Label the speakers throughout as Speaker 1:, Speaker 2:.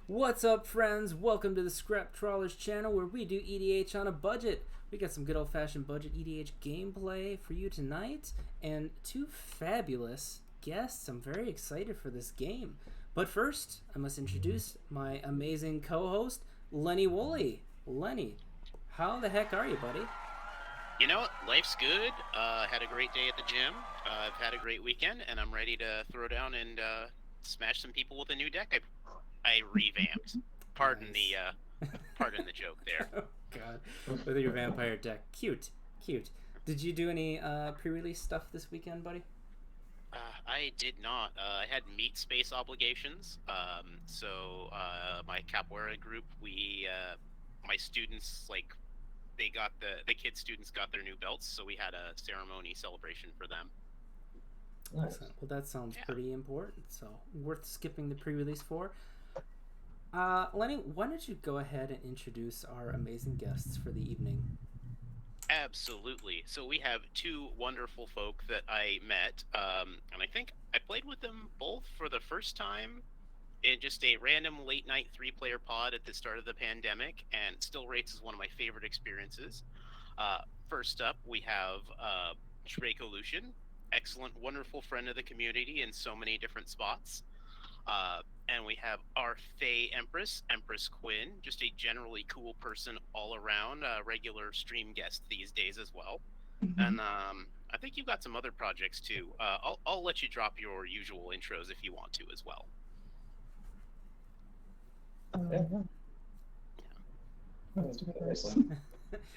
Speaker 1: What's up, friends? Welcome to the Scrap Trawlers channel where we do EDH on a budget. We got some good old-fashioned budget EDH gameplay for you tonight and two fabulous guests. I'm very excited for this game. But first, I must introduce my amazing co-host, Lenny Woolley. Lenny, how the heck are you, buddy?
Speaker 2: You know what? Life's good. Had a great day at the gym. I've had a great weekend, and I'm ready to throw down and smash some people with a new deck I revamped. Pardon
Speaker 1: Nice.
Speaker 2: pardon the joke there.
Speaker 1: Oh, God. With your vampire deck. Cute. Cute. Did you do any pre-release stuff this weekend, buddy?
Speaker 2: I did not. I had meat space obligations. So my capoeira group, my students, the kid students got their new belts, so we had a ceremony celebration for them.
Speaker 3: Nice.
Speaker 1: Well, that sounds pretty important, so worth skipping the pre-release for. Lenny, why don't you go ahead and introduce our amazing guests for the evening?
Speaker 2: Absolutely. So we have two wonderful folk that I met, and I think I played with them both for the first time in just a random late night 3-player pod at the start of the pandemic, and still rates as one of my favorite experiences. First up, we have Draco Lucian, excellent, wonderful friend of the community in so many different spots. And we have our Fae Empress, Empress Quinn, just a generally cool person all around, regular stream guest these days as well. Mm-hmm. And I think you've got some other projects too. I'll let you drop your usual intros if you want to as well.
Speaker 3: Yeah.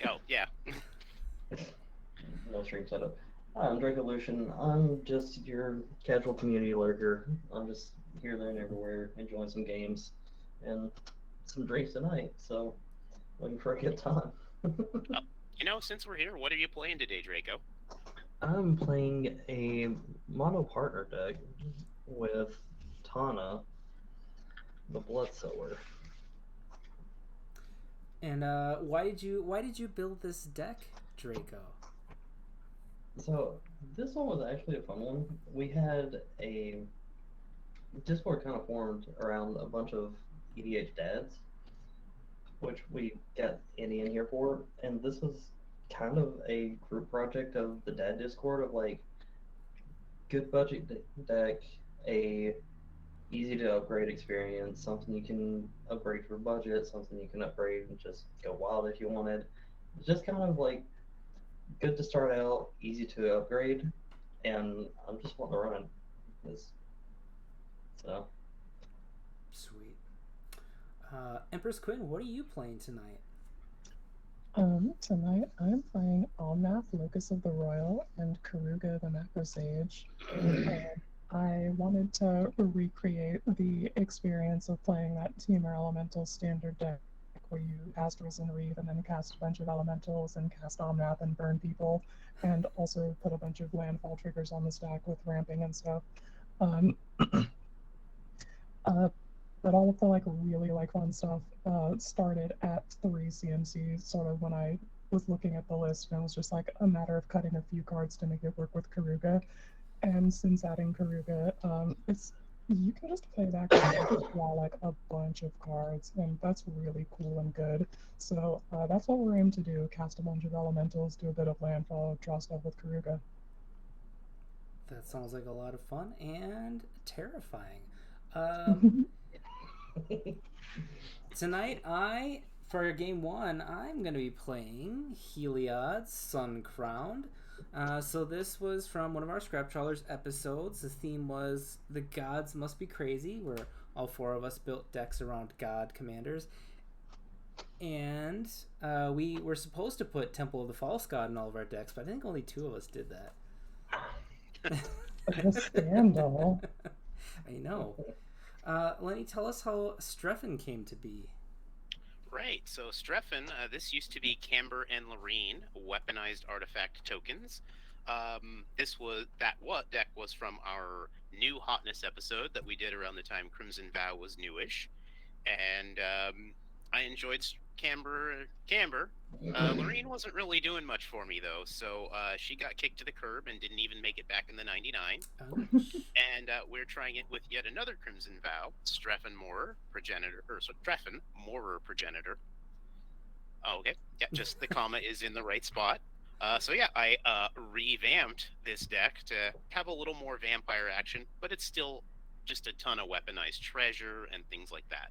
Speaker 2: Oh, yeah.
Speaker 3: No stream setup. Hi, I'm Draco Lucian. I'm just your casual community lurker. I'm just here, there, and everywhere, enjoying some games and some drinks tonight. So, looking for a good time.
Speaker 2: Since we're here, what are you playing today, Draco?
Speaker 3: I'm playing a mono partner deck with Tana, the Blood Sower.
Speaker 1: And why did you build this deck, Draco?
Speaker 3: So this one was actually a fun one. We had a Discord kind of formed around a bunch of EDH dads, which we got Andy in here for, and this was kind of a group project of the dad Discord of like good budget deck, a easy to upgrade experience, something you can upgrade for budget, something you can upgrade and just go wild if you wanted. It's just kind of like good to start out, easy to upgrade, and I'm just wanting to run this. So.
Speaker 1: Sweet. Empress Quinn, what are you playing tonight?
Speaker 4: Tonight I'm playing Omnath, Locus of the Roil, and Karuga, the Macro Sage. I wanted to recreate the experience of playing that Temur Elemental standard deck where you cast Risen Reef and then cast a bunch of elementals and cast Omnath and burn people, and also put a bunch of landfall triggers on the stack with ramping and stuff. But all of the really fun stuff started at 3 CMC, sort of when I was looking at the list, and it was just like a matter of cutting a few cards to make it work with Karuga. And since adding Karuga, you can just play that card draw a bunch of cards, and that's really cool and good. So that's what we're aiming to do: cast a bunch of elementals, do a bit of landfall, draw stuff with Karuga.
Speaker 1: That sounds like a lot of fun and terrifying. Tonight, for game 1, I'm going to be playing Heliod, Sun Crowned. So this was from one of our Scrap Trawlers episodes. The theme was The Gods Must Be Crazy, where all 4 of us built decks around God commanders. And we were supposed to put Temple of the False God in all of our decks, but I think only 2 of us did that.
Speaker 4: A scandal.
Speaker 1: I know. Lenny, tell us how Strefan came to be.
Speaker 2: Right, so Strefan, this used to be Camber and Loreen, weaponized artifact tokens. What deck was from our new hotness episode that we did around the time Crimson Vow was newish. And I enjoyed Camber. Lorene wasn't really doing much for me though, so she got kicked to the curb and didn't even make it back in the 99. And we're trying it with yet another Crimson Vow, Strefan Moorer Progenitor. Oh, okay. Yeah, just the comma is in the right spot. So yeah, I revamped this deck to have a little more vampire action, but it's still just a ton of weaponized treasure and things like that.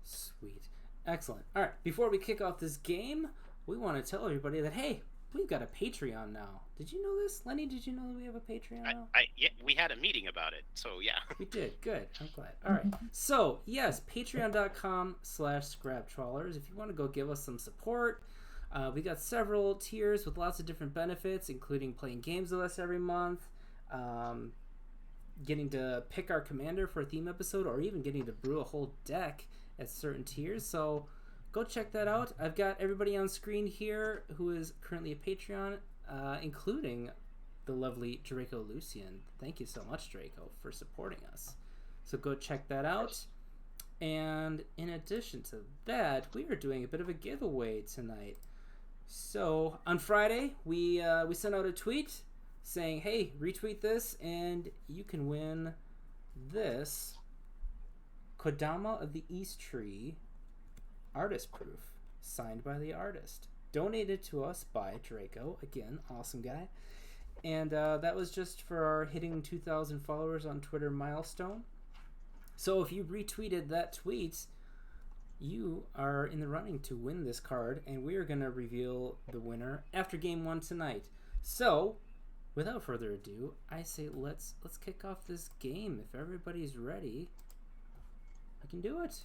Speaker 1: Sweet. Excellent. All right, before we kick off this game, we want to tell everybody that, hey, we've got a Patreon now. Did you know this? Lenny, did you know that we have a Patreon now?
Speaker 2: Yeah, we had a meeting about it, so yeah.
Speaker 1: We did. Good. I'm glad. All right. So, yes, patreon.com/ScrapTrawlers. If you want to go give us some support, we got several tiers with lots of different benefits, including playing games with us every month, getting to pick our commander for a theme episode, or even getting to brew a whole deck at certain tiers. So go check that out. I've got everybody on screen here who is currently a Patreon, including the lovely Draco Lucian. Thank you so much, Draco, for supporting us. So go check that out. And in addition to that, we are doing a bit of a giveaway tonight. So on Friday, we sent out a tweet saying, hey, retweet this and you can win this Kodama of the East Tree artist proof signed by the artist, donated to us by Draco, again, awesome guy. And that was just for our hitting 2,000 followers on Twitter milestone. So if you retweeted that tweet, you are in the running to win this card, and we are going to reveal the winner after game 1 tonight. So without further ado, I say let's kick off this game. If everybody's ready, I can do it.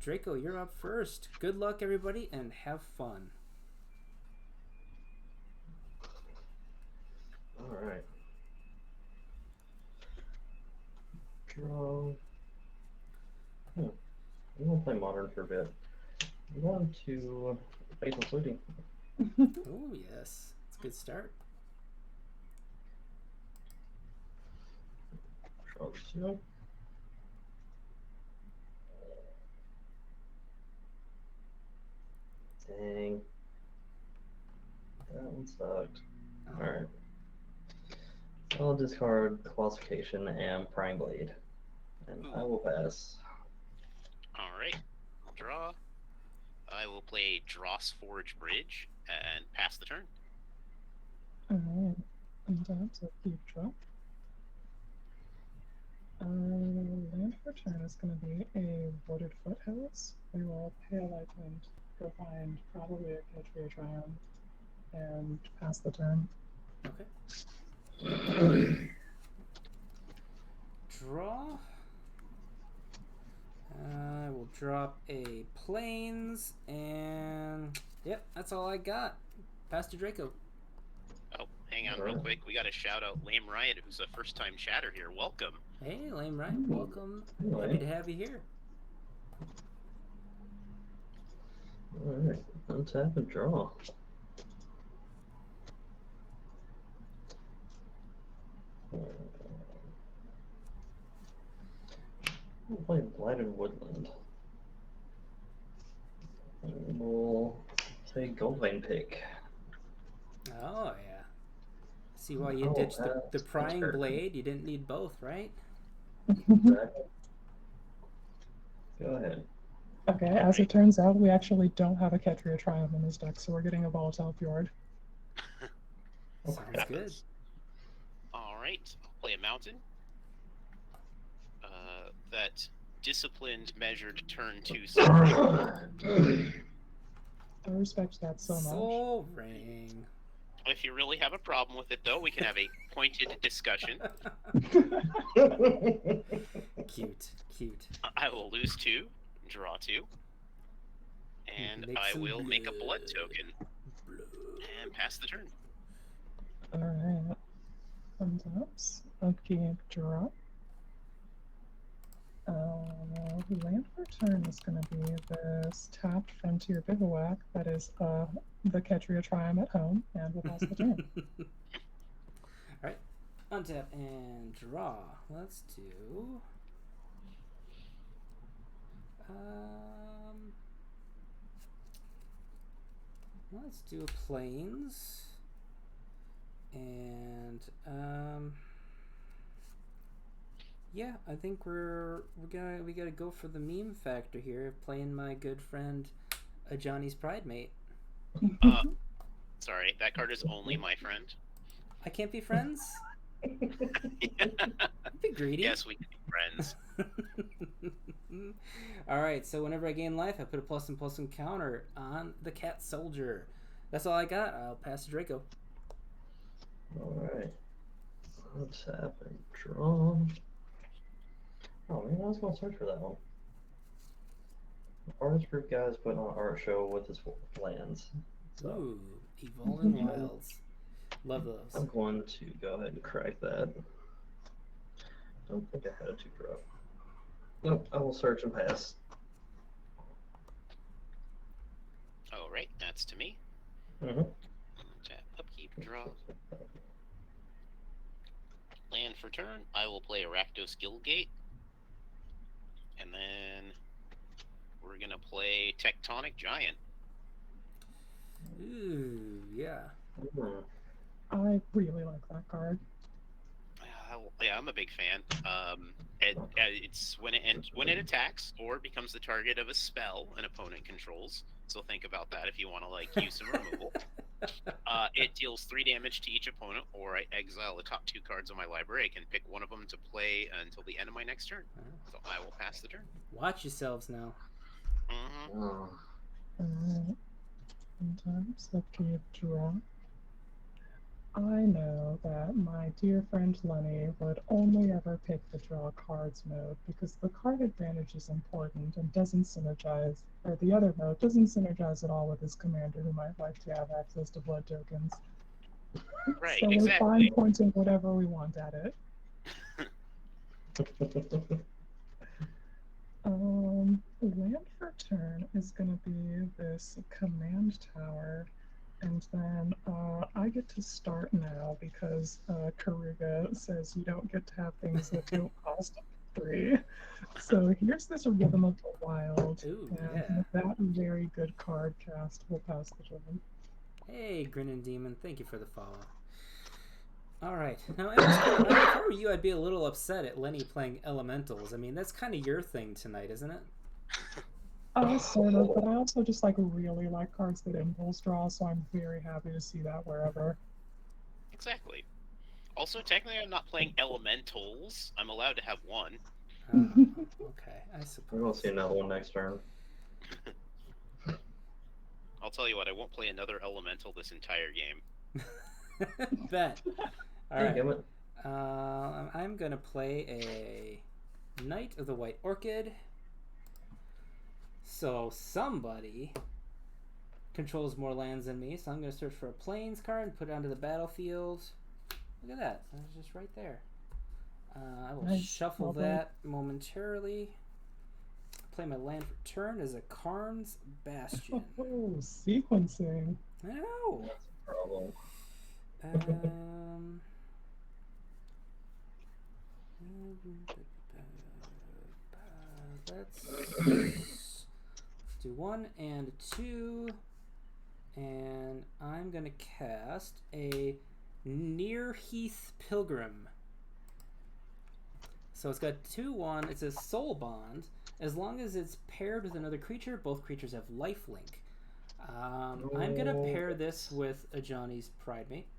Speaker 1: Draco, you're up first. Good luck, everybody, and have fun.
Speaker 3: All right. Draw. I'm gonna play modern for a bit. I'm going to Fatal Fluting.
Speaker 1: Oh yes, it's a good start.
Speaker 3: Draw 2. Dang. That one sucked. Alright. I'll discard Classification and Prying Blade. And I will pass.
Speaker 2: Alright. I'll draw. I will play Dross Forge Bridge and pass the turn.
Speaker 4: Alright. And that's a keep draw. Land for turn is going to be a Wooded Foothills. We will pay a life and go find probably a Ketria Triumph and pass the turn.
Speaker 1: Okay. Draw. I will drop a Plains, and yep, that's all I got. Pass to Draco.
Speaker 2: Oh, hang on real quick. We got to shout out Lame Riot, who's a first-time chatter here. Welcome.
Speaker 1: Hey, Lame Riot, welcome.
Speaker 3: Anyway.
Speaker 1: Happy to have you here.
Speaker 3: Alright, let's have a draw. We'll play Blighted Woodland. And we'll say Goldvein Pick.
Speaker 1: Oh, yeah. See why you
Speaker 3: Oh,
Speaker 1: ditched the
Speaker 3: that's
Speaker 1: Prying
Speaker 3: fair.
Speaker 1: Blade? You didn't need both, right?
Speaker 3: Exactly. Go ahead.
Speaker 4: Okay, as it turns out, we actually don't have a Ketria Triumph in this deck, so we're getting a Volatile Fjord.
Speaker 1: Sounds good.
Speaker 2: Alright, I'll play a mountain. That disciplined, measured turn 2
Speaker 4: I respect that so much.
Speaker 1: Soul Ring.
Speaker 2: If you really have a problem with it, though, we can have a pointed discussion.
Speaker 1: Cute, cute.
Speaker 2: I will lose 2, draw 2, and
Speaker 1: Make
Speaker 2: I
Speaker 1: some
Speaker 2: will make a blood
Speaker 1: blood.
Speaker 2: token and pass the turn.
Speaker 4: Alright. Untouch. Okay, draw. Land for turn is going to be this tapped Frontier Bivouac that is the Ketria Triumph at home, and we'll pass the turn.
Speaker 1: Alright. Untap and draw. Let's do... let's do planes. And yeah, I think we gotta go for the meme factor here, playing my good friend Johnny's Pride Mate.
Speaker 2: Sorry, that card is only my friend.
Speaker 1: I can't be friends? Be greedy.
Speaker 2: Yes, we can be friends.
Speaker 1: Alright, so whenever I gain life, I put a +1/+1 counter on the cat soldier. That's all I got. I'll pass to Draco.
Speaker 3: Alright. Let's have a draw. Oh man, I was gonna search for that one. The artist group guy is putting on an art show with his lands. So
Speaker 1: Ooh, Evolving Wilds. Love those.
Speaker 3: I'm going to go ahead and crack that. Don't think I had a 2-drop. Nope, I will search and pass.
Speaker 2: Alright, that's to me.
Speaker 3: Mm-hmm.
Speaker 2: Tap, upkeep, draw. Land for turn. I will play Rakdos Guildgate. And then we're gonna play Tectonic Giant.
Speaker 1: Ooh, yeah.
Speaker 3: Mm-hmm.
Speaker 4: I really like that card.
Speaker 2: Yeah, I'm a big fan. It's when it attacks or becomes the target of a spell an opponent controls. So think about that if you want to like use some removal. It deals 3 damage to each opponent, or I exile the top 2 cards of my library. I can pick one of them to play until the end of my next turn. So I will pass the turn.
Speaker 1: Watch yourselves now.
Speaker 2: Mm-hmm.
Speaker 3: Oh.
Speaker 4: Sometimes I keep draw. I know that my dear friend Lenny would only ever pick the draw cards mode because the card advantage is important and doesn't synergize, or the other mode doesn't synergize at all with his commander who might like to have access to blood tokens.
Speaker 2: Right,
Speaker 4: So
Speaker 2: exactly.
Speaker 4: we're fine pointing whatever we want at it. Land for turn is going to be this command tower. And then I get to start now because Kariga says you don't get to have things that don't cost 3. So here's this Rhythm of the Wild.
Speaker 1: Ooh,
Speaker 4: and
Speaker 1: yeah.
Speaker 4: that very good card cast will pass the turn.
Speaker 1: Hey, Grinning Demon, thank you for the follow. Alright, now if I were you, I'd be a little upset at Lenny playing Elementals. I mean, that's kind of your thing tonight, isn't it?
Speaker 4: Sort of, but I also just like really like cards that impulse draw, so I'm very happy to see that wherever.
Speaker 2: Exactly. Also, technically, I'm not playing Elementals. I'm allowed to have one.
Speaker 1: Okay, I suppose.
Speaker 3: We're gonna see another one next turn.
Speaker 2: I'll tell you what, I won't play another Elemental this entire game.
Speaker 1: Bet. All
Speaker 3: Hey,
Speaker 1: right.
Speaker 3: give it.
Speaker 1: I'm gonna play a Knight of the White Orchid. So somebody controls more lands than me, so I'm gonna search for a Plains card and put it onto the battlefield. Look at that. That's just right there. I will
Speaker 4: Nice.
Speaker 1: shuffle
Speaker 4: Well done.
Speaker 1: that momentarily. Play my land for turn as a Karn's Bastion.
Speaker 4: Oh, sequencing.
Speaker 1: I know.
Speaker 3: That's a problem.
Speaker 1: Let's do 1 and 2, and I'm gonna cast a Near Heath Pilgrim. So it's got 2/1. It's a soul bond. As long as it's paired with another creature, both creatures have lifelink. I'm gonna pair this with a Johnny's Pride Mate.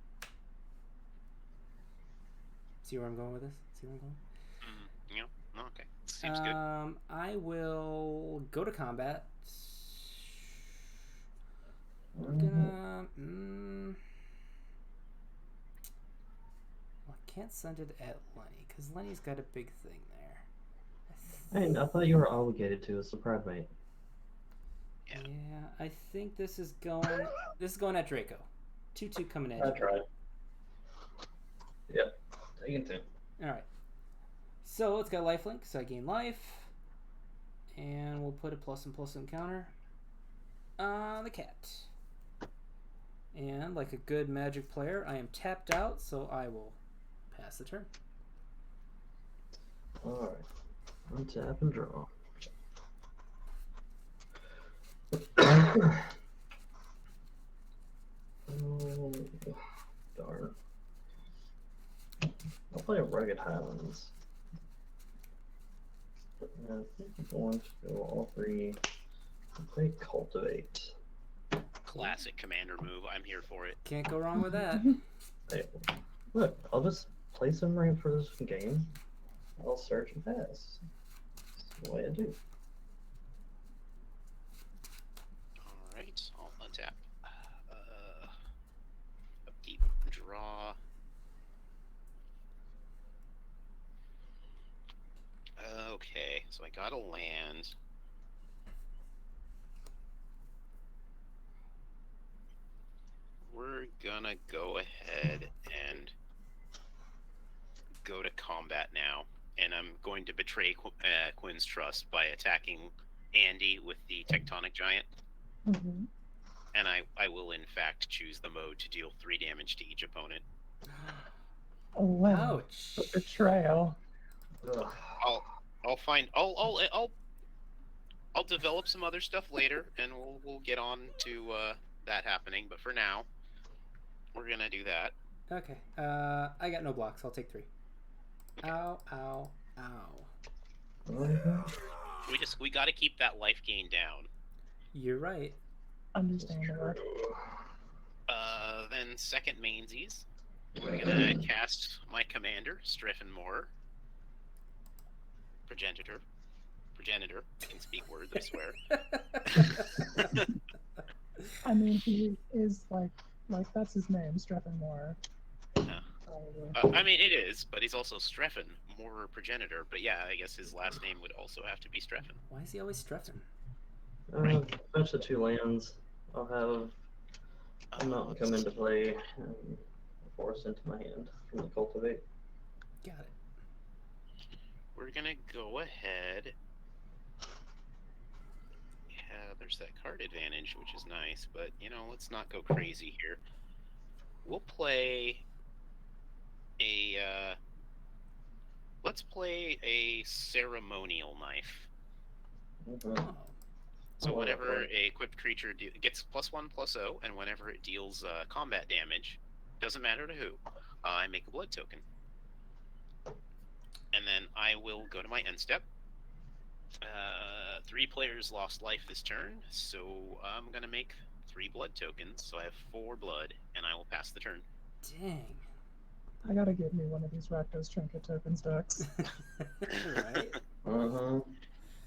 Speaker 1: See where I'm going with this? See where I'm going?
Speaker 2: Yeah. Okay. Seems good.
Speaker 1: I will go to combat. We're gonna. Well, I can't send it at Lenny because Lenny's got a big thing there.
Speaker 3: Hey, I thought you were obligated to. It's the Pride Mate.
Speaker 2: Yeah.
Speaker 1: Yeah, I think this is going. This is going at Draco. 2/2 coming at
Speaker 3: I
Speaker 1: you.
Speaker 3: tried. Yep. Taking 2.
Speaker 1: All right. So it's got lifelink, so I gain life, and we'll put a +1/+1 counter on the cat. And like a good Magic player, I am tapped out, so I will pass the turn.
Speaker 3: Alright. Untap and draw. play Rugged Highlands. I think I'm going to go all three and play Cultivate.
Speaker 2: Classic commander move. I'm here for it.
Speaker 1: Can't go wrong with that.
Speaker 3: Hey, look, I'll just play some rain for this game. I'll search and pass. That's the way I do.
Speaker 2: Alright, I'll untap. Upkeep, draw. Okay, so I got a land. We're gonna go ahead and go to combat now. And I'm going to betray Quinn's trust by attacking Andy with the Tectonic Giant.
Speaker 4: Mhm.
Speaker 2: And I will, in fact, choose the mode to deal 3 damage to each opponent.
Speaker 4: Oh, wow.
Speaker 1: Ouch.
Speaker 4: The betrayal.
Speaker 3: Ugh.
Speaker 2: I'll develop some other stuff later, and we'll get on to that happening. But for now, we're gonna do that.
Speaker 1: Okay. I got no blocks. I'll take 3. Ow, ow, ow.
Speaker 2: We got to keep that life gain down.
Speaker 1: You're right.
Speaker 4: Understandable.
Speaker 2: Then second mainsies, we're gonna cast my commander, Strefan. Progenitor. I can speak words, I swear.
Speaker 4: I mean, he is like that's his name, Strefan Moore.
Speaker 2: Yeah.
Speaker 4: Probably.
Speaker 2: I mean, it is, but he's also Strefan, more Progenitor. But yeah, I guess his last name would also have to be Strefan.
Speaker 1: Why is he always Strefan?
Speaker 3: Bunch of 2 lands. I'll have a mountain come into play and a forest into my hand from the Cultivate.
Speaker 1: Got it.
Speaker 2: We're gonna go ahead. Yeah, there's that card advantage, which is nice, but you know, let's not go crazy here. We'll play a let's play a ceremonial knife.
Speaker 1: Oh.
Speaker 2: So
Speaker 3: Oh,
Speaker 2: whenever
Speaker 3: okay.
Speaker 2: a equipped creature gets +1/+0, and whenever it deals combat damage, doesn't matter to who, I make a blood token. And then I will go to my end step. 3 players lost life this turn, so I'm gonna make 3 blood tokens. So I have 4 blood, and I will pass the turn.
Speaker 1: Dang.
Speaker 4: I gotta give me one of these Rakdos Trinket Tokens decks.
Speaker 1: Right?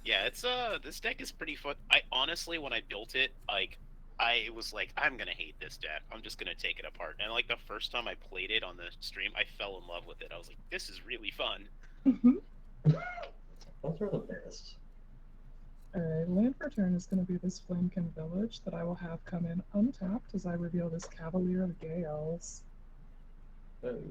Speaker 2: Yeah, it's this deck is pretty fun. I honestly, when I built it, like, I was like, I'm gonna hate this deck. I'm just gonna take it apart. And like the first time I played it on the stream, I fell in love with it. I was like, this is really fun.
Speaker 3: Those are the best.
Speaker 4: Alright, land for turn is going to be this Flamekin Village that I will have come in untapped as I reveal this Cavalier of Gales.
Speaker 3: Oh.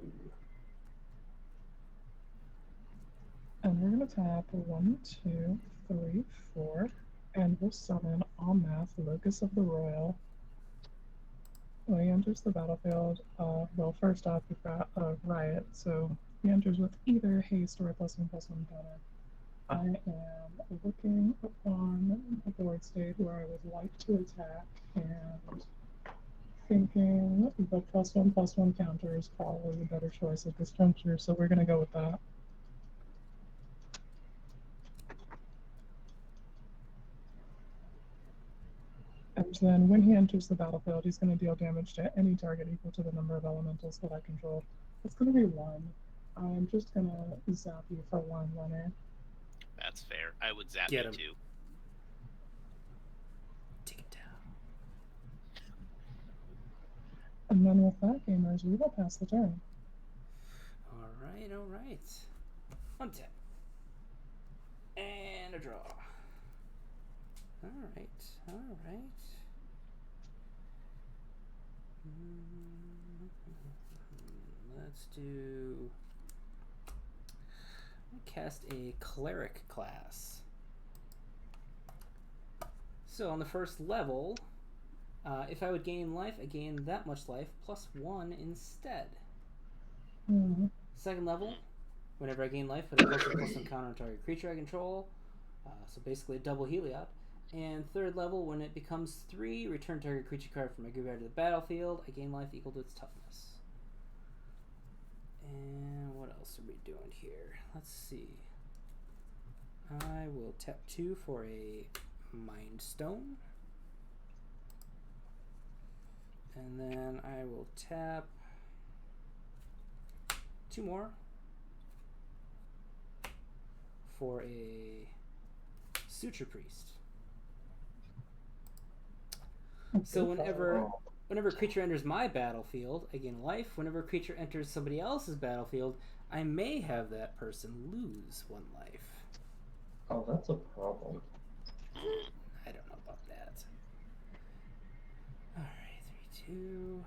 Speaker 4: And we're going to tap 1, 2, 3, 4, and we'll summon Omnath, Locus of the Roil. When he enters the battlefield, well, first off, we've got Riot, so he enters with either haste or a +1/+1 counter. I am looking upon the board state where I would like to attack and thinking the +1/+1 counter is probably the better choice at this juncture, so we're going to go with that. And then when he enters the battlefield, he's going to deal damage to any target equal to the number of elementals that I control. It's going to be 1. I'm just going to zap you for 1, Leonard.
Speaker 2: That's fair. I would zap
Speaker 1: Get
Speaker 2: you
Speaker 1: him.
Speaker 2: too.
Speaker 1: Take it down.
Speaker 4: And then with that, gamers, we will pass the turn.
Speaker 1: Alright, alright. Untap. And a draw. Alright, alright. Let's do... cast a cleric class. So on the first level, if I would gain life, I gain that much life +1 instead.
Speaker 4: Mm-hmm.
Speaker 1: Second level, whenever I gain life, put a +1/+1 counter on target creature I control. So basically a double Heliod. And third level, when it becomes 3, return target creature card from my graveyard to the battlefield. I gain life equal to its toughness. And what else are we doing here? Let's see. I will tap 2 for a Mind Stone. And then I will tap 2 more for a Suture Priest. So whenever a creature enters my battlefield, I gain life. Whenever a creature enters somebody else's battlefield, I may have that person lose 1 life.
Speaker 3: Oh, that's a problem.
Speaker 1: I don't know about that. Alright, 3, 2.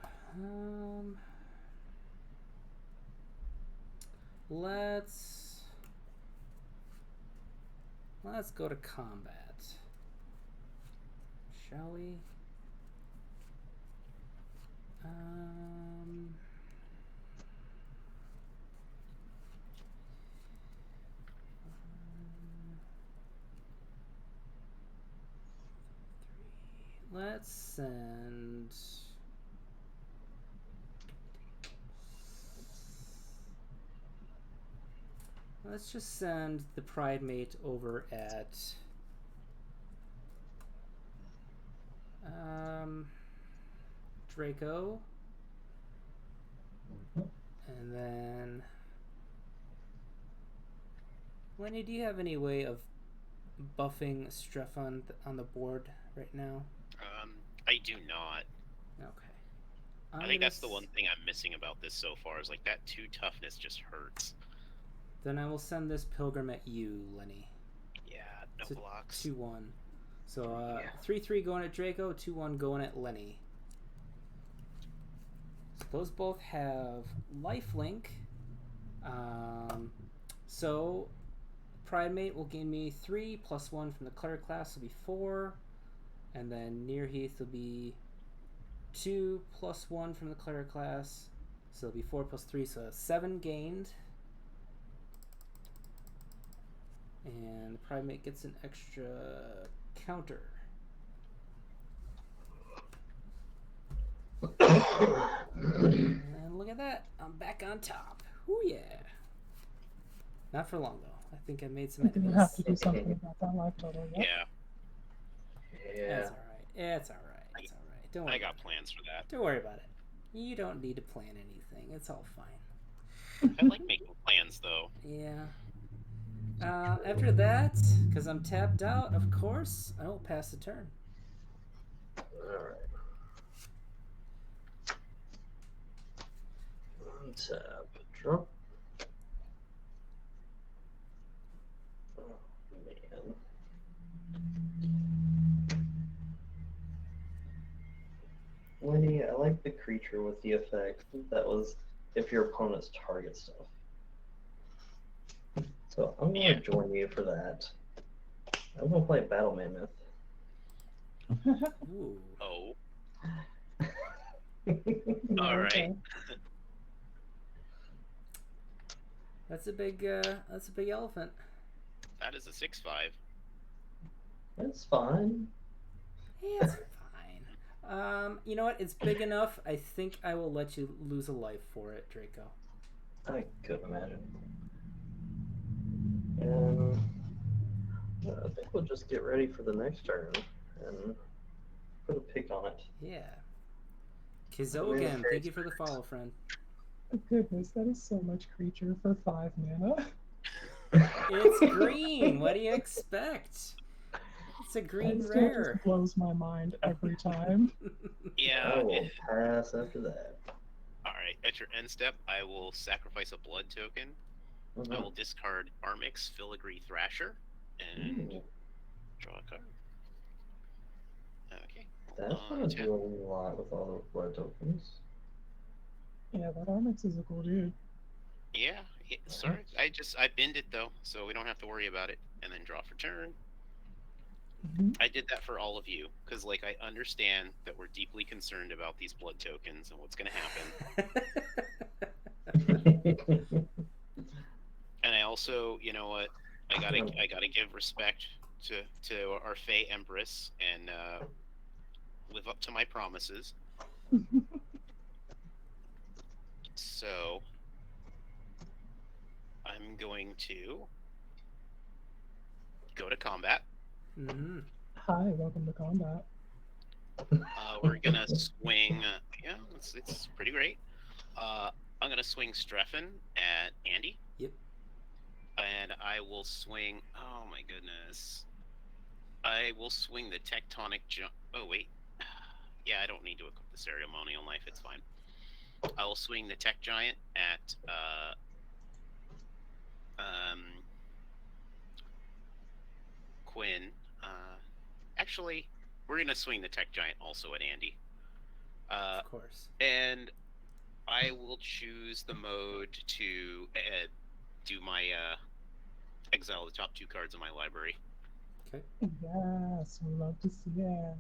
Speaker 1: Let's go to combat. Shall we? Let's send. Let's just send the Pride Mate over at Draco. And then Lenny, do you have any way of buffing Strefan on the board right now?
Speaker 2: I do not.
Speaker 1: Okay.
Speaker 2: I think that's the one thing I'm missing about this so far is like that 2 toughness just hurts.
Speaker 1: Then I will send this Pilgrim at you, Lenny.
Speaker 2: Yeah, no
Speaker 1: So
Speaker 2: blocks.
Speaker 1: 2-1. So 3-3 going at Draco, 2-1 going at Lenny. So those both have lifelink. So Pride Mate will gain me 3 + 1 from the Cleric class will be 4. And then Near Heath will be 2 + 1 from the Cleric class. So it'll be 4 + 3, so 7 gained. And the Pride Mate gets an extra counter. And look at that. I'm back on top. Ooh, yeah. Not for long, though. I think I made some
Speaker 4: I think you
Speaker 1: enemies.
Speaker 4: have to do something about that life total. Yep.
Speaker 2: Yeah,
Speaker 1: It's alright. It's alright. It's alright. Don't worry.
Speaker 2: I got plans for that.
Speaker 1: Don't worry about it. You don't need to plan anything. It's all fine.
Speaker 2: I like making plans, though.
Speaker 1: Yeah. After that, because I'm tapped out, of course, I will pass the turn.
Speaker 3: Alright. Untap. Drop. Oh, man. Lenny, I like the creature with the effect that was if your opponent's target stuff. So I'm going to join you for that. I'm going to play Battle Mammoth.
Speaker 1: Ooh.
Speaker 2: Oh. All right.
Speaker 1: That's a big elephant.
Speaker 2: That is a 6/5.
Speaker 3: That's fine.
Speaker 1: Yeah, it's fine. You know what? It's big enough. I think I will let you lose a life for it, Draco.
Speaker 3: I could imagine. And I think we'll just get ready for the next turn and put a pick on it.
Speaker 1: Yeah. Kizo again. Thank you for the follow, friend.
Speaker 4: Goodness, that is so much creature for 5 mana.
Speaker 1: It's green. What do you expect? It's a green
Speaker 4: That still
Speaker 1: rare.
Speaker 4: just blows my mind every time.
Speaker 2: Yeah.
Speaker 3: I will pass after that.
Speaker 2: All right. At your end step, I will sacrifice a blood token. I will discard Armix Filigree Thrasher and draw a card. Okay.
Speaker 3: That's going to do a lot with all those blood tokens.
Speaker 4: Yeah, that Armix is a cool dude.
Speaker 2: Yeah. Sorry. I binned it though, so we don't have to worry about it. And then draw for turn. I did that for all of you because, like, I understand that we're deeply concerned about these blood tokens and what's going to happen. And I also, you know what, I gotta give respect to our Fae Empress and live up to my promises. So I'm going to go to combat.
Speaker 1: Mm-hmm.
Speaker 4: Hi, welcome to combat.
Speaker 2: We're gonna swing. Yeah, it's pretty great. I'm gonna swing Strefan at Andy.
Speaker 1: Yep.
Speaker 2: And I will swing. Oh my goodness. I will swing the tectonic jump. Oh wait. Yeah, I don't need to equip the ceremonial knife. It's fine. I will swing the tech giant at Quinn. Actually, we're gonna swing the tech giant also at Andy.
Speaker 1: Of course.
Speaker 2: And I will choose the mode to do my exile the top 2 cards of my library.
Speaker 1: Okay.
Speaker 4: Yes, we love to see it.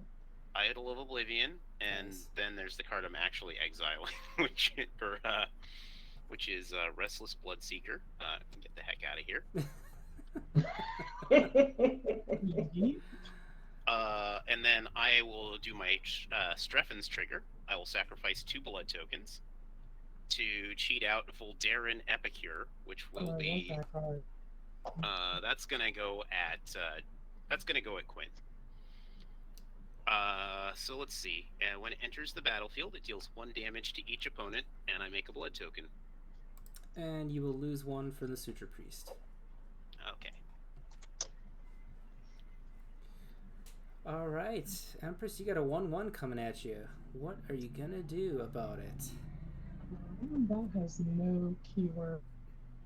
Speaker 2: Idol of Oblivion, and
Speaker 1: Nice.
Speaker 2: then there's the card I'm actually exiling, which is Restless Bloodseeker. Get the heck out of here.
Speaker 4: Yeet.
Speaker 2: And then I will do my Strefan's trigger. I will sacrifice 2 blood tokens to cheat out Voldarin Epicure, which
Speaker 4: Oh,
Speaker 2: will
Speaker 4: I
Speaker 2: be
Speaker 4: love that card.
Speaker 2: that's gonna go at Quinn. So let's see. When it enters the battlefield, it deals 1 damage to each opponent, and I make a blood token.
Speaker 1: And you will lose 1 for the Suture Priest.
Speaker 2: Okay.
Speaker 1: All right, Empress, you got a 1/1 coming at you. What are you gonna do about it?
Speaker 4: That has no keywords.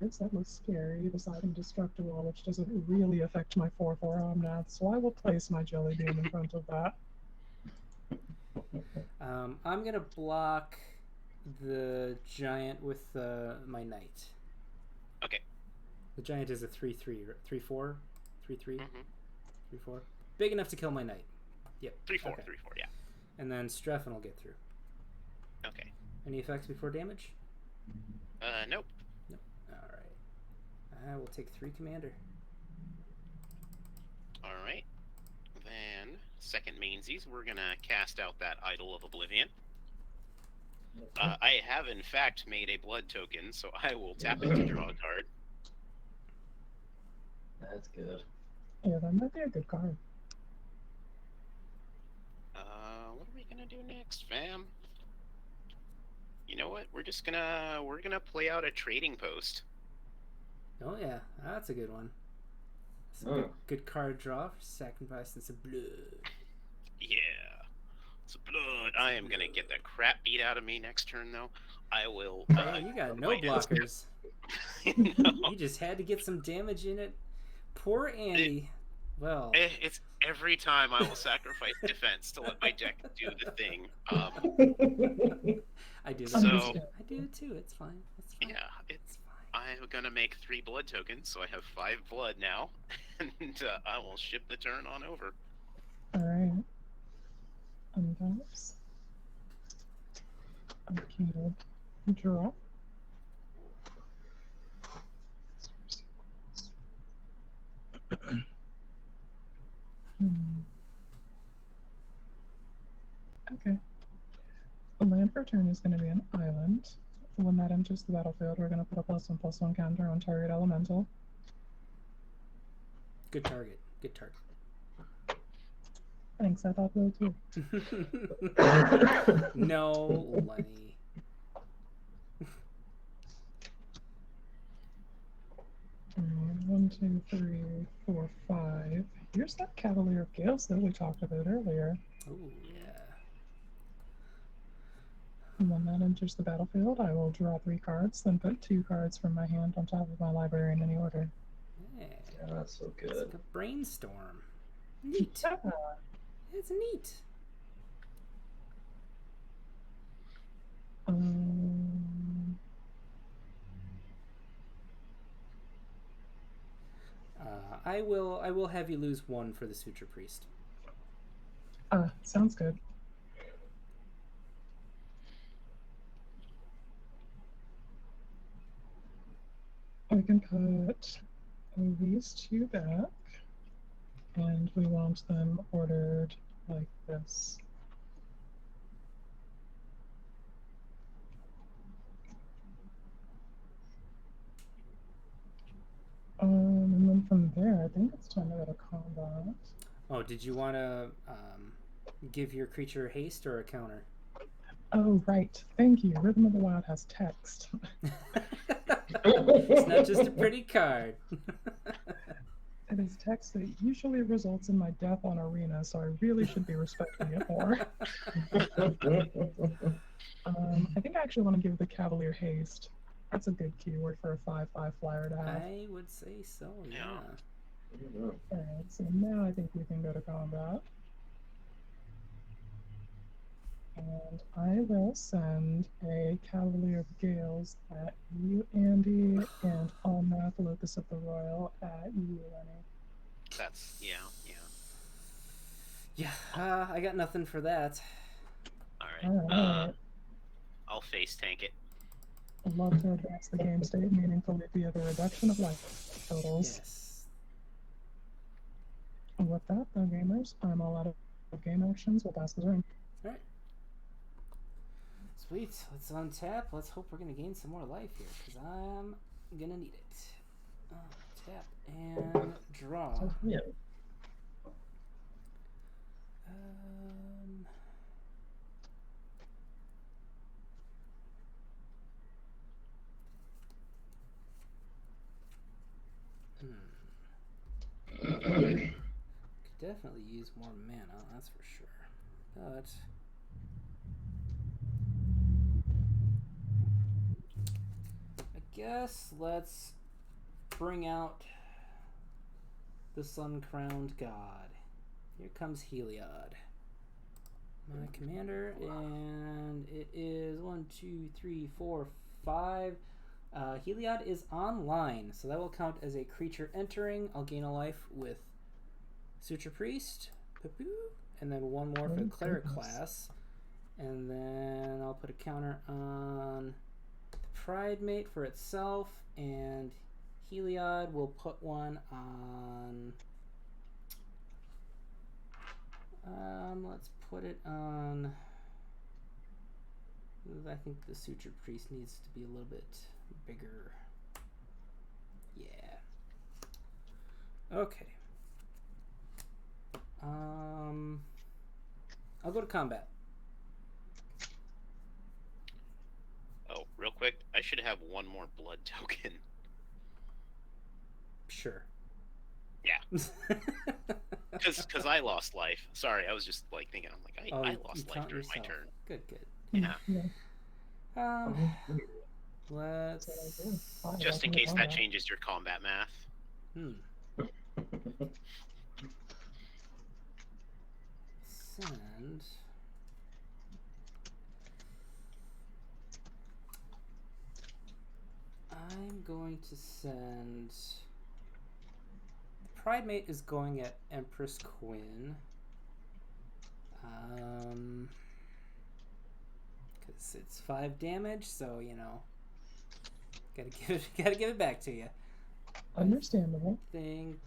Speaker 4: That looks scary. Deciding Destructible, which doesn't really affect my 4/4 Omnath, so I will place my Jelly Beam in front of that.
Speaker 1: I'm gonna block the giant with my knight.
Speaker 2: Okay.
Speaker 1: The giant is a 3/3, 3/4, 3/3,
Speaker 2: Mm-hmm.
Speaker 1: 3/4. Big enough to kill my knight. Yep.
Speaker 2: 3/4,
Speaker 1: Okay.
Speaker 2: 3/4, yeah.
Speaker 1: And then Strefan will get through.
Speaker 2: Okay.
Speaker 1: Any effects before damage?
Speaker 2: Nope.
Speaker 1: Nope. All right. I will take 3 commander.
Speaker 2: All right. Then second mainsies, we're gonna cast out that Idol of Oblivion. I have in fact made a blood token, so I will tap it to draw a card.
Speaker 3: That's good.
Speaker 4: Yeah, that might be a good card.
Speaker 2: What are we gonna do next, fam? You know what? We're gonna play out a trading post.
Speaker 1: Oh yeah, that's a good one. Some good card draw for sacrificing some blood.
Speaker 2: Yeah. It's blood. I am gonna get the crap beat out of me next turn, though. I will.
Speaker 1: Hey, you got no blockers.
Speaker 2: No.
Speaker 1: You just had to get some damage in it. Poor Andy. Well,
Speaker 2: It's every time I will sacrifice defense to let my deck do the thing.
Speaker 1: I do that.
Speaker 2: So-
Speaker 1: I do it too. It's fine. It's fine.
Speaker 2: Yeah,
Speaker 1: It's fine.
Speaker 2: I'm gonna make 3 blood tokens, so I have 5 blood now, and I will ship the turn on over.
Speaker 4: Alright. Unbox. Okay. Draw. Okay. The land for turn is going to be an island. When that enters the battlefield, we're going to put a +1/+1 counter on target elemental.
Speaker 1: Good target. Good target.
Speaker 4: Thanks, I thought so too.
Speaker 1: No, Lenny.
Speaker 4: One, two, three, four, 5. Here's that Cavalier of Gales that we talked about earlier.
Speaker 1: Oh yeah.
Speaker 4: And when that enters the battlefield, I will draw 3 cards, then put 2 cards from my hand on top of my library in any order.
Speaker 1: Yeah.
Speaker 3: Yeah, that's so
Speaker 1: It's
Speaker 3: good.
Speaker 1: like a brainstorm. Neat.
Speaker 4: Yeah.
Speaker 1: It's neat. I will have you lose 1 for the Suture Priest.
Speaker 4: Sounds good. We can put these 2 back, and we want them ordered like this. And then from there, I think it's time to go to combat.
Speaker 1: Oh, did you want to give your creature haste or a counter?
Speaker 4: Oh, right. Thank you. Rhythm of the Wild has text.
Speaker 1: It's not just a pretty card.
Speaker 4: It is text that usually results in my death on Arena, so I really should be respecting it more. I think I actually want to give the Cavalier haste. That's a good keyword for a 5/5 flyer to have.
Speaker 1: I would say so, yeah.
Speaker 4: Alright, so now I think we can go to combat. And I will send a Cavalier of Gales at you, Andy, and Omnath, Locus of the Roil at you, Lenny.
Speaker 2: That's yeah.
Speaker 1: Yeah, I got nothing for that.
Speaker 2: All right.
Speaker 4: Alright.
Speaker 2: I'll face tank it.
Speaker 4: I'd love to advance the game state meaningfully via the reduction of life totals.
Speaker 1: Yes.
Speaker 4: And with that, though, gamers, I'm all out of game actions. We'll pass the turn.
Speaker 1: All right. Sweet. Let's untap. Let's hope we're going to gain some more life here, because I'm going to need it. Tap and draw.
Speaker 3: Yeah.
Speaker 1: Could definitely use more mana, that's for sure. But I guess let's bring out the sun-crowned god. Here comes Heliod, my commander, and it is 1, 2, 3, 4, 5. Heliod is online, so that will count as a creature entering. I'll gain a life with Suture Priest, and then one more for the Cleric class. And then I'll put a counter on the Pride Mate for itself, and Heliod will put one on... let's put it on... I think the Suture Priest needs to be a little bit bigger. Yeah. Okay. I'll go to combat.
Speaker 2: Oh, real quick, I should have one more blood token.
Speaker 1: Sure.
Speaker 2: Yeah. Because I lost life. Sorry, I was just like thinking. I'm like, I lost life during my turn.
Speaker 1: Good.
Speaker 2: Yeah.
Speaker 1: Let's
Speaker 2: Just in case that changes your combat math.
Speaker 1: Send. I'm going to send. The Pride Mate is going at Empress Quinn. Because it's 5 damage, so you know, gotta give it back to you.
Speaker 4: Understandable.
Speaker 1: I think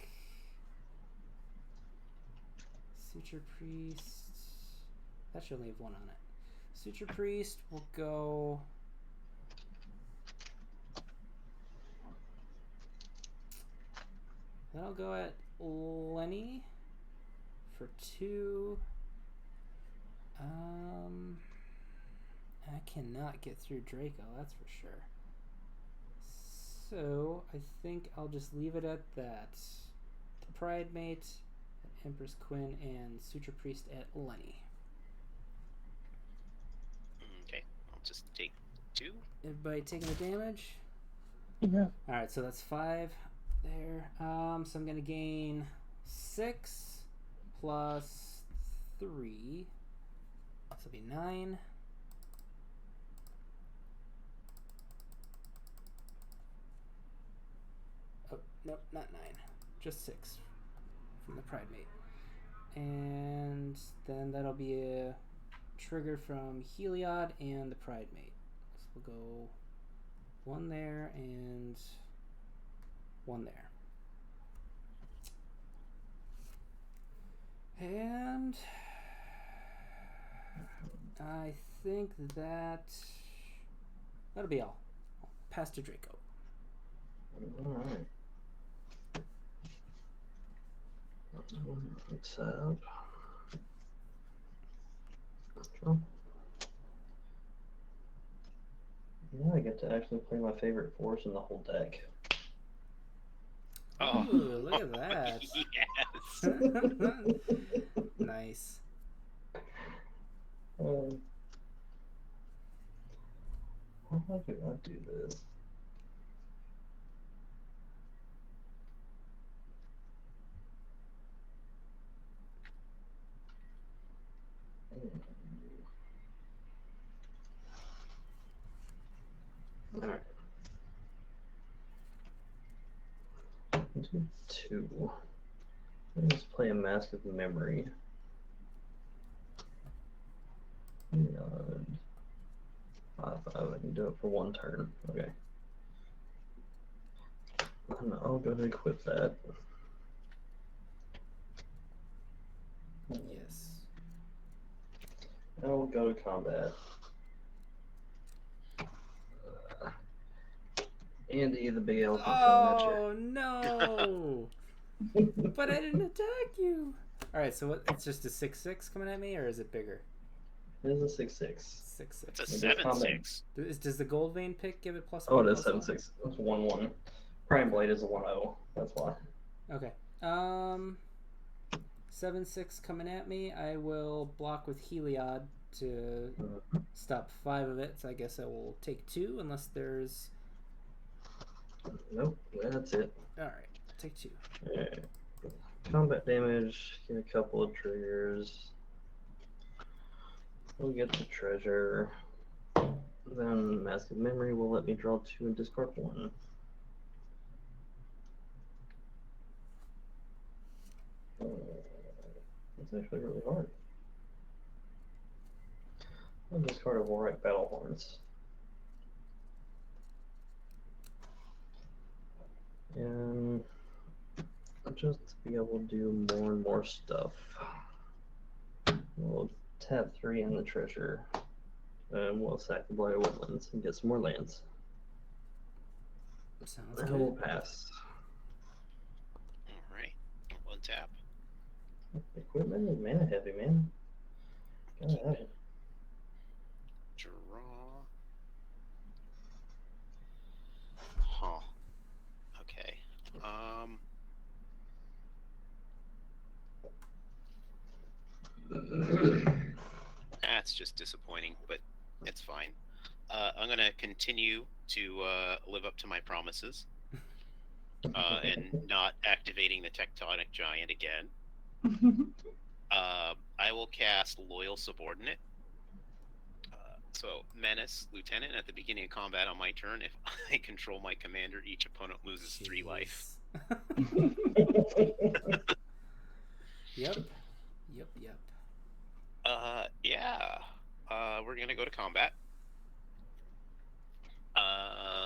Speaker 1: Suture Priest. That should only have 1 on it. Suture Priest will go. That'll go at Lenny for 2. I cannot get through Draco, that's for sure. So I think I'll just leave it at that. The Pride Mate, Empress Quinn, and Suture Priest at Lenny.
Speaker 2: Okay, I'll just take 2.
Speaker 1: Everybody taking the damage?
Speaker 4: Yeah.
Speaker 1: Alright, so that's 5 there. So I'm gonna gain 6 plus 3. So it'll be 9. Oh, nope, not 9. Just 6 from the Pride Mate. And then that'll be a trigger from Heliod and the Pride Mate. So we'll go 1 there and 1 there. And I think that'll be all. Pass to Draco.
Speaker 3: Alright. Except. Now I get to actually play my favorite force in the whole deck.
Speaker 2: Oh,
Speaker 1: Ooh, look at that.
Speaker 2: Yes.
Speaker 1: Nice.
Speaker 3: How do I do this? Alright. Do 2. Let's play a Massive Memory. And 5, I can do it for 1 turn. Okay. And I'll go ahead and equip that.
Speaker 1: Yes.
Speaker 3: I will go to combat. Andy, the big elephant coming at you.
Speaker 1: Oh no! But I didn't attack you. All right, so what? It's just a 6/6 coming at me, or is it bigger?
Speaker 3: It is a 6/6.
Speaker 1: 6/6.
Speaker 2: It's a
Speaker 3: It is
Speaker 2: 7/6.
Speaker 1: Does the gold vein pick give it plus?
Speaker 3: Oh,
Speaker 1: one,
Speaker 3: it is
Speaker 1: plus
Speaker 3: 7/6. It's 1/1. Prime Blade is a 1/0. That's why.
Speaker 1: one? Okay. 7/6 coming at me. I will block with Heliod to stop 5 of it. So I guess I will take 2 unless there's.
Speaker 3: Nope, that's it.
Speaker 1: All right, take 2.
Speaker 3: Alright. Combat damage, get a couple of triggers. We'll get the treasure. Then Massive Memory will let me draw 2 and discard 1. That's actually really hard. I'll discard a Warwick Battle Horns. And just to be able to do more and more stuff. We'll tap 3 in the treasure. And we'll sack the Blighted Woodlands and get some more lands.
Speaker 1: Sounds
Speaker 3: And
Speaker 1: good.
Speaker 3: we'll pass.
Speaker 2: Alright. 1 tap.
Speaker 3: Equipment is mana heavy, man. Gotta have it.
Speaker 2: Draw. Huh. Okay. That's just disappointing, but it's fine. I'm gonna continue to live up to my promises and not activating the Tectonic Giant again. I will cast Loyal Subordinate. So, Menace, Lieutenant, at the beginning of combat on my turn, if I control my commander, each opponent loses 3 life.
Speaker 1: Yep.
Speaker 2: Yeah. We're gonna go to combat.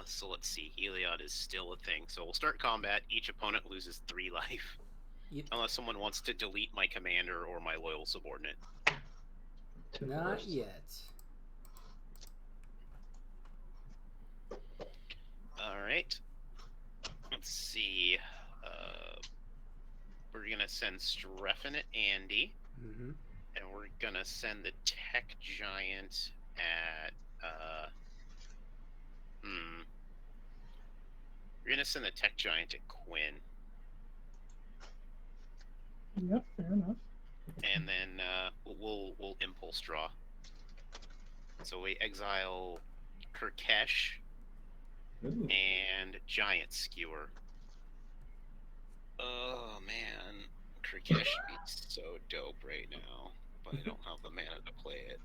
Speaker 2: So let's see. Heliod is still a thing. So we'll start combat. Each opponent loses 3 life.
Speaker 1: Yep.
Speaker 2: Unless someone wants to delete my commander or my loyal subordinate.
Speaker 1: Not yet.
Speaker 2: Alright. Let's see. We're gonna send Strefan at Andy.
Speaker 1: Mm-hmm.
Speaker 2: And we're gonna send the Tech Giant at we're gonna send the Tech Giant at Quinn.
Speaker 4: Yep, fair enough.
Speaker 2: And then we'll impulse draw. So we exile Kirkesh
Speaker 3: Ooh.
Speaker 2: and Giant Skewer. Oh man, Kirkesh would be so dope right now, but I don't have the mana to play it.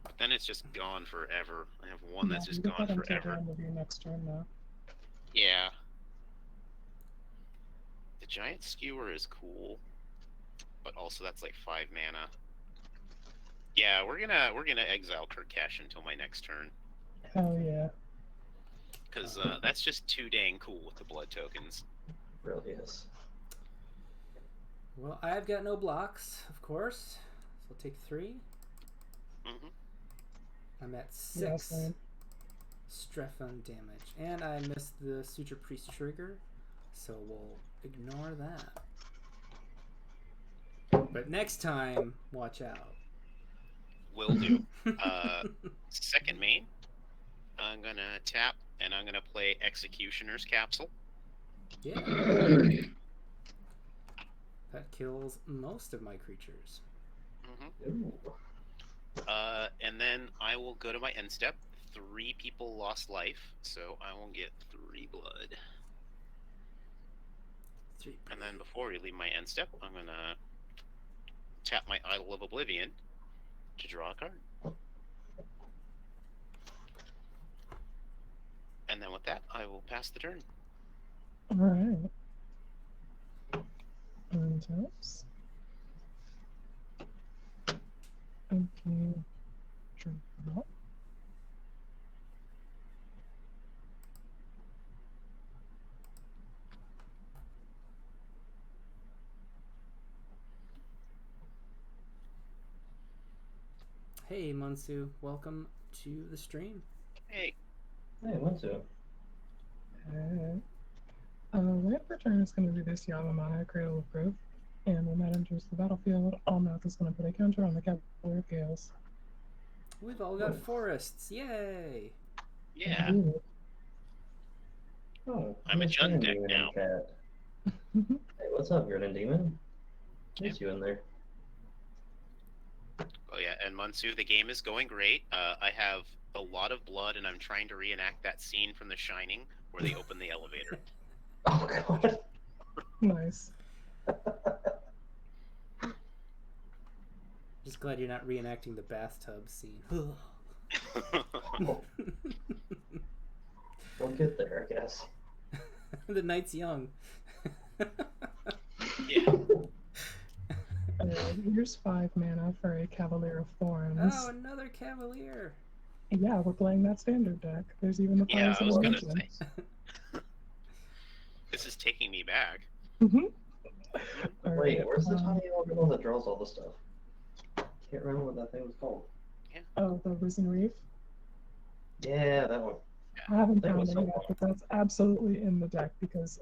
Speaker 2: But then it's just gone forever. I have one that's just
Speaker 4: you get
Speaker 2: gone
Speaker 4: that until the
Speaker 2: forever.
Speaker 4: end of your next turn now.
Speaker 2: Yeah. The Giant Skewer is cool, but also that's like 5 mana. Yeah, we're gonna exile Kirkesh until my next turn,
Speaker 4: Hell yeah.
Speaker 2: because that's just too dang cool with the blood tokens.
Speaker 3: It really is.
Speaker 1: Well, I've got no blocks, of course. So I'll take 3.
Speaker 2: Mm-hmm.
Speaker 1: I'm at
Speaker 4: Yeah,
Speaker 1: 6
Speaker 4: same.
Speaker 1: Strefan damage. And I missed the Suture Priest trigger. So we'll ignore that. But next time, watch out.
Speaker 2: Will do. Second main, I'm gonna tap and I'm gonna play Executioner's Capsule.
Speaker 1: Yeah. That kills most of my creatures.
Speaker 2: Mm-hmm. And then I will go to my end step. 3 people lost life, so I will get 3 blood.
Speaker 1: 3.
Speaker 2: And then before we leave my end step, I'm gonna tap my Idol of Oblivion to draw a card. And then with that, I will pass the turn.
Speaker 4: Alright. And taps. Okay. Draw.
Speaker 1: Hey, Mansu. Welcome to the stream.
Speaker 2: Hey.
Speaker 3: Hey, what's up?
Speaker 4: Okay. Land for turn is going to be this Yamamaya Cradle of Growth, and when that enters the battlefield, Omnath is going to put a counter on the Cavalier of Gales.
Speaker 1: We've all got forests. Yay!
Speaker 2: Yeah.
Speaker 4: Ooh.
Speaker 3: Oh,
Speaker 2: I'm a
Speaker 3: nice
Speaker 2: Jund
Speaker 3: Grand
Speaker 2: deck
Speaker 3: Demon
Speaker 2: now.
Speaker 3: Cat. Hey, what's up, Gurden Demon? Miss you in there.
Speaker 2: Oh yeah, and Mansu, the game is going great. I have a lot of blood, and I'm trying to reenact that scene from The Shining where they open the elevator.
Speaker 3: Oh god.
Speaker 4: Nice.
Speaker 1: Just glad you're not reenacting the bathtub scene.
Speaker 3: We'll get there, I guess.
Speaker 1: The night's young.
Speaker 2: Yeah.
Speaker 4: Here's 5 mana for a Cavalier of Thorns.
Speaker 1: Oh, another Cavalier.
Speaker 4: Yeah, we're playing that standard deck. There's even the
Speaker 2: Yeah,
Speaker 4: Fires
Speaker 2: I
Speaker 4: of
Speaker 2: was gonna
Speaker 4: Legend.
Speaker 2: say. This is taking me back.
Speaker 4: Mhm.
Speaker 3: Wait, where's the
Speaker 4: um,
Speaker 3: tiny old girl that draws all the stuff? Can't remember what that thing was called.
Speaker 4: Oh, the Risen Reef?
Speaker 3: Yeah, that one.
Speaker 4: I haven't
Speaker 3: That
Speaker 4: found
Speaker 3: was
Speaker 4: it
Speaker 3: so
Speaker 4: yet,
Speaker 3: fun.
Speaker 4: but that's absolutely in the deck because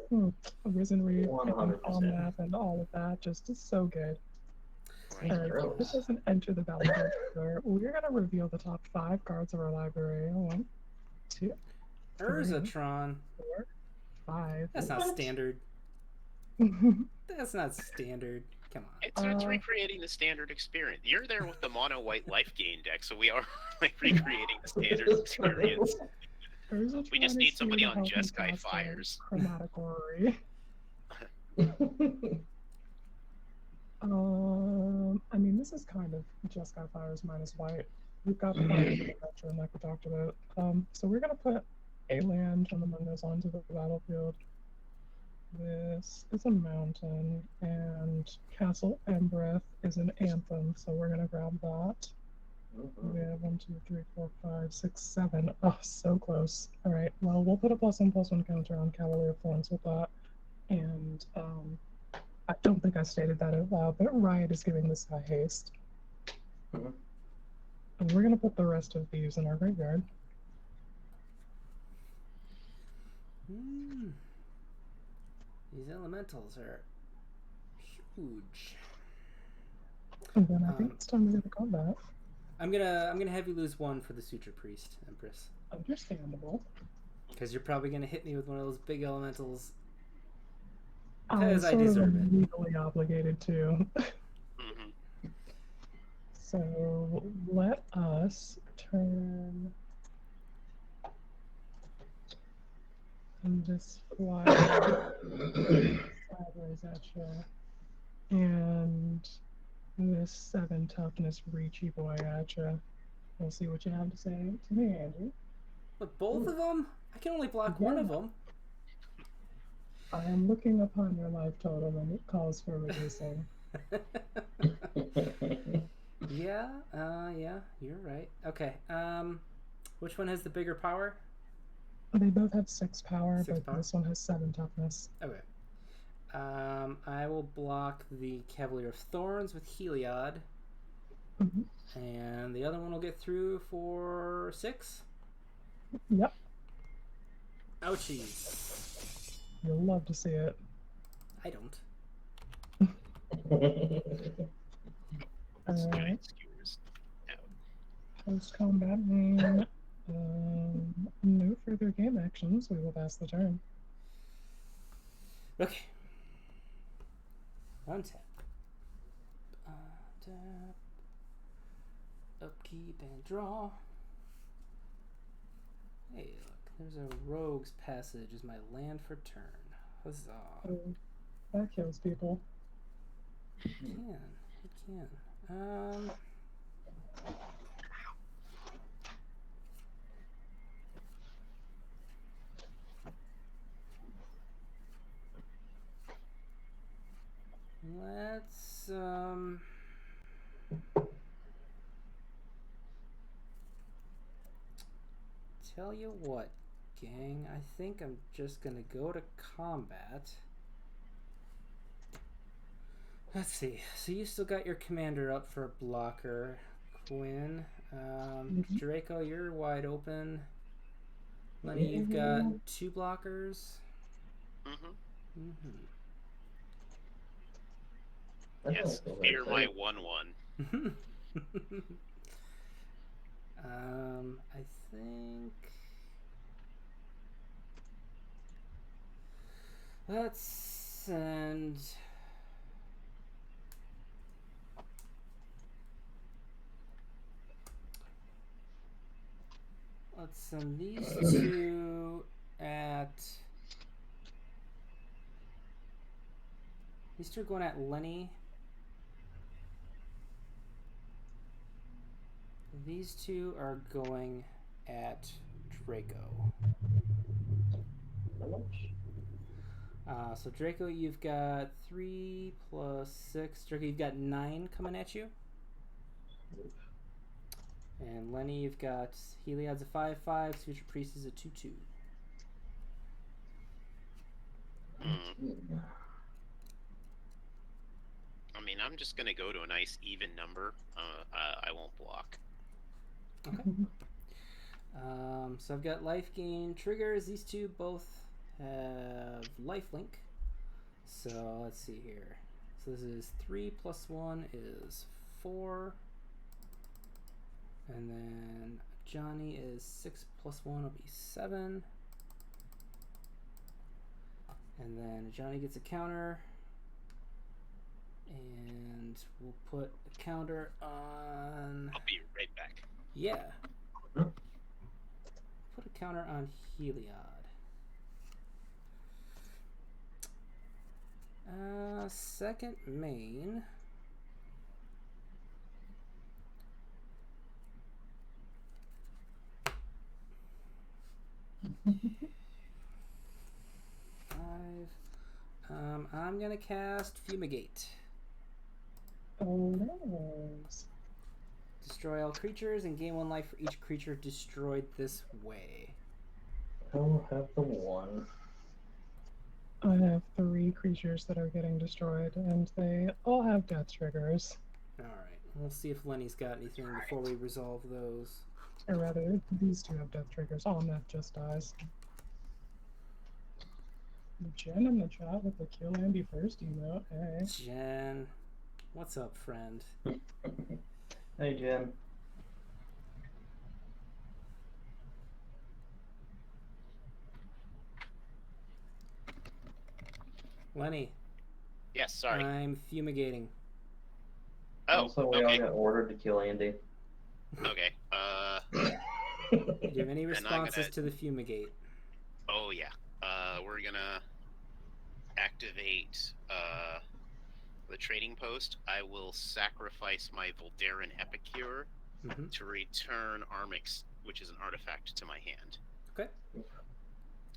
Speaker 4: Risen Reef and
Speaker 3: 100%.
Speaker 4: Omnath and all of that just is so good.
Speaker 2: Right.
Speaker 4: Alright,
Speaker 3: Gross.
Speaker 4: this doesn't enter the battlefield order. We're gonna reveal the top 5 cards of our library. 1, 2, 3,
Speaker 1: Urzatron.
Speaker 4: 4, 5.
Speaker 1: That's not
Speaker 3: What?
Speaker 1: standard. That's not standard. Come on.
Speaker 2: It's recreating the standard experience. You're there with the mono white life gain deck, so we are like recreating the standard experience. We just need somebody on Jeskai Fires.
Speaker 4: Chromatic Orrery. I mean, this is kind of Jeskai Fires minus white. We've got plenty of adventure like we talked about. So we're gonna put a land on the Mundos onto the battlefield. This is a mountain, and Castle Embereth is an anthem, so we're gonna grab that. We have 1, 2, 3, 4, 5, 6, 7. Oh, so close. All right. Well, we'll put a +1/+1 counter on Cavalier of Thorns with that. And I don't think I stated that out loud, but Riot is giving this guy haste.
Speaker 3: Mhm.
Speaker 4: And we're gonna put the rest of these in our graveyard.
Speaker 1: These elementals are huge.
Speaker 4: And then I think it's time to go to combat.
Speaker 1: I'm gonna have you lose 1 for the Suture Priest, Empress,
Speaker 4: Understandable.
Speaker 1: because you're probably gonna hit me with one of those big elementals.
Speaker 4: I'm
Speaker 1: Because I
Speaker 4: sort of
Speaker 1: deserve it.
Speaker 4: legally obligated to.
Speaker 2: Mhm.
Speaker 4: So let us turn and just fly sideways at you. And this 7 toughness reachy boy at you. We'll see what you have to say to me, Andy.
Speaker 1: But both of them? I can only block one of them.
Speaker 4: I am looking upon your life total and it calls for reducing.
Speaker 1: Yeah, you're right. Okay, which one has the bigger power?
Speaker 4: They both have 6 power,
Speaker 1: 6
Speaker 4: but
Speaker 1: power?
Speaker 4: this one has 7 toughness.
Speaker 1: Okay. I will block the Cavalier of Thorns with Heliod.
Speaker 4: Mhm.
Speaker 1: And the other one will get through for 6?
Speaker 4: Yep.
Speaker 1: Ouchies.
Speaker 4: You'll love to see it.
Speaker 1: I don't.
Speaker 2: It's
Speaker 4: Alright.
Speaker 2: giant skewers. Out.
Speaker 4: Post-combat main. No further game actions. We will pass the turn.
Speaker 1: Okay. Untap. Untap. Upkeep and draw. Hey, look. There's a rogue's passage as my land for turn. Huzzah.
Speaker 4: Oh, that kills people.
Speaker 1: It can. It can. Let's tell you what, gang. I think I'm just gonna go to combat. Let's see. So you still got your commander up for a blocker, Quinn. Draco, you're wide open. Lenny, you've got 2 blockers.
Speaker 2: Yes, fear my 1/1.
Speaker 1: I think let's send. Let's send these 2 at. These 2 are going at Lenny. These 2 are going at Draco. So Draco, you've got 3 plus 6. Draco, you've got 9 coming at you. And Lenny, you've got Heliod's a 5/5. Future Priest is a 2/2.
Speaker 2: I mean, I'm just gonna go to a nice even number. I won't block.
Speaker 1: Okay. So I've got life gain triggers. These 2 both have lifelink. So let's see here. So this is 3 plus 1 is 4. And then Johnny is 6 plus 1 will be 7. And then Johnny gets a counter. And we'll put a counter on.
Speaker 2: I'll be right back.
Speaker 1: Yeah. Put a counter on Heliod. Second main. I'm gonna cast Fumigate.
Speaker 4: Oh no.
Speaker 1: Destroy all creatures and gain 1 life for each creature destroyed this way.
Speaker 3: I'll have the 1.
Speaker 4: I have 3 creatures that are getting destroyed, and they all have death triggers.
Speaker 1: Alright, we'll see if Lenny's got anything before we resolve those.
Speaker 4: Or rather, these 2 have death triggers. Omnath just dies. Jen in the chat with the kill Andy first emote. Hey.
Speaker 1: Jen, what's up, friend?
Speaker 3: Hey, Jen.
Speaker 1: Lenny.
Speaker 2: Yes, sorry.
Speaker 1: I'm fumigating.
Speaker 2: Oh,
Speaker 3: Also, we all
Speaker 2: okay.
Speaker 3: got ordered to kill Andy.
Speaker 2: Okay.
Speaker 1: Do you have any
Speaker 2: I'm
Speaker 1: responses
Speaker 2: gonna-
Speaker 1: to the fumigate?
Speaker 2: Oh yeah. We're gonna activate the trading post. I will sacrifice my Voldaran Epicure
Speaker 1: Mm-hmm.
Speaker 2: to return Armix, which is an artifact, to my hand.
Speaker 1: Okay.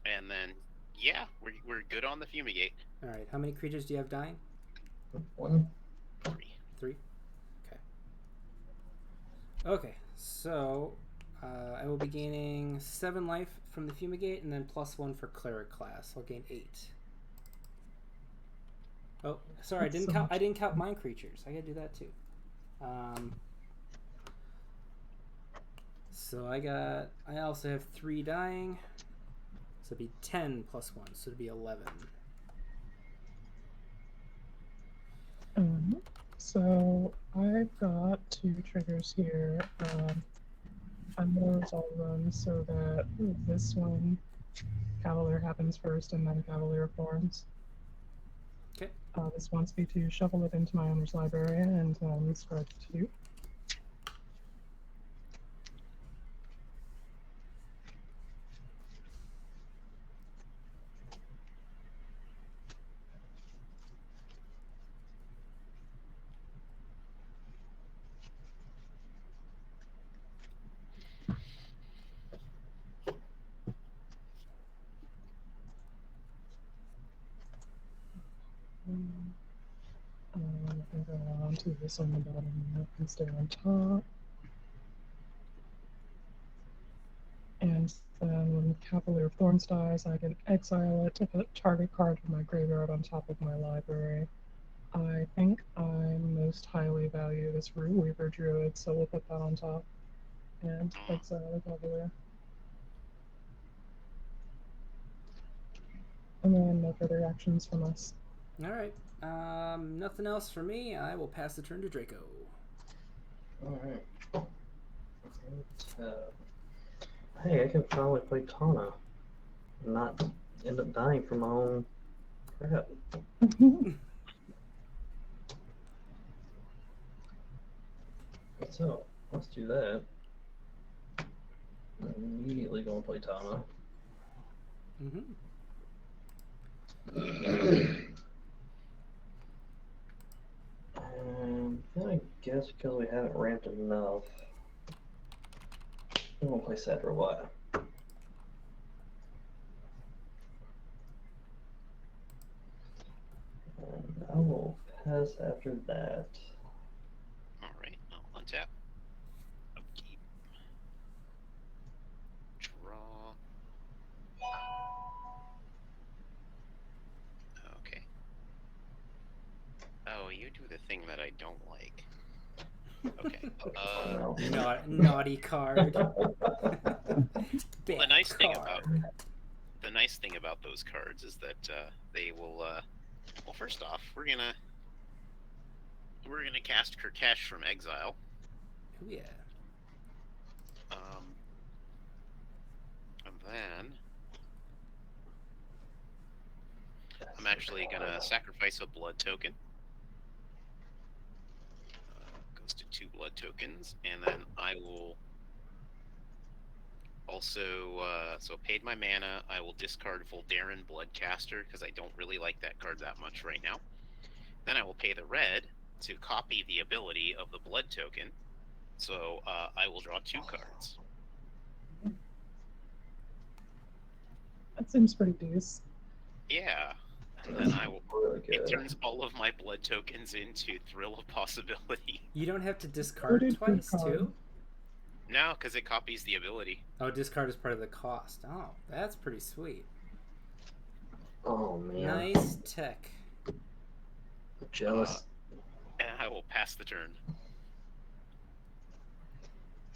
Speaker 2: And then, yeah, we're good on the fumigate.
Speaker 1: Alright, how many creatures do you have dying?
Speaker 3: 1.
Speaker 2: 3.
Speaker 1: 3? Okay. Okay, so I will be gaining 7 life from the fumigate and then +1 for cleric class. I'll gain 8. Oh, sorry, I didn't count mine creatures. I gotta do that too. So I also have 3 dying. So it'd be 10 plus 1, so it'd be 11.
Speaker 4: So I've got 2 triggers here. I'm going to resolve them so that this one, Cavalier happens first and then Cavalier forms.
Speaker 1: Okay.
Speaker 4: This wants me to shuffle it into my owner's library and discard 2. And go on to this on the bottom and stay on top. And then when Cavalier of Thorns dies, I can exile it to put target card from my graveyard on top of my library. I think I most highly value this Root Weaver Druid, so we'll put that on top and exile the Cavalier. And then no further actions from us.
Speaker 1: All right. Nothing else for me. I will pass the turn to Draco.
Speaker 3: Alright. Hey, I can finally play Tana and not end up dying from my own crap. So, let's do that. I'm immediately going to play Tana. Then I guess because we haven't ramped enough, I'm going to play Sad Robot. And I will pass after that.
Speaker 2: Alright, I'll untap. Upkeep. Draw. Okay. Oh, you do the thing that I don't like. Okay.
Speaker 1: Naughty card.
Speaker 2: The nice thing about those cards is that they will. Well, first off, we're gonna cast Kirkesh from exile.
Speaker 1: Oh yeah.
Speaker 2: And then I'm actually gonna sacrifice a blood token. Goes to 2 blood tokens, and then I will also, so paid my mana, I will discard Voldaren Bloodcaster, because I don't really like that card that much right now. Then I will pay the red to copy the ability of the blood token, so I will draw 2 cards.
Speaker 4: That seems pretty decent.
Speaker 2: Yeah, and then I will, it turns all of my blood tokens into Thrill of Possibility.
Speaker 1: You don't have to discard twice, too?
Speaker 2: No, because it copies the ability.
Speaker 1: Oh, discard is part of the cost. Oh, that's pretty sweet.
Speaker 3: Oh, man.
Speaker 1: Nice tech.
Speaker 3: Jealous.
Speaker 2: And I will pass the turn.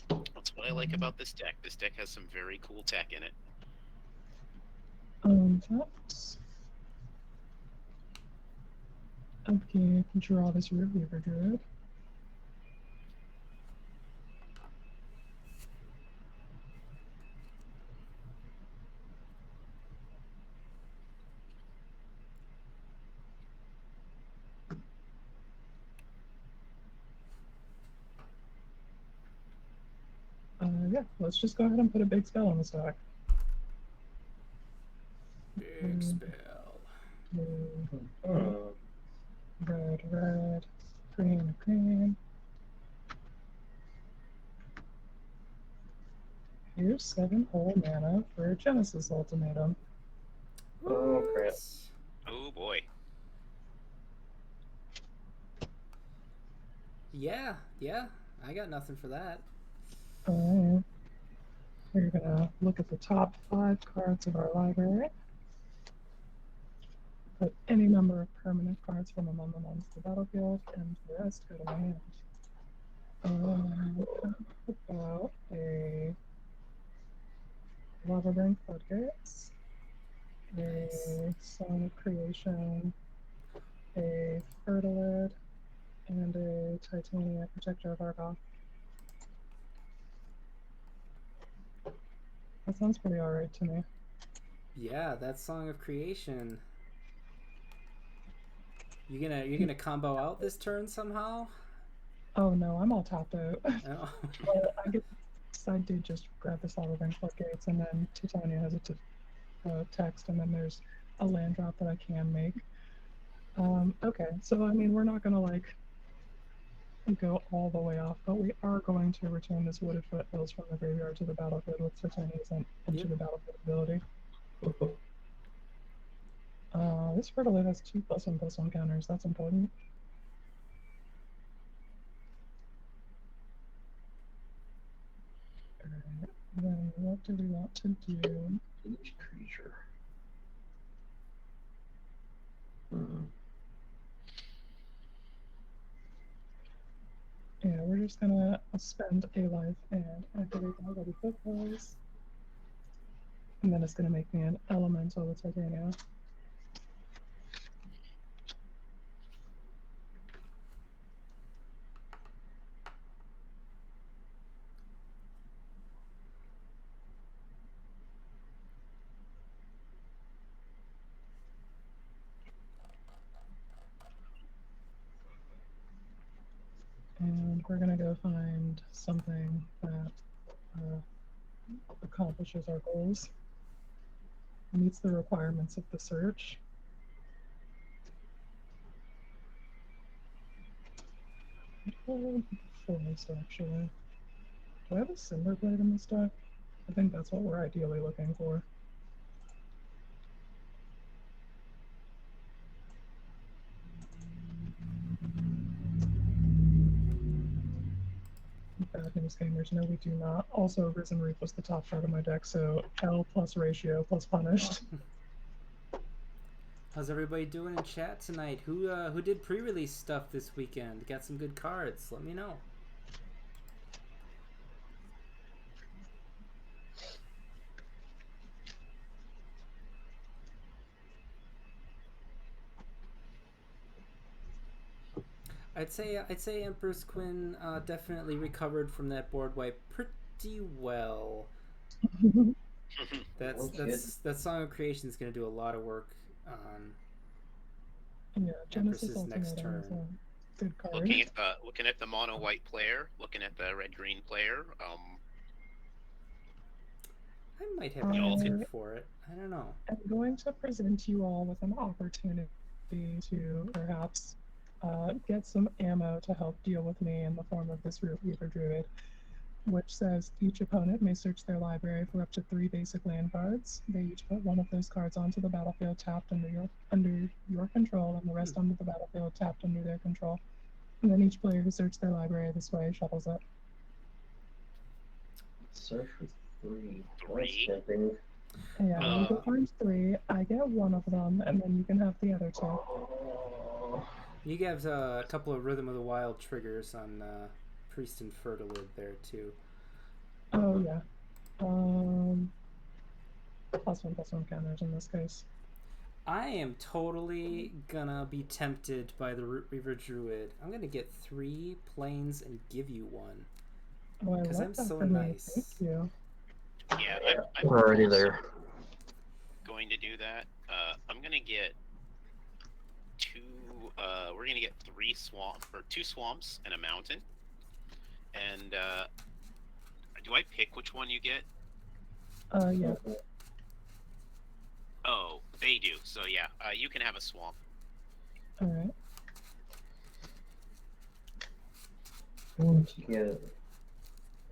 Speaker 2: That's what I like about this deck. This deck has some very cool tech in it.
Speaker 4: That's... Okay, draw this Root Weaver Druid. Yeah, let's just go ahead and put a big spell on the stack.
Speaker 1: Big spell.
Speaker 4: Red, red, green, green. Here's 7 whole mana for Genesis Ultimatum.
Speaker 3: Oh, crap.
Speaker 2: Oh, boy.
Speaker 1: Yeah, I got nothing for that.
Speaker 4: Alright. We're gonna look at the top 5 cards of our library. Put any number of permanent cards from among them onto the battlefield, and the rest go to my hand. About a Lava Burn Floodgates.
Speaker 1: Nice.
Speaker 4: a Song of Creation, a Fertilid, and a Titania Protector of Argoth. That sounds pretty alright to me.
Speaker 1: Yeah, that Song of Creation. You're gonna combo out this turn somehow?
Speaker 4: Oh no, I'm all tapped out.
Speaker 1: Oh.
Speaker 4: But I did just grab the Slaughter Ring Floodgates, and then Titania has a text, and then there's a land drop that I can make. Okay, so I mean, we're not gonna like go all the way off, but we are going to return this Wooded Foothills from the graveyard to the battlefield with Titania's into the battlefield ability. This Fertilid has 2+1/+1 counters. That's important. Alright, then what do we want to do?
Speaker 3: Each creature.
Speaker 4: Yeah, we're just gonna spend a life and activate the Wooded Foothills. And then it's gonna make me an elemental with Titania. And we're gonna go find something that accomplishes our goals, meets the requirements of the search. Forest, actually. Do I have a Cinder Blade in this deck? I think that's what we're ideally looking for. Bad news, gamers. No, we do not. Also, Risen Reef was the top card of my deck, so L plus ratio plus punished.
Speaker 1: How's everybody doing in chat tonight? Who did pre-release stuff this weekend? Got some good cards. Let me know. I'd say Empress Quinn definitely recovered from that board wipe pretty well. That Song of Creation is going to do a lot of work on
Speaker 4: Yeah, Genesis
Speaker 1: Empress's next
Speaker 4: Ultimatum is
Speaker 1: turn.
Speaker 4: a good card.
Speaker 2: Looking at the mono white player, looking at the red green player.
Speaker 1: I might have an answer for it. I don't know.
Speaker 4: I'm going to present you all with an opportunity to perhaps get some ammo to help deal with me in the form of this Root Weaver Druid, which says each opponent may search their library for up to 3 basic land cards. They each put one of those cards onto the battlefield tapped under your control, and the rest onto the battlefield tapped under their control. And then each player who searched their library this way shuffles it.
Speaker 3: Search for 3.
Speaker 2: Three?
Speaker 3: That's tempting.
Speaker 4: Yeah, you can find 3. I get one of them, and then you can have the other 2.
Speaker 3: Oh.
Speaker 1: You have a couple of Rhythm of the Wild triggers on Priest and Fertilid there too.
Speaker 4: Oh yeah. +1/+1 counters in this case.
Speaker 1: I am totally gonna be tempted by the Root Weaver Druid. I'm gonna get 3 planes and give you 1.
Speaker 4: Oh,
Speaker 1: Because I'm so nice.
Speaker 4: Thank you.
Speaker 2: Yeah, I'm
Speaker 3: We're already there.
Speaker 2: going to do that. I'm gonna get 2. We're gonna get 2 swamps and a mountain. And do I pick which one you get?
Speaker 4: Yeah.
Speaker 2: Oh, they do. So yeah, you can have a swamp.
Speaker 4: All right.
Speaker 3: I'm going to get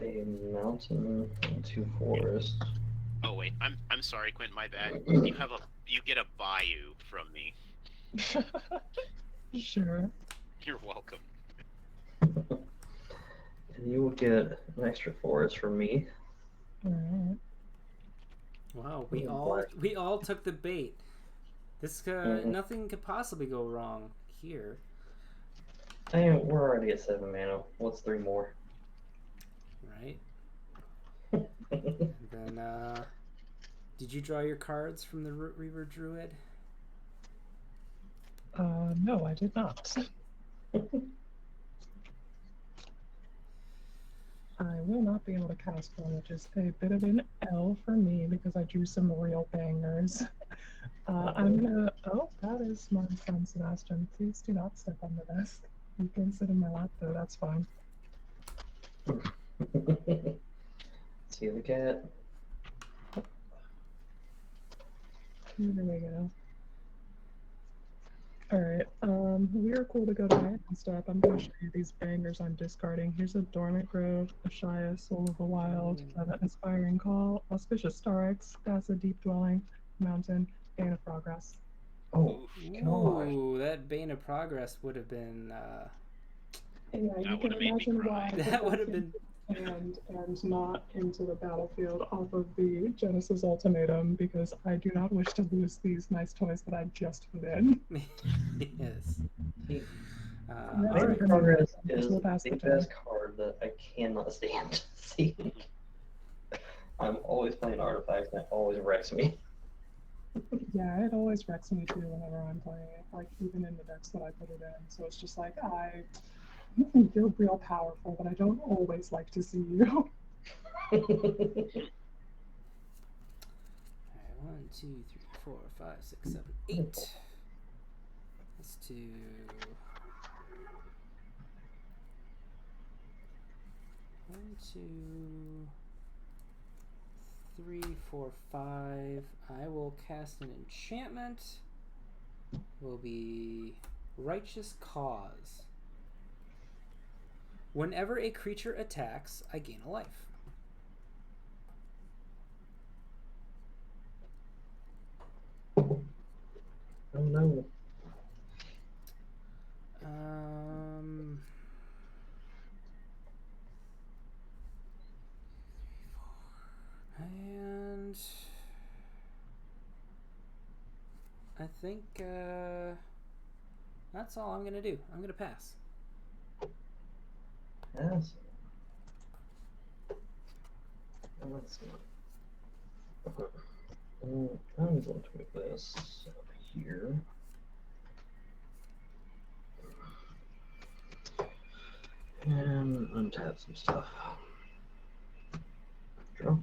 Speaker 3: a mountain and 2 forests.
Speaker 2: Oh wait, I'm sorry, Quint. My bad. You get a bayou from me.
Speaker 4: Sure.
Speaker 2: You're welcome.
Speaker 3: And you will get an extra forest from me.
Speaker 4: All right.
Speaker 1: Wow, we all took the bait. This nothing could possibly go wrong here.
Speaker 3: Dang, we're already at 7 mana. What's 3 more?
Speaker 1: Right? And then Did you draw your cards from the Root Reaver Druid?
Speaker 4: No, I did not. I will not be able to cast one, which is a bit of an L for me because I drew some real bangers. I'm gonna. Oh, that is my friend Sebastian. Please do not step on the desk. You can sit in my lap though. That's fine.
Speaker 3: See the cat?
Speaker 4: There we go. Alright, we are cool to go to and stuff. I'm going to show you these bangers I'm discarding. Here's a Dormant Grove, a Shia, Soul of the Wild, an Inspiring Call, Auspicious Starix, Acid Deep Dwelling, Mountain, Bane of Progress.
Speaker 3: Oh, gosh.
Speaker 1: Ooh, that Bane of Progress would have been.
Speaker 4: Yeah, you
Speaker 2: That
Speaker 4: can
Speaker 2: would've made me
Speaker 4: imagine
Speaker 2: cry.
Speaker 4: why I
Speaker 1: That
Speaker 4: put
Speaker 1: would have been.
Speaker 4: and not into the battlefield off of the Genesis Ultimatum because I do not wish to lose these nice toys that I just put in.
Speaker 1: Yes.
Speaker 3: Bane
Speaker 1: All
Speaker 3: of
Speaker 1: right.
Speaker 3: Progress is
Speaker 4: We'll pass
Speaker 3: the
Speaker 4: the
Speaker 3: best card that I cannot stand to see. I'm always playing artifacts and it always wrecks me.
Speaker 4: Yeah, it always wrecks me too whenever I'm playing it, like even in the decks that I put it in. So it's just like you're real powerful, but I don't always like to see you.
Speaker 1: All right, 1, 2, 3, 4, 5, 6, 7, 8. Let's do 1, 2, 3, 4, 5. I will cast an enchantment. Will be Righteous Cause. Whenever a creature attacks, I gain a life.
Speaker 3: Oh no.
Speaker 1: And I think that's all I'm gonna do. I'm gonna pass.
Speaker 3: Yes. Let's see. I'm going to move this up here. And untap some stuff. Draw.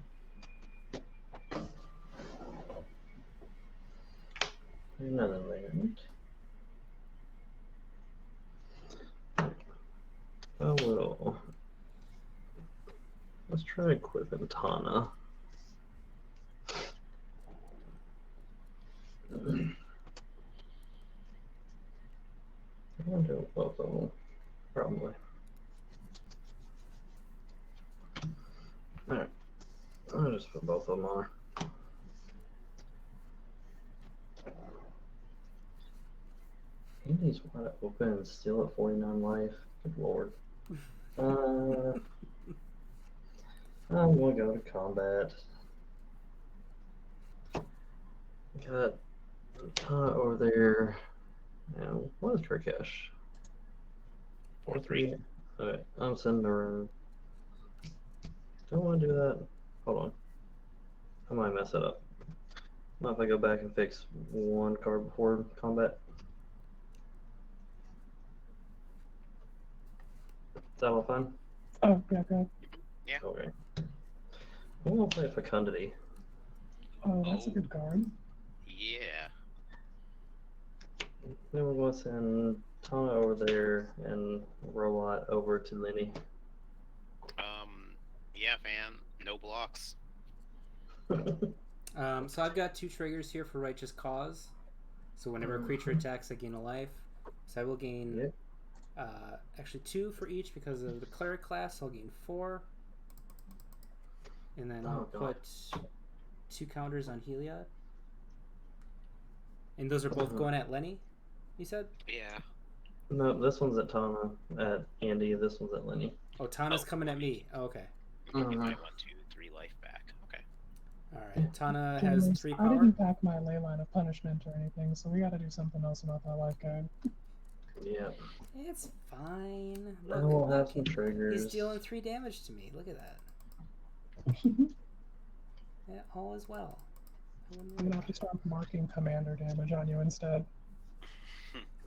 Speaker 3: Another land. Oh well. Let's try equipping Tana. I'm gonna do both of them, probably. Alright. I'll just put both of them on. Andy's wide open and still at 49 life. Good lord. I'm gonna go to combat. Got Tana over there. And what is Turkish?
Speaker 2: 4-3.
Speaker 3: Okay, I'm sending her in. Don't want to do that. Hold on. I might mess it up. Not if I go back and fix one card before combat. Is that all fine?
Speaker 4: Oh, yeah, good.
Speaker 2: Yeah.
Speaker 3: Okay. I'm gonna play Fecundity.
Speaker 4: Oh, that's a good card.
Speaker 2: Yeah.
Speaker 3: Then we're going to send Tana over there and Robot over to Lenny.
Speaker 2: Yeah, fam. No blocks.
Speaker 1: So I've got 2 triggers here for Righteous Cause. So whenever a creature attacks, I gain a life. So I will gain actually 2 for each because of the Cleric class. I'll gain 4. And then I'll put 2 counters on Heliod. And those are both going at Lenny, you said?
Speaker 2: Yeah.
Speaker 3: No, this one's at Tana, at Andy. This one's at Lenny.
Speaker 1: Oh, Tana's coming at me. Oh, okay.
Speaker 2: You get my 1, 2, 3 life back. Okay.
Speaker 1: Alright, Tana has 3
Speaker 4: I
Speaker 1: power.
Speaker 4: didn't pack my ley line of punishment or anything, so we gotta do something else about that life guide.
Speaker 3: Yeah.
Speaker 1: It's fine.
Speaker 3: I will have some triggers.
Speaker 1: He's dealing 3 damage to me. Look at that. Yeah, all is well.
Speaker 4: I'm gonna have to start marking commander damage on you instead.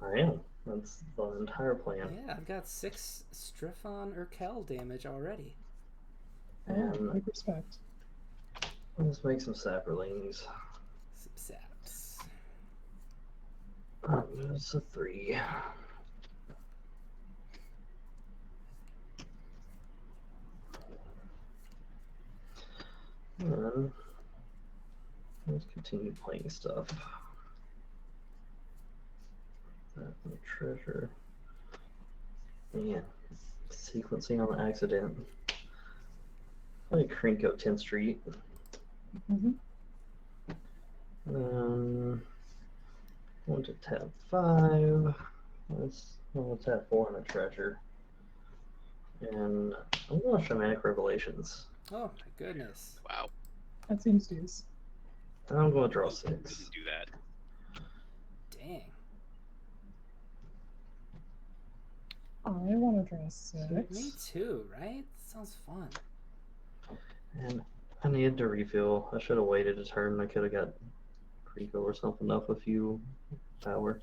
Speaker 3: I am. That's the entire plan.
Speaker 1: Yeah, I've got 6 Strefan or Kel damage already.
Speaker 3: And
Speaker 4: Big respect.
Speaker 3: let's make some saprolings.
Speaker 1: Some saps.
Speaker 3: It's a 3. And let's continue playing stuff. That the treasure. Man, sequencing on accident. Play Krinko 10th Street.
Speaker 4: Mm-hmm.
Speaker 3: Want to tap 5. We'll tap 4 on a treasure. And I'm going to Shamanic Revelations.
Speaker 1: Oh my goodness.
Speaker 2: Wow.
Speaker 4: That seems deuce.
Speaker 3: And I'm going to draw
Speaker 2: Who
Speaker 3: 6.
Speaker 2: wouldn't do that.
Speaker 1: Dang.
Speaker 4: I want to draw 6.
Speaker 1: Me too, right? Sounds fun.
Speaker 3: And I needed to refill. I should have waited a turn. I could have got Krinko or something up a few power.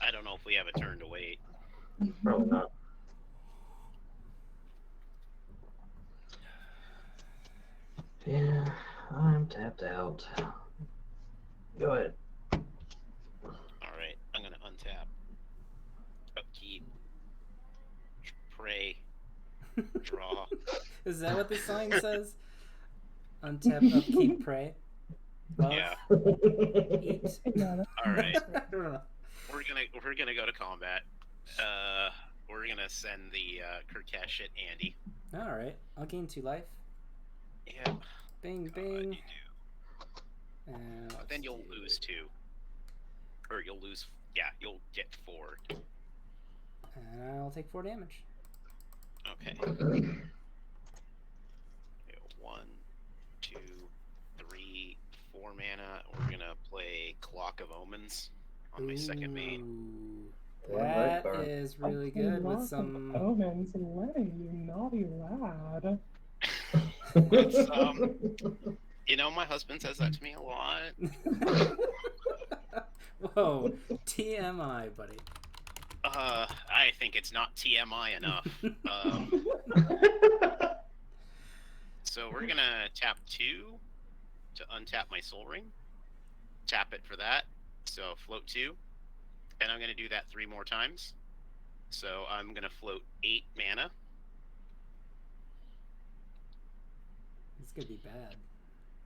Speaker 2: I don't know if we have a turn to wait.
Speaker 3: Probably not. Yeah, I'm tapped out. Go ahead.
Speaker 2: Alright, I'm gonna untap. Upkeep. Pray. Draw.
Speaker 1: Is that what the song says? Untap, upkeep, pray. Buff,
Speaker 2: Yeah.
Speaker 1: eat.
Speaker 4: Yeah, that-
Speaker 2: Alright.
Speaker 1: I don't know.
Speaker 2: We're gonna go to combat. We're gonna send the Kurkesh at Andy.
Speaker 1: Alright, I'll gain 2 life.
Speaker 2: Yeah.
Speaker 1: Bing,
Speaker 2: God,
Speaker 1: bing.
Speaker 2: you do.
Speaker 1: And
Speaker 2: But then you'll lose 2. Or you'll lose. Yeah, you'll get 4.
Speaker 1: And I'll take 4 damage.
Speaker 2: Okay. Okay, 1, 2, 3, 4 mana. We're gonna play Clock of Omens on my second main.
Speaker 1: Ooh,
Speaker 3: I like
Speaker 1: that
Speaker 3: that.
Speaker 1: is really
Speaker 4: I
Speaker 1: good with
Speaker 4: love
Speaker 1: some.
Speaker 4: omens, Lenny, you naughty lad.
Speaker 2: It's, you know, my husband says that to me a lot.
Speaker 1: Whoa, TMI, buddy.
Speaker 2: I think it's not TMI enough. So we're gonna tap 2 to untap my Soul Ring. Tap it for that. So float 2. And I'm gonna do that 3 more times. So I'm gonna float 8 mana.
Speaker 1: This could be bad.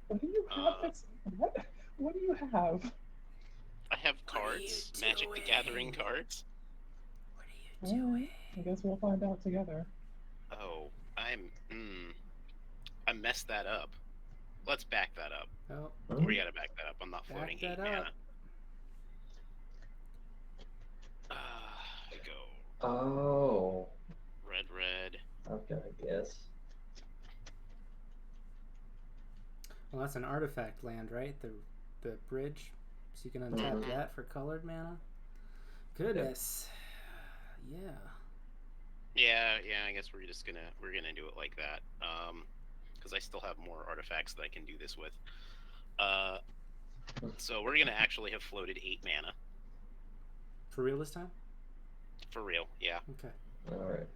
Speaker 4: What do you have? What do you have?
Speaker 2: I have
Speaker 1: What are you
Speaker 2: cards, Magic the Gathering
Speaker 1: doing?
Speaker 2: cards.
Speaker 1: What are you doing?
Speaker 4: I guess we'll find out together.
Speaker 2: Oh, I messed that up. Let's back that up.
Speaker 1: Oh,
Speaker 2: We gotta back that up. I'm not
Speaker 1: Back
Speaker 2: floating 8
Speaker 1: that
Speaker 2: mana.
Speaker 1: up.
Speaker 2: Go
Speaker 3: Oh,
Speaker 2: red.
Speaker 3: I've got a guess.
Speaker 1: well, that's an artifact land, right? The bridge, so you can untap
Speaker 3: Mhm.
Speaker 1: that for colored mana. Goodness, yeah.
Speaker 2: Yeah. I guess we're gonna do it like that. Because I still have more artifacts that I can do this with. So we're gonna actually have floated 8 mana
Speaker 1: For real this time?
Speaker 2: for real. Yeah.
Speaker 1: Okay.
Speaker 3: All right.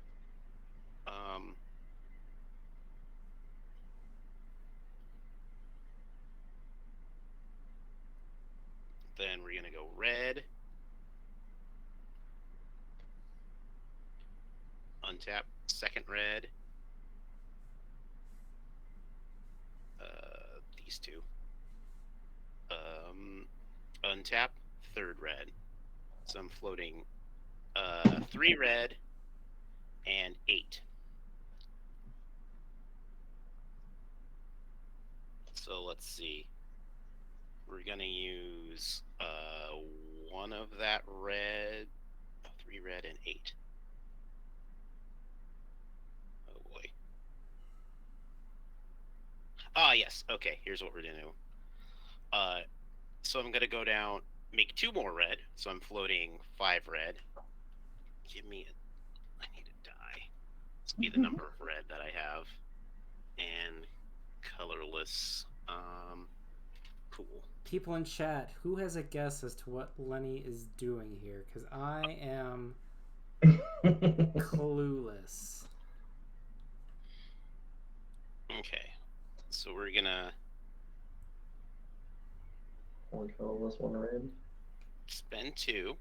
Speaker 2: Then we're gonna go red. Untap second red. These 2. Untap third red. So I'm floating 3 red and 8. So let's see. We're gonna use 1 of that red, 3 red and 8. Oh boy. Ah yes. Okay. Here's what we're gonna do. So I'm gonna go down, make 2 more red. So I'm floating 5 red. Give me I need a die. This will be the number of red that I have. And colorless. Cool.
Speaker 1: people in chat, who has a guess as to what Lenny is doing here? Because I am clueless.
Speaker 2: Okay, so we're gonna
Speaker 3: One colorless, one red.
Speaker 2: spend 2,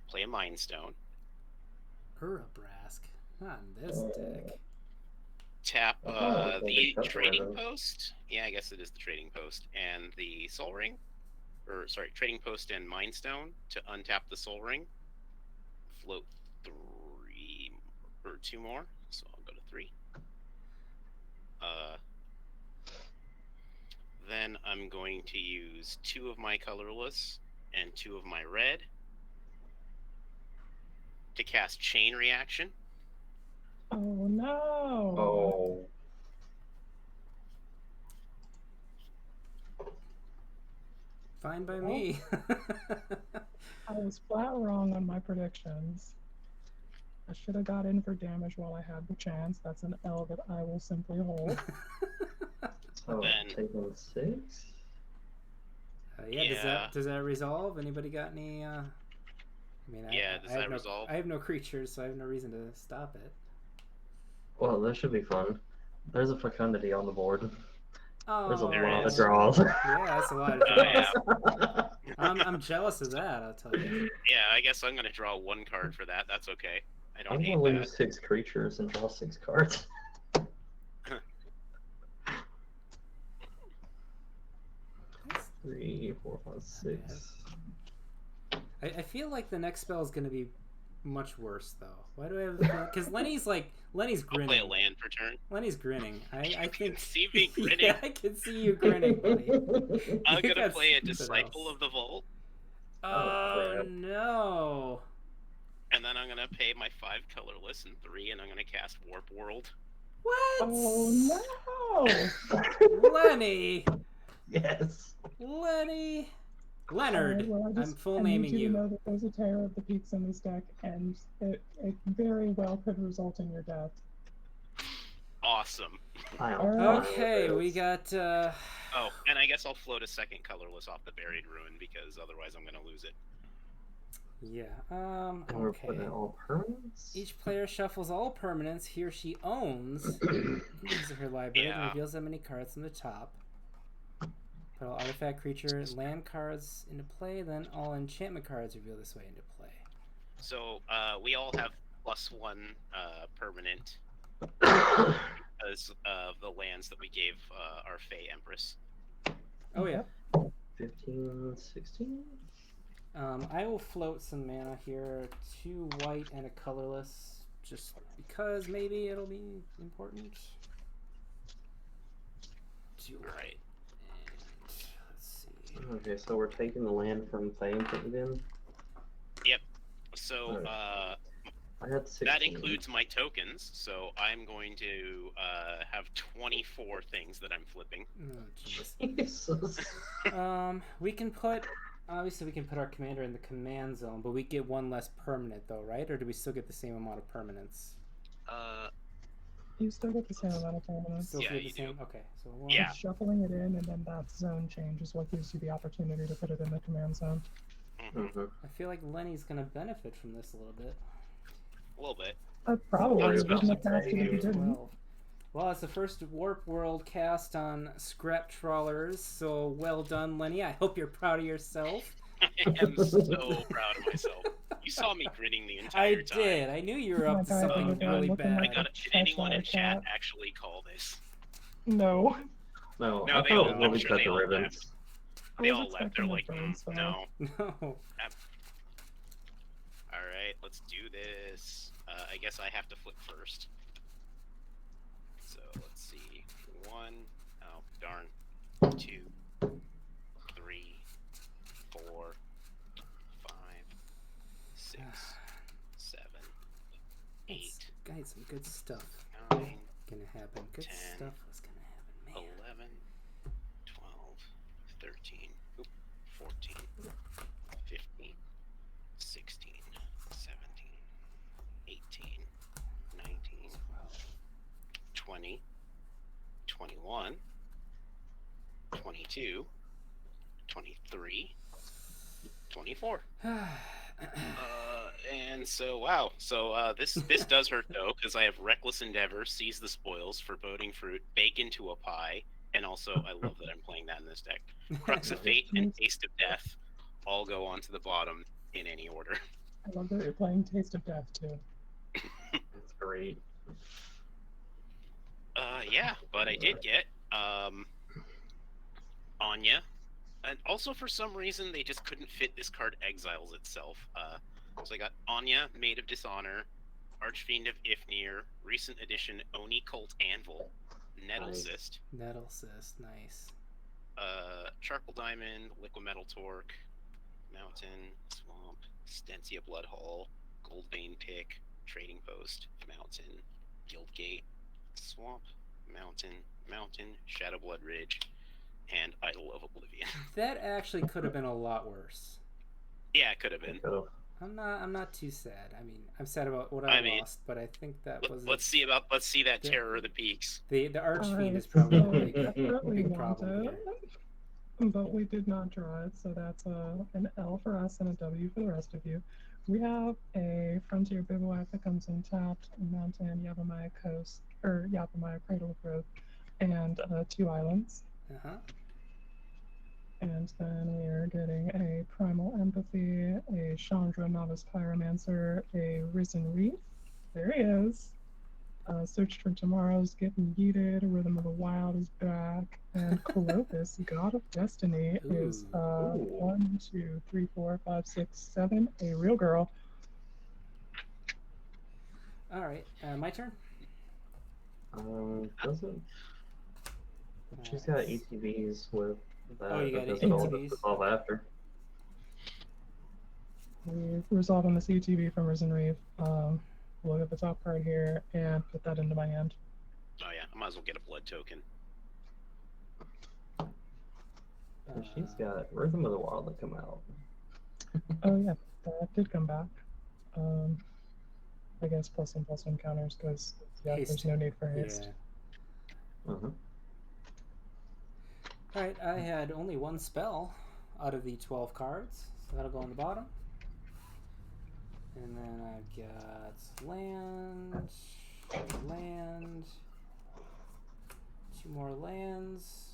Speaker 2: play a Mind Stone,
Speaker 1: Urabrask. Not in this deck.
Speaker 2: tap
Speaker 3: I thought it was
Speaker 2: the
Speaker 3: gonna be
Speaker 2: Trading
Speaker 3: Cutthroat.
Speaker 2: Post. Yeah, I guess it is the Trading Post and the Soul Ring, or sorry, Trading Post and Mind Stone to untap the Soul Ring. Float 3 or 2 more, so I'll go to 3. Then I'm going to use 2 of my colorless and 2 of my red to cast Chain Reaction.
Speaker 4: Oh no!
Speaker 3: Oh.
Speaker 1: Fine by me.
Speaker 4: I was flat wrong on my predictions. I should have got in for damage while I had the chance. That's an L that I will simply hold.
Speaker 3: So
Speaker 2: Then-
Speaker 3: taking 6.
Speaker 1: Yeah. Does that resolve? Anybody got any? I mean,
Speaker 2: Does that resolve?
Speaker 1: I have no creatures, so I have no reason to stop it.
Speaker 3: Well, this should be fun. There's a fecundity on the board. There's a
Speaker 1: Oh,
Speaker 2: There
Speaker 3: lot
Speaker 2: is.
Speaker 3: of draws.
Speaker 1: Yeah, that's a lot of
Speaker 2: Oh,
Speaker 1: draws.
Speaker 2: yeah.
Speaker 1: I'm jealous of that. I'll tell you.
Speaker 2: Yeah, I guess I'm gonna draw 1 card for that. That's okay. I don't
Speaker 3: I'm
Speaker 2: hate
Speaker 3: gonna
Speaker 2: that.
Speaker 3: lose 6 creatures and draw 6 cards. 3, 4, 5, 6.
Speaker 1: I feel like the next spell is going to be much worse, though. Why do I have? Because Lenny's
Speaker 2: I'll
Speaker 1: grinning.
Speaker 2: play a land for turn.
Speaker 1: Lenny's grinning. I
Speaker 2: You
Speaker 1: think.
Speaker 2: can see me grinning.
Speaker 1: Yeah, I can see you grinning, buddy.
Speaker 2: I'm
Speaker 1: You
Speaker 2: gonna
Speaker 1: got
Speaker 2: play a
Speaker 1: something
Speaker 2: Disciple
Speaker 1: else.
Speaker 2: of the Vault,
Speaker 1: Oh
Speaker 3: crap.
Speaker 1: no!
Speaker 2: and then I'm gonna pay my 5 colorless and 3, and I'm gonna cast Warp World.
Speaker 1: What?
Speaker 4: Oh no!
Speaker 1: Lenny,
Speaker 3: Yes.
Speaker 1: Lenny, Leonard.
Speaker 4: Alright, well,
Speaker 1: I'm full
Speaker 4: I need
Speaker 1: naming
Speaker 4: you
Speaker 1: you.
Speaker 4: to know that there's a Terror of the Peaks in this deck, and it very well could result in your death.
Speaker 2: Awesome.
Speaker 3: I am
Speaker 4: Alright.
Speaker 1: Okay, we got.
Speaker 2: Oh, and I guess I'll float a 2nd colorless off the Buried Ruin because otherwise I'm gonna lose it.
Speaker 1: Yeah.
Speaker 3: And we're
Speaker 1: Okay.
Speaker 3: putting in all permanents.
Speaker 1: Each player shuffles all permanents he or she owns into her library and
Speaker 2: Yeah.
Speaker 1: reveals how many cards from the top. Put all artifact, creature, land cards into play, then all enchantment cards reveal this way into play.
Speaker 2: So we all have +1 permanent because of the lands that we gave our Fey Empress.
Speaker 1: Oh yeah.
Speaker 3: 15, 16?
Speaker 1: I will float some mana here, 2 white and a colorless, just because maybe it'll be important. 2 white.
Speaker 2: Right.
Speaker 1: And let's see.
Speaker 3: Okay, so we're taking the land from Faye and putting it in.
Speaker 2: So
Speaker 3: I had 16.
Speaker 2: that includes my tokens. So I'm going to have 24 things that I'm flipping.
Speaker 1: Oh jeez.
Speaker 3: Jesus.
Speaker 1: We can put our commander in the command zone, but we get 1 less permanent though, right? Or do we still get the same amount of permanents?
Speaker 4: You still get the same amount of permanents.
Speaker 1: Still
Speaker 2: Yeah,
Speaker 1: get the
Speaker 2: you
Speaker 1: same?
Speaker 2: do.
Speaker 1: Okay, so one.
Speaker 2: Yeah.
Speaker 4: Shuffling it in, and then that zone change is what gives you the opportunity to put it in the command zone.
Speaker 3: Mhm.
Speaker 1: I feel like Lenny's gonna benefit from this a little bit.
Speaker 2: A little bit.
Speaker 4: Probably.
Speaker 2: That's
Speaker 4: It wouldn't have
Speaker 3: about
Speaker 4: passed it if you didn't.
Speaker 1: 12. Well, it's the first Warp World cast on Scrap Trawlers, so well done, Lenny. I hope you're proud of yourself.
Speaker 2: I am so proud of myself. You saw me grinning the entire
Speaker 1: I
Speaker 2: time.
Speaker 1: did. I knew you were
Speaker 4: Oh my
Speaker 1: up to
Speaker 4: God,
Speaker 1: something
Speaker 4: you're
Speaker 1: really
Speaker 4: looking
Speaker 1: bad.
Speaker 4: like
Speaker 2: Did anyone in chat actually call this?
Speaker 4: No.
Speaker 3: No,
Speaker 2: No,
Speaker 3: I
Speaker 2: they
Speaker 3: thought
Speaker 2: all-
Speaker 3: it was when we
Speaker 2: I'm sure
Speaker 3: cut
Speaker 2: they
Speaker 3: the
Speaker 2: all
Speaker 3: ribbons.
Speaker 2: They
Speaker 4: I was
Speaker 2: all left. They're
Speaker 4: expecting
Speaker 2: like,
Speaker 4: a burn spell.
Speaker 2: no.
Speaker 1: No.
Speaker 2: All right, let's do this. I guess I have to flip first. So let's see. 1. Oh, darn. 2, 3, 4, 5, 6, 7, 8,
Speaker 1: Got some good stuff
Speaker 2: 9,
Speaker 1: gonna happen. Good
Speaker 2: 10,
Speaker 1: stuff was gonna happen, man.
Speaker 2: 11, 12, 13, 14, 15, 16, 17, 18, 19, 20, 21, 22, 23, 24. And so, wow. So this does hurt though, because I have Reckless Endeavor, Seize the Spoils, Foreboding Fruit, Bake into a Pie, and also I love that I'm playing that in this deck. Crux of Fate and Taste of Death all go onto the bottom in any order.
Speaker 4: I love that you're playing Taste of Death too.
Speaker 3: That's great.
Speaker 2: Yeah, but I did get Anya. And also, for some reason, they just couldn't fit this card Exiles itself. So I got Anya, Maid of Dishonor, Archfiend of Ifnir, recent edition Oni Cult Anvil, Nettlecyst.
Speaker 1: Nettlecyst, nice.
Speaker 2: Charcoal Diamond, Liquid Metal Torque, Mountain, Swamp, Stencia Blood Hall, Goldvein Pick, Trading Post, Mountain, Guildgate, Swamp, Mountain, Shadow Blood Ridge, and Idol of Oblivion.
Speaker 1: That actually could have been a lot worse.
Speaker 2: Yeah, it could have been.
Speaker 1: I'm not too sad. I mean, I'm sad about what I lost, but I think that was.
Speaker 2: Let's see that Terror of the Peaks.
Speaker 1: The Archfiend is probably a big problem
Speaker 4: wanted,
Speaker 1: here.
Speaker 4: but we did not draw it, so that's an L for us and a W for the rest of you. We have a Frontier Bivouac that comes in tapped, Mountain, Yavimaya Coast, or Yavimaya Cradle of Growth, and 2 islands.
Speaker 1: Uh-huh.
Speaker 4: And then we are getting a Primal Empathy, a Chandra Novice Pyromancer, a Risen Reef. There he is. Search for Tomorrow's getting yeeted. Rhythm of the Wild is back. And Clovis, God of Destiny, is 1, 2, 3, 4, 5, 6, 7. A real girl.
Speaker 1: All right, my turn.
Speaker 3: Doesn't. She's got ETBs with that.
Speaker 1: Oh, you got
Speaker 3: ETBs? Resolve after.
Speaker 4: We resolve on the CTV from Risen Reef. Look at the top card here and put that into my hand.
Speaker 2: Oh yeah, I might as well get a blood token.
Speaker 3: She's got Rhythm of the Wild that come out.
Speaker 4: Oh yeah, that did come back. I guess +1/+1 counters because there's no need for haste.
Speaker 1: Yeah. Alright, I had only 1 spell out of the 12 cards, so that'll go on the bottom. And then I've got land, 2 more lands,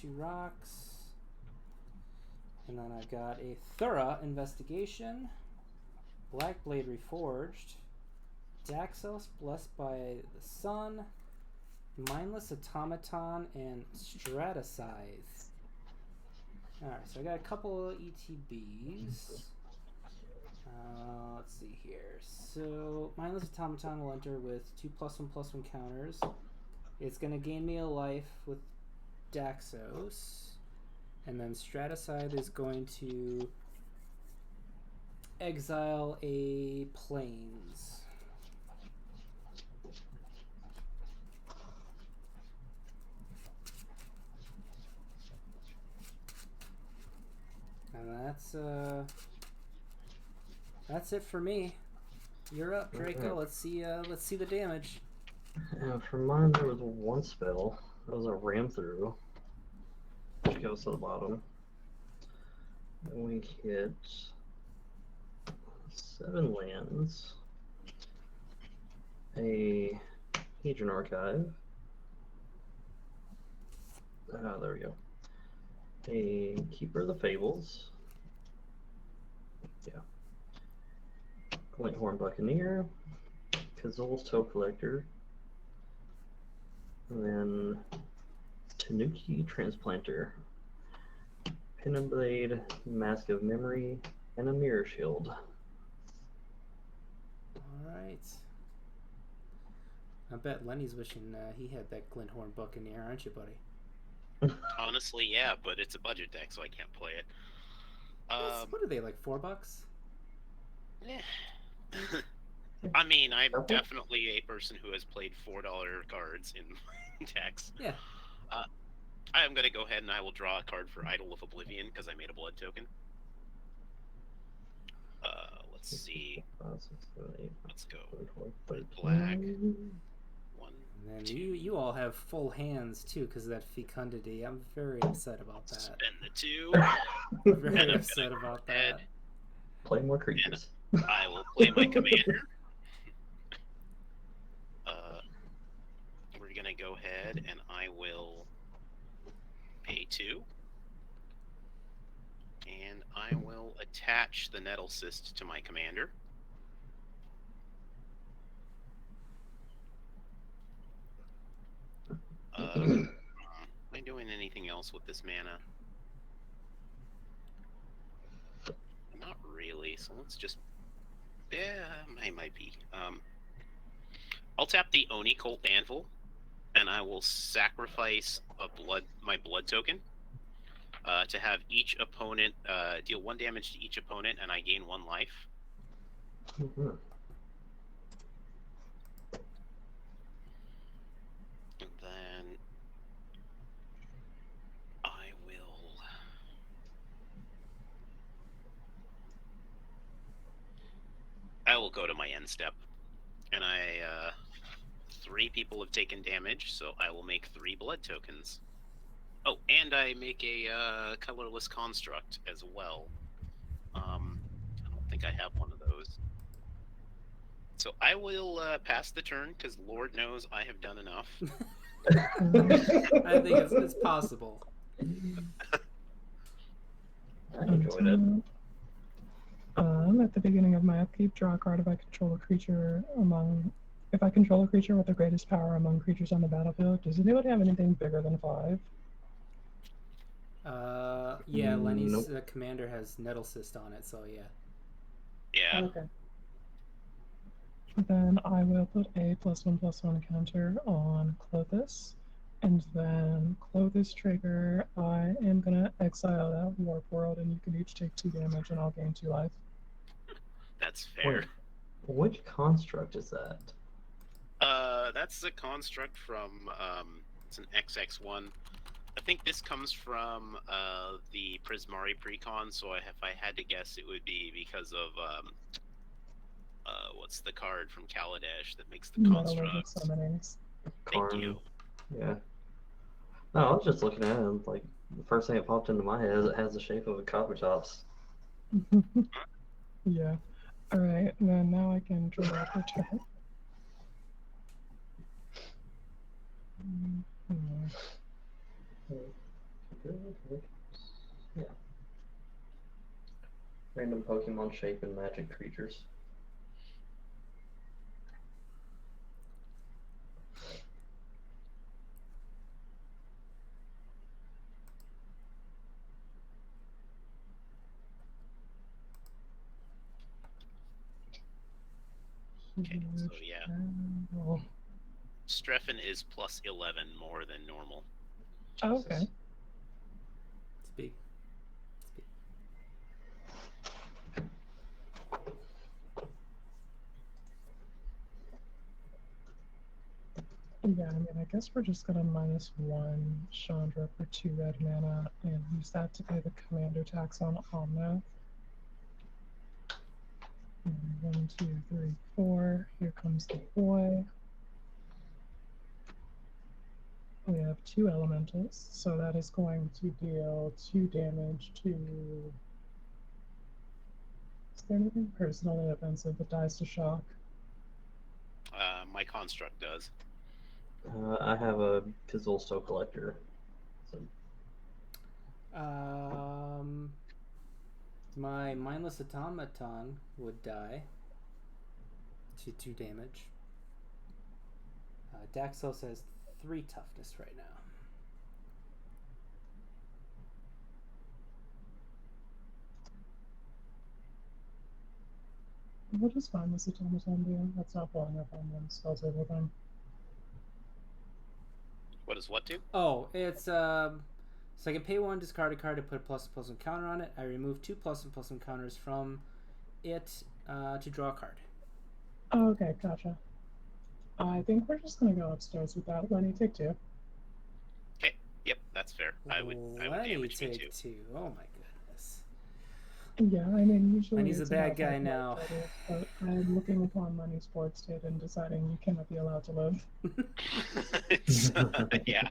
Speaker 1: 2 rocks, and then I've got a Thura Investigation, Blackblade Reforged, Daxos Blessed by the Sun, Mindless Automaton, and Stratascythe. Alright, so I got a couple of ETBs. Let's see here. So, Mindless Automaton will enter with 2 +1/+1 counters. It's going to gain me a life with Daxos. And then Stratascythe is going to exile a Plains. And that's it for me. You're up, Draco.
Speaker 3: Okay.
Speaker 1: Let's see the damage.
Speaker 3: For mine, there was 1 spell. That was a Ram Through, which goes to the bottom. And we hit 7 lands, a Hedron Archive. There we go. A Keeper of the Fables. Yeah. Glinthorn Buccaneer. Kazul's Toe Collector. And then Tanuki Transplanter. Pin and Blade, Mask of Memory, and a Mirror Shield.
Speaker 1: Alright. I bet Lenny's wishing he had that Glinthorn Buccaneer, aren't you, buddy?
Speaker 2: Honestly, yeah, but it's a budget deck, so I can't play it.
Speaker 1: What are they, like $4?
Speaker 2: Yeah. I mean, I'm definitely a person who has played $4 cards in decks.
Speaker 1: Yeah.
Speaker 2: I'm going to go ahead and I will draw a card for Idol of Oblivion because I made a blood token. Let's see. Let's go. Black. 1,
Speaker 1: And then you all have full hands too because of that fecundity. I'm very upset about that.
Speaker 2: Spend the 2.
Speaker 1: Very upset about that.
Speaker 3: Play more creatures.
Speaker 2: I will play my commander. We're gonna go ahead and I will pay 2. And I will attach the Nettle Cyst to my commander. Am I doing anything else with this mana? Not really, so let's just... Yeah, I might be. I'll tap the Oni Cult Anvil, and I will sacrifice my blood token to have each opponent deal 1 damage to each opponent, and I gain 1 life.
Speaker 3: Mm-hmm.
Speaker 2: And then I will go to my end step, and 3 people have taken damage, so I will make 3 blood tokens. Oh, and I make a colorless construct as well. I don't think I have one of those. So I will pass the turn, because Lord knows I have done enough.
Speaker 1: I think it's possible.
Speaker 3: I enjoyed it.
Speaker 4: At the beginning of my upkeep, draw a card if I control a creature with the greatest power among creatures on the battlefield. Does anybody have anything bigger than 5?
Speaker 1: Yeah, Lenny's
Speaker 3: Nope.
Speaker 1: commander has Nettle Cyst on it, so yeah.
Speaker 2: Yeah.
Speaker 4: Okay. Then I will put a +1/+1 counter on Clothis. And then Clothis trigger, I am gonna exile that Warp World, and you can each take 2 damage, and I'll gain 2 life.
Speaker 2: That's fair.
Speaker 3: Wait, which construct is that?
Speaker 2: That's a construct from, it's an XX1. I think this comes from the Prismari Precon, so if I had to guess, it would be because of, what's the card from Kaladesh that makes the
Speaker 4: Metallurgic
Speaker 2: constructs?
Speaker 4: Summonings.
Speaker 2: Thank you.
Speaker 3: Yeah. No, I was just looking at it, and, like, the first thing that popped into my head is it has the shape of a copper tops.
Speaker 4: Yeah. Alright, then now I can draw out the turn.
Speaker 3: Yeah. Random Pokemon shape and magic creatures.
Speaker 2: Okay, so yeah. Strefan is +11 more than normal.
Speaker 4: Oh, okay.
Speaker 1: It's big.
Speaker 4: Yeah, I mean, I guess we're just gonna -1 Chandra for 2 red mana and use that to pay the commander tax on Omnath. 1, 2, 3, 4. Here comes the boy. We have 2 elementals, so that is going to deal 2 damage to... Is there anything personally offensive that dies to shock?
Speaker 2: My construct does.
Speaker 3: I have a Kazulsto collector. So
Speaker 1: My mindless automaton would die to 2 damage. Daxos has 3 toughness right now.
Speaker 4: What does mindless automaton do? That's not pulling up on one spell table then.
Speaker 2: What does what do?
Speaker 1: Oh, it's so I can pay 1, discard a card to put a +1/+1 counter on it. I remove 2 +1/+1 counters from it to draw a card.
Speaker 4: Oh, okay, gotcha. I think we're just gonna go upstairs with that. Lenny, take 2.
Speaker 2: Okay, yep, that's fair. I would
Speaker 1: Lenny
Speaker 2: damage me
Speaker 1: take
Speaker 2: too.
Speaker 1: 2. Oh my goodness.
Speaker 4: Yeah, I mean, usually
Speaker 1: Money's a
Speaker 4: it's
Speaker 1: bad
Speaker 4: about
Speaker 1: guy
Speaker 4: like
Speaker 1: now.
Speaker 4: life credit, but I'm looking upon money sports data and deciding you cannot be allowed to live.
Speaker 2: Yeah.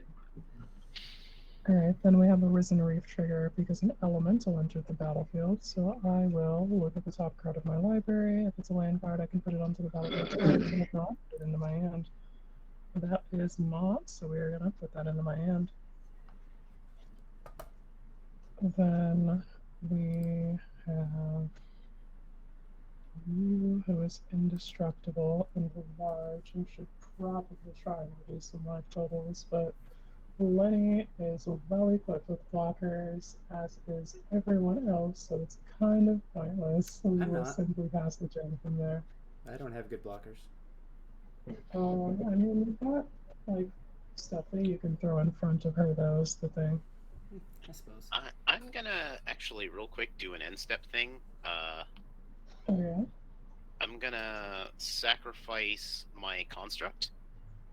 Speaker 4: Alright, then we have a Risen Reef trigger because an elemental entered the battlefield, so I will look at the top card of my library. If it's a land card, I can put it onto the battlefield first, and if not, put it into my hand. That is not, so we're gonna put that into my hand. Then we have you, who is indestructible and large, and should probably try and reduce some life totals, but Lenny is well equipped with blockers, as is everyone else, so it's kind of pointless. We
Speaker 1: I'm
Speaker 4: will
Speaker 1: not.
Speaker 4: simply pass the turn from there.
Speaker 1: I don't have good blockers.
Speaker 4: I mean, we've got, like, stuff that you can throw in front of her, though, is the thing.
Speaker 1: I suppose.
Speaker 2: I'm gonna actually real quick do an end step thing.
Speaker 4: Okay.
Speaker 2: I'm gonna sacrifice my construct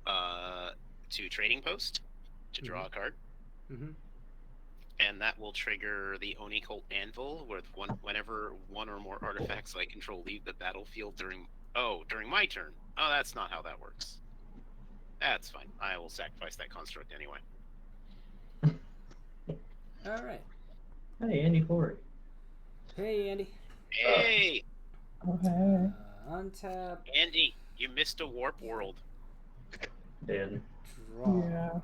Speaker 2: to trading post to draw a card,
Speaker 1: Mm-hmm.
Speaker 2: and that will trigger the Oni Cult Anvil, whenever one or more artifacts I control leave the battlefield during my turn. Oh, that's not how that works. That's fine. I will sacrifice that construct anyway.
Speaker 1: All right.
Speaker 3: Hey, Andy Corey.
Speaker 1: Hey, Andy.
Speaker 2: Hey,
Speaker 4: Okay.
Speaker 1: Untap.
Speaker 2: Andy, you missed a warp world.
Speaker 3: Dead.
Speaker 1: Draw.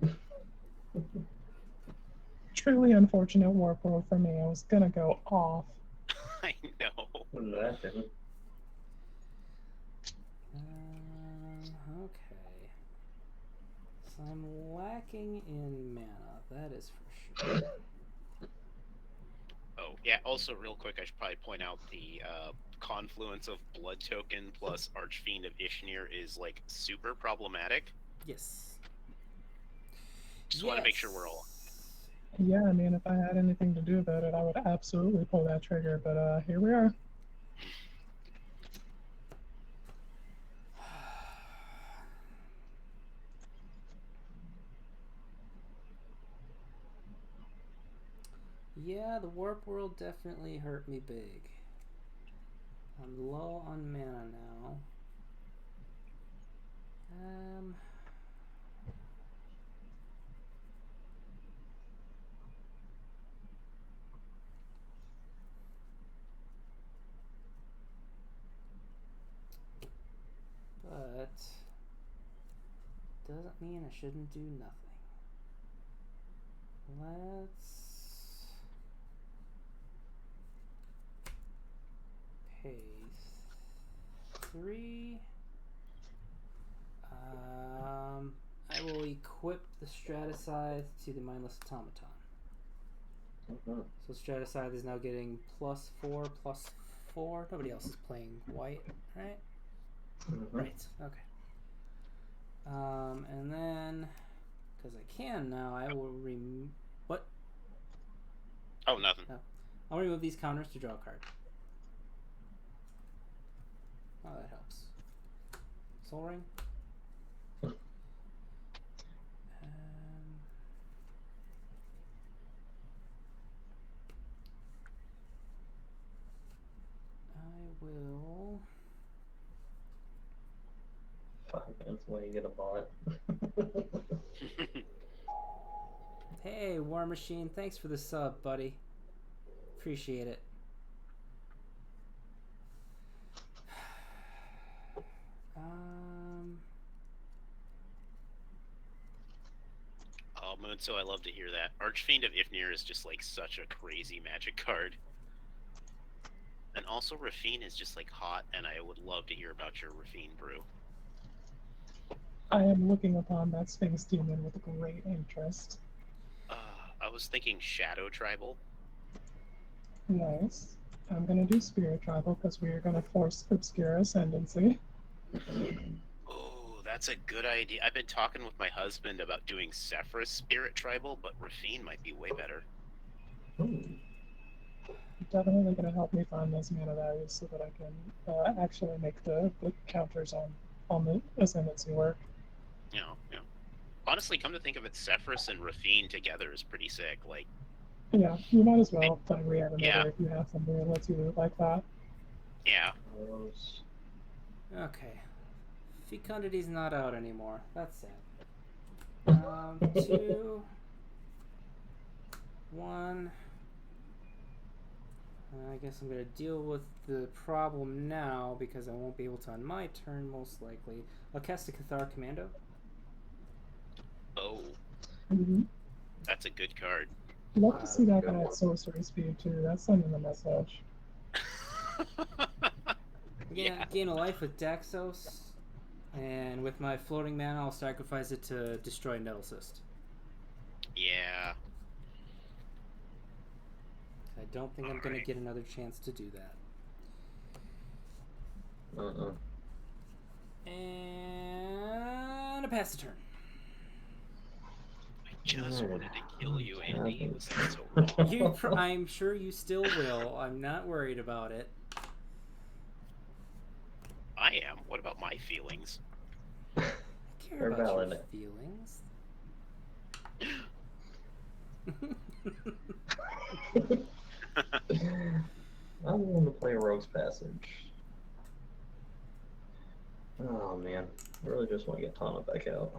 Speaker 4: Yeah. Truly unfortunate warp world for me. I was gonna go off.
Speaker 2: I know.
Speaker 3: What did that happen?
Speaker 1: Okay. So I'm lacking in mana. That is for sure.
Speaker 2: Oh, yeah, also real quick, I should probably point out the confluence of Blood Token plus Archfiend of Ishnir is, like, super problematic.
Speaker 1: Yes.
Speaker 2: Just want to make sure we're all...
Speaker 4: Yeah, I mean, if I had anything to do about it, I would absolutely pull that trigger, but here we are.
Speaker 1: Yeah, the warp world definitely hurt me big. I'm low on mana now. But doesn't mean I shouldn't do nothing. Let's pay 3. I will equip the Stratascythe to the Mindless Automaton. So Stratascythe is now getting +4/+4. Nobody else is playing white, right? Right. Okay. And then, because I can now, I will remove. What?
Speaker 2: Oh, nothing.
Speaker 1: No. I'll remove these counters to draw a card. Oh, that helps. Soul Ring. I will.
Speaker 3: Fuck, that's why you get a bot.
Speaker 1: Hey, War Machine, thanks for the sub, buddy. Appreciate it.
Speaker 2: Oh, Moon, so I love to hear that. Archfiend of Ifnir is just, like, such a crazy magic card. And also, Rafine is just, like, hot, and I would love to hear about your Rafine brew.
Speaker 4: I am looking upon that Sphinx Demon with great interest.
Speaker 2: I was thinking Shadow Tribal.
Speaker 4: Nice. I'm gonna do Spirit Tribal because we are gonna force Obscure Ascendancy.
Speaker 2: Oh, that's a good idea. I've been talking with my husband about doing Sephirus Spirit Tribal, but Rafine might be way better.
Speaker 4: Definitely gonna help me find those mana values so that I can actually make the counters on the Ascendancy work.
Speaker 2: Yeah. Honestly, come to think of it, Sephirus and Rafine together is pretty sick. Like,
Speaker 4: Yeah, you might as well play Reanimator
Speaker 2: Yeah.
Speaker 4: if you have something that lets you do it like that.
Speaker 2: Yeah.
Speaker 1: Okay. Fecundity's not out anymore. That's sad. 2, 1. I guess I'm going to deal with the problem now because I won't be able to on my turn, most likely. I'll cast a Cathar Commando.
Speaker 2: Oh,
Speaker 4: Mm-hmm.
Speaker 2: that's a good card.
Speaker 4: Love to see that guy at sorcery speed too. That's sending a message.
Speaker 2: Yeah.
Speaker 1: Gain a life with Daxos. And with my floating mana, I'll sacrifice it to destroy Nettle Cyst.
Speaker 2: Yeah.
Speaker 1: I don't think I'm going to get another chance to do that. And a pass the turn.
Speaker 2: I just wanted to kill you, Andy. It was so wrong.
Speaker 1: I'm sure you still will. I'm not worried about it.
Speaker 2: I am. What about my feelings?
Speaker 1: I care about your feelings.
Speaker 3: I'm going to play Rogue's Passage. Oh man, I really just want to get Tana back out.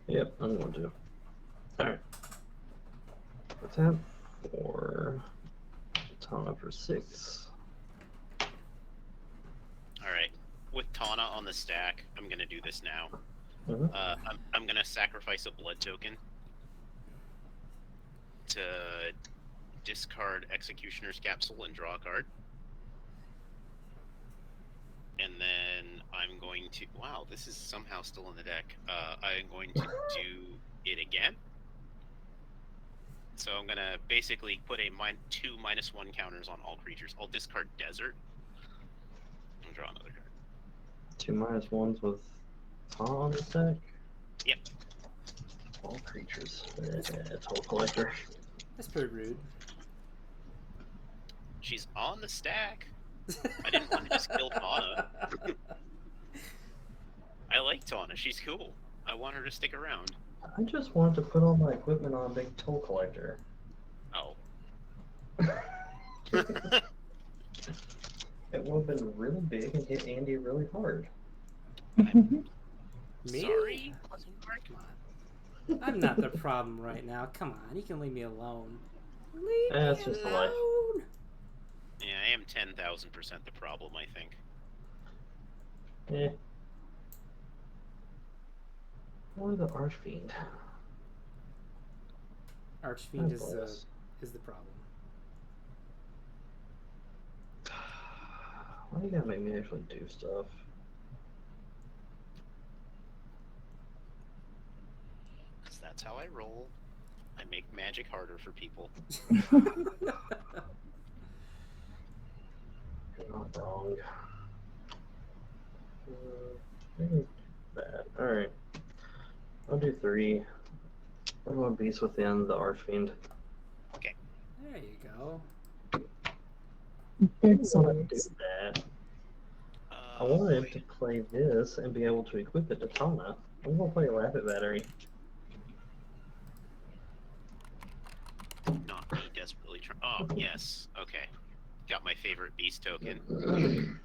Speaker 3: Yep, I'm going to. Alright. What's that? 4. Tana for 6.
Speaker 2: Alright. With Tana on the stack, I'm going to do this now.
Speaker 3: Mm-hmm.
Speaker 2: I'm going to sacrifice a blood token to discard Executioner's Capsule and draw a card. And then I'm going to... Wow, this is somehow still in the deck. I'm going to do it again. So I'm going to basically put a 2 -1 counters on all creatures. I'll discard Desert and draw another card.
Speaker 3: 2 -1s with Tana on the deck?
Speaker 2: Yep.
Speaker 3: All creatures. Toll Collector.
Speaker 1: That's pretty rude.
Speaker 2: She's on the stack. I didn't want to just kill Tana. I like Tana. She's cool. I want her to stick around.
Speaker 3: I just wanted to put all my equipment on a big Toll Collector.
Speaker 2: Oh.
Speaker 3: It would have been really big and hit Andy really hard.
Speaker 1: Me?
Speaker 2: Sorry?
Speaker 1: Come on. I'm not the problem right now. Come on, you can leave me alone. Leave me
Speaker 3: That's just life.
Speaker 1: alone.
Speaker 2: Yeah, I am 10,000% the problem, I think.
Speaker 3: Eh. Or the Archfiend.
Speaker 1: Archfiend is
Speaker 3: boss.
Speaker 1: the problem.
Speaker 3: Why do you gotta make me actually do stuff?
Speaker 2: Because that's how I roll. I make magic harder for people.
Speaker 3: You're not wrong. Maybe that. Alright. I'll do 3. I'm going Beast Within the Archfiend.
Speaker 1: There you go.
Speaker 4: Big
Speaker 3: I
Speaker 4: sword.
Speaker 3: want to do that. I wanted to play this and be able to equip it to Tana. I'm going to play Rapid Battery.
Speaker 2: Not me desperately trying. Oh, yes. Okay. Got my favorite beast token.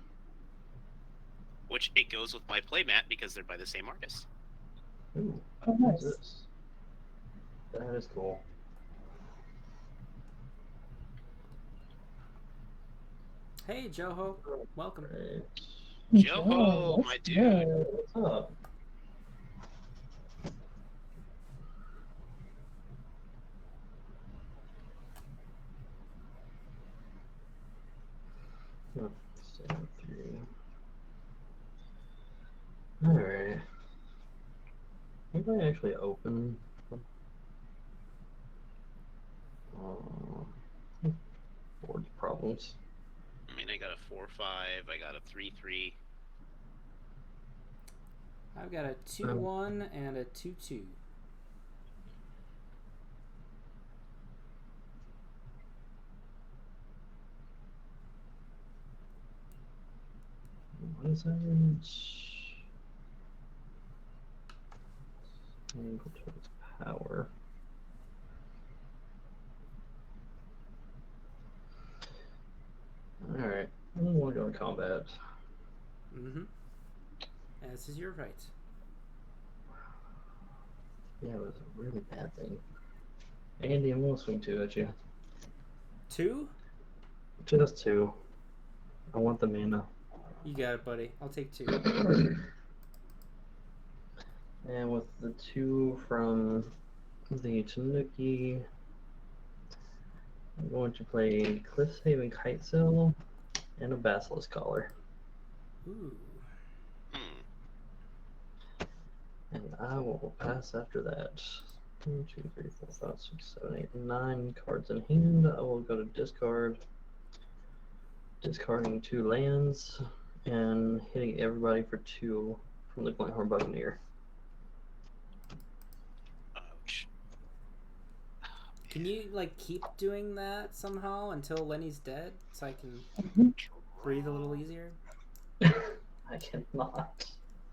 Speaker 2: Which it goes with my playmat because they're by the same artist.
Speaker 3: Ooh,
Speaker 4: Oh,
Speaker 3: what's
Speaker 4: nice.
Speaker 3: this? That is cool.
Speaker 1: Hey, Joho. Welcome.
Speaker 3: Right.
Speaker 2: Joho,
Speaker 4: Let's
Speaker 2: my dude.
Speaker 4: go.
Speaker 3: What's up? Oh, 7, 3. Alright. Maybe I actually open. Board problems.
Speaker 2: I mean, I got a 4/5. I got a 3/3.
Speaker 1: I've got a 2/1 and a 2/2.
Speaker 3: What is that? Equal to its power. Alright, I don't want to go to combat.
Speaker 1: Mm-hmm. As is your right.
Speaker 3: Yeah, it was a really bad thing. Andy, I'm going to swing 2 at you.
Speaker 1: 2?
Speaker 3: Just 2. I want the mana.
Speaker 1: You got it, buddy. I'll take 2.
Speaker 3: And with the 2 from the Tanuki, I'm going to play Cliffhaven Kitesail and a Basilisk Collar.
Speaker 1: Ooh.
Speaker 3: And I will pass after that. 1, 2, 3, 4, 5, 6, 7, 8, 9 cards in hand. I will go to discard. Discarding 2 lands and hitting everybody for 2 from the Glenthorn Buccaneer.
Speaker 2: Ouch.
Speaker 1: Can you like keep doing that somehow until Lenny's dead, so I can breathe a little easier?
Speaker 3: I cannot.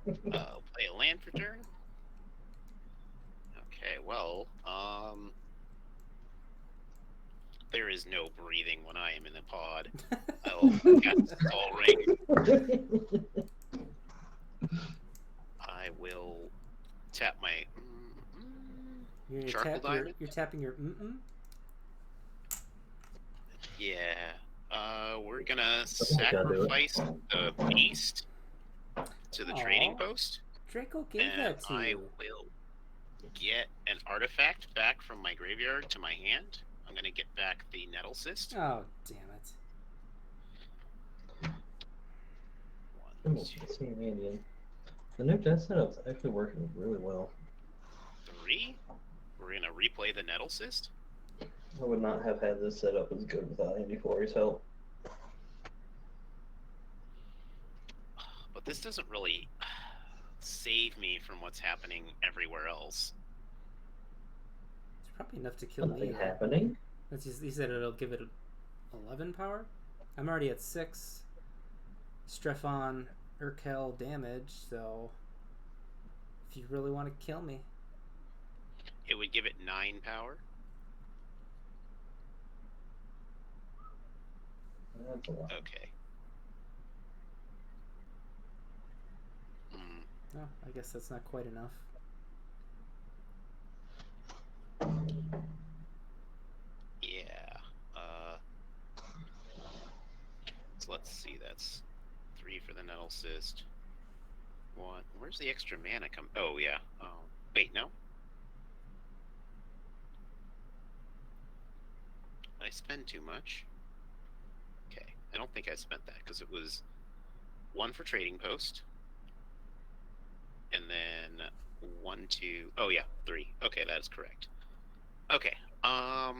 Speaker 2: Play a land for turn. Okay, well, there is no breathing when I am in the pod. I'll cast Soul Ring. I will tap my Charcoal Diamond.
Speaker 1: You're tapping your mm-mm?
Speaker 2: Yeah. We're gonna sacrifice the beast to the trading post.
Speaker 1: Draco gave
Speaker 2: And
Speaker 1: that to
Speaker 2: I
Speaker 1: you.
Speaker 2: will get an artifact back from my graveyard to my hand. I'm gonna get back the Nettle Cyst.
Speaker 1: Oh, damn it.
Speaker 3: The new death setup's actually working really well.
Speaker 2: 3. We're gonna replay the Nettle Cyst.
Speaker 3: I would not have had this setup as good without Andy Flory's help.
Speaker 2: But this doesn't really save me from what's happening everywhere else.
Speaker 1: It's probably enough to kill
Speaker 3: Nothing
Speaker 1: me.
Speaker 3: happening?
Speaker 1: That's just, he said it'll give it 11 power? I'm already at 6 Strefan Urkel damage, so if you really want to kill me.
Speaker 2: It would give it 9 power.
Speaker 3: That's a lot.
Speaker 2: Okay.
Speaker 1: Oh, I guess that's not quite enough.
Speaker 2: Yeah. So let's see. That's 3 for the Nettle Cyst. 1. Where's the extra mana come? Oh yeah. Oh wait, no. Did I spend too much? Okay, I don't think I spent that because it was 1 for trading post, and then 1, 2. Oh yeah, 3. Okay, that is correct. Okay. Oh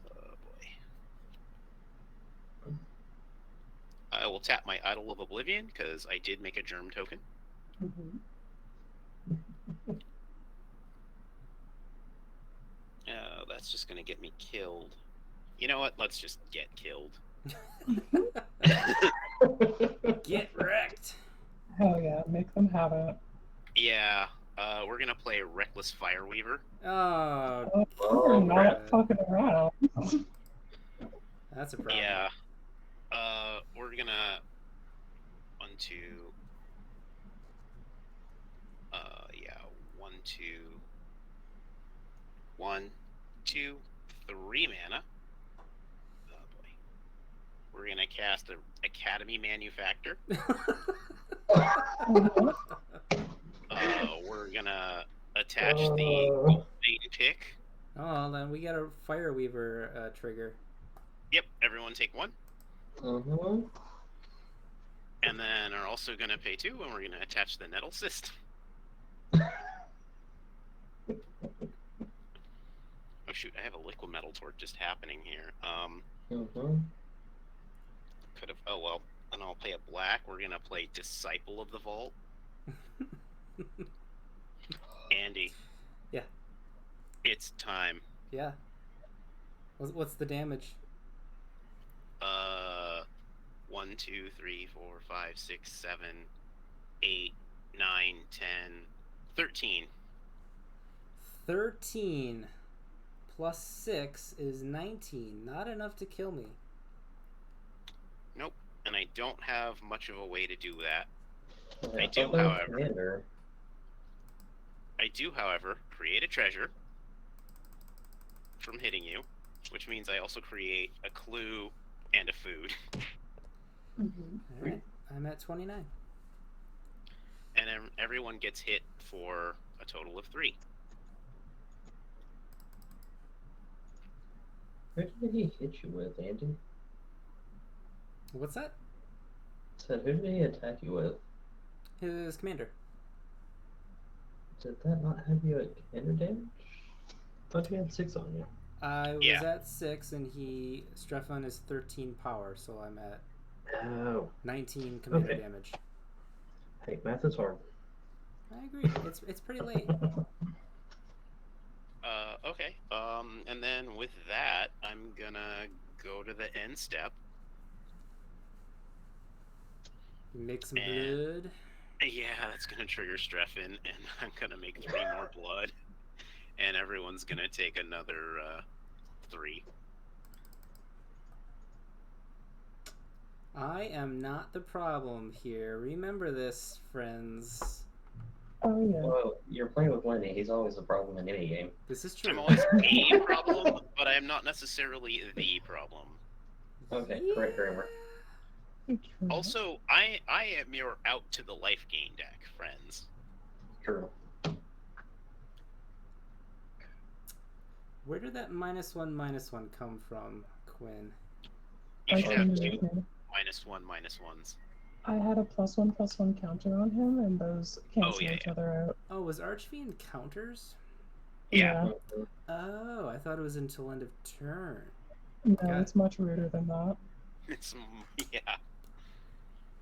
Speaker 2: boy. I will tap my Idol of Oblivion because I did make a germ token. Oh, that's just gonna get me killed. You know what? Let's just get killed.
Speaker 1: Get wrecked.
Speaker 4: Hell yeah, make them have it.
Speaker 2: Yeah. We're gonna play Reckless Fireweaver.
Speaker 1: Oh,
Speaker 4: You're not
Speaker 1: crap.
Speaker 4: fucking around.
Speaker 1: That's a problem.
Speaker 2: Yeah. We're gonna 1, 2. Yeah, 1, 2. 1, 2, 3 mana. Oh boy. We're gonna cast a Academy Manufactor. We're gonna attach the main pick.
Speaker 1: Oh, then we got a Fireweaver trigger.
Speaker 2: Yep, everyone take 1. And then are also gonna pay 2, and we're gonna attach the Nettle Cyst. Oh shoot, I have a liquid metal torch just happening here. Could have. Oh well. And I'll play a black. We're gonna play Disciple of the Vault. Andy.
Speaker 1: Yeah.
Speaker 2: It's time.
Speaker 1: Yeah. What's the damage?
Speaker 2: 1, 2, 3, 4, 5, 6, 7, 8, 9, 10, 13.
Speaker 1: 13 plus 6 is 19. Not enough to kill me.
Speaker 2: Nope. And I don't have much of a way to do that.
Speaker 3: Yeah,
Speaker 2: I do,
Speaker 3: thought that was
Speaker 2: however.
Speaker 3: Commander.
Speaker 2: I do, however, create a treasure from hitting you, which means I also create a clue and a food.
Speaker 1: Alright, I'm at 29.
Speaker 2: And then everyone gets hit for a total of 3.
Speaker 3: Who did he hit you with, Andy?
Speaker 1: What's that?
Speaker 3: Said, who did he attack you with?
Speaker 1: His commander.
Speaker 3: Did that not have you at commander damage? Thought you had 6 on you.
Speaker 1: I was
Speaker 2: Yeah.
Speaker 1: at 6, and Strefan is 13 power, so I'm at
Speaker 3: Oh.
Speaker 1: 19 commander
Speaker 3: Okay.
Speaker 1: damage.
Speaker 3: Hey, math is hard.
Speaker 1: I agree. It's pretty late.
Speaker 2: Okay. And then with that, I'm gonna go to the end step.
Speaker 1: Make some
Speaker 2: And-
Speaker 1: blood.
Speaker 2: Yeah, that's gonna trigger Strefan, and I'm gonna make 3 more blood. And everyone's gonna take another 3.
Speaker 1: I am not the problem here. Remember this, friends.
Speaker 4: Oh yeah.
Speaker 3: Well, you're playing with Lenny. He's always the problem in any game.
Speaker 1: This is true.
Speaker 2: I'm always a problem, but I am not necessarily the problem.
Speaker 3: Okay, correct grammar.
Speaker 2: Also, I am your out to the life gain deck, friends.
Speaker 3: True.
Speaker 1: Where did that -1/-1 come from, Quinn?
Speaker 2: You
Speaker 4: I
Speaker 2: should have
Speaker 4: changed
Speaker 2: 2
Speaker 4: his name.
Speaker 2: -1/-1s.
Speaker 4: I had a +1/+1 counter on him, and those cancel
Speaker 2: yeah,
Speaker 4: each
Speaker 2: yeah.
Speaker 4: other out.
Speaker 1: Oh, was Archfiend counters?
Speaker 2: Yeah.
Speaker 1: Oh, I thought it was until end of turn.
Speaker 4: No,
Speaker 1: Got
Speaker 4: it's much ruder than that.
Speaker 2: It's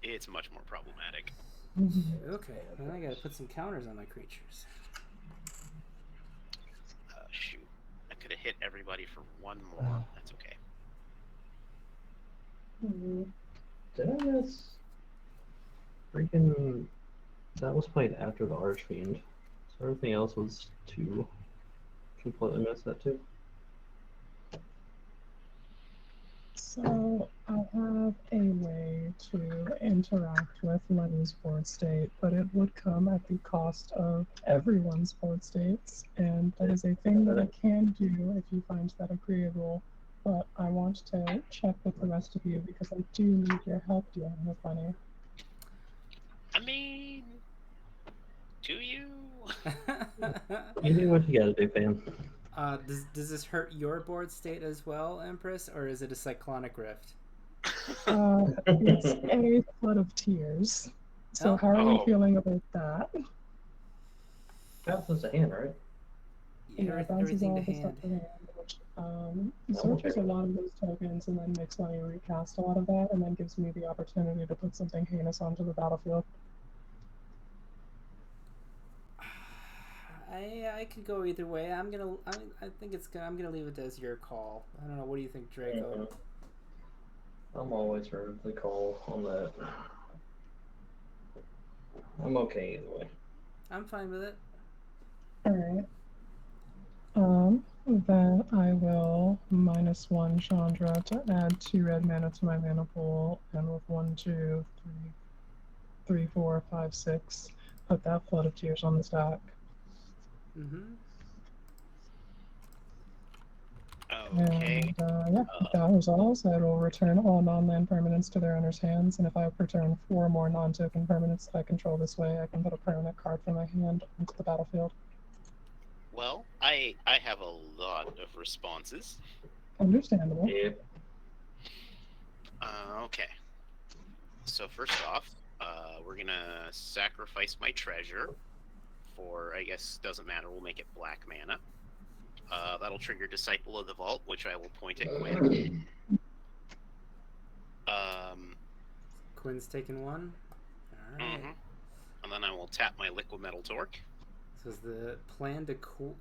Speaker 2: it's much more problematic.
Speaker 1: Okay, then I gotta put some counters on my creatures.
Speaker 2: Shoot, I could have hit everybody for 1 more. That's okay.
Speaker 3: Did I miss? Freaking. That was played after the Archfiend. So everything else was 2. Completely missed that too.
Speaker 4: So I have a way to interact with Lenny's board state, but it would come at the cost of everyone's board states, and that is a thing that I can do if you find that agreeable. But I want to check with the rest of you because I do need your help dealing with Lenny.
Speaker 2: I mean, do you?
Speaker 3: You do what you gotta do, fam.
Speaker 1: Does this hurt your board state as well, Empress, or is it a cyclonic rift?
Speaker 4: It's a flood of tears. So
Speaker 1: Oh.
Speaker 4: how are you
Speaker 2: Oh.
Speaker 4: feeling about that?
Speaker 3: Bounces a hand, right?
Speaker 4: Yeah, it bounces
Speaker 1: Everything
Speaker 4: all
Speaker 1: to
Speaker 4: of the stuff
Speaker 1: hand.
Speaker 4: to hand, which
Speaker 3: check
Speaker 4: searches a
Speaker 3: it.
Speaker 4: lot of those tokens and then makes Lenny recast a lot of that, and then gives me the opportunity to put something heinous onto the battlefield.
Speaker 1: I could go either way. I think I'm gonna leave it as your call. I don't know. What do you think, Draco?
Speaker 3: I'm always ready to call on that. I'm okay either way.
Speaker 1: I'm fine with it.
Speaker 4: Alright. Then I will -1 Chandra to add 2 red mana to my mana pool, and with 1, 2, 3, 4, 5, 6, put that flood of tears on the stack.
Speaker 1: Mm-hmm.
Speaker 2: Okay.
Speaker 4: And if that resolves, I will return all non-land permanents to their owner's hands, and if I return 4 more non-token permanents that I control this way, I can put a permanent card from my hand onto the battlefield.
Speaker 2: Well, I have a lot of responses.
Speaker 4: Understandable.
Speaker 3: Yep.
Speaker 2: Okay. So first off, we're gonna sacrifice my treasure for, I guess, doesn't matter, we'll make it black mana. That'll trigger Disciple of the Vault, which I will point at Quinn.
Speaker 1: Quinn's taking 1. All right.
Speaker 2: And then I will tap my Liquid Metal Torque.
Speaker 1: So is the plan to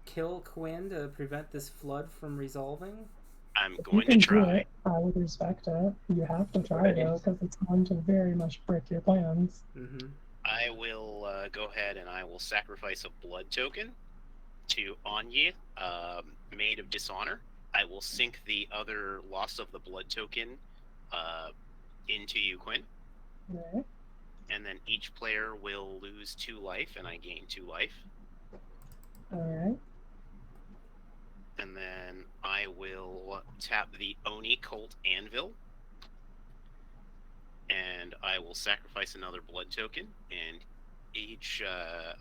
Speaker 1: kill Quinn to prevent this flood from resolving?
Speaker 2: I'm
Speaker 4: If you
Speaker 2: going to
Speaker 4: can do
Speaker 2: try.
Speaker 4: it, I would respect it. You have to try though, because it's going to very much break your plans.
Speaker 1: Mm-hmm.
Speaker 2: I will go ahead and I will sacrifice a blood token. to Anya, Maid of Dishonor. I will sink the other Loss of the Blood token into you, Quinn.
Speaker 4: Alright.
Speaker 2: And then each player will lose 2 life, and I gain 2 life.
Speaker 4: Alright.
Speaker 2: And then I will tap the Oni Cult Anvil. And I will sacrifice another blood token, and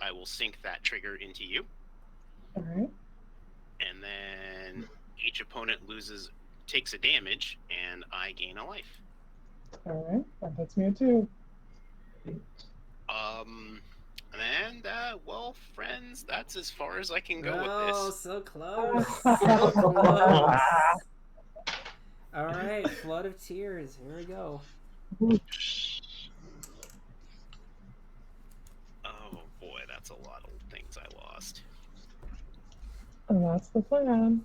Speaker 2: I will sink that trigger into you.
Speaker 4: Alright.
Speaker 2: And then each opponent takes a damage, and I gain a life.
Speaker 4: Alright. That hits me at 2.
Speaker 2: And well, friends, that's as far as I can go with
Speaker 1: Oh,
Speaker 2: this.
Speaker 1: so close. So close. All right, Flood of Tears. Here we go.
Speaker 2: Oh boy, that's a lot of things I lost.
Speaker 4: And that's the plan.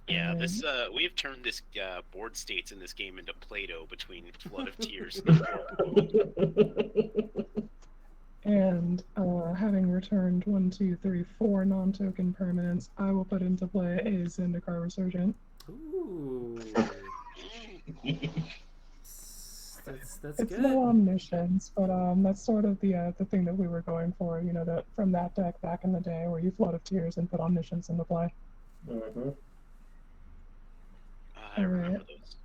Speaker 2: Yeah, this we've turned this board states in this game into Play-Doh between Flood of Tears.
Speaker 4: And having returned 1, 2, 3, 4 non-token permanents, I will put into play a Zendikar Resurgent.
Speaker 1: Ooh. That's
Speaker 4: It's
Speaker 1: good.
Speaker 4: no omniscience, but that's sort of the thing that we were going for, you know, that from that deck back in the day where you Flood of Tears and put omniscience into play.
Speaker 3: Mm-hmm.
Speaker 2: I remember those.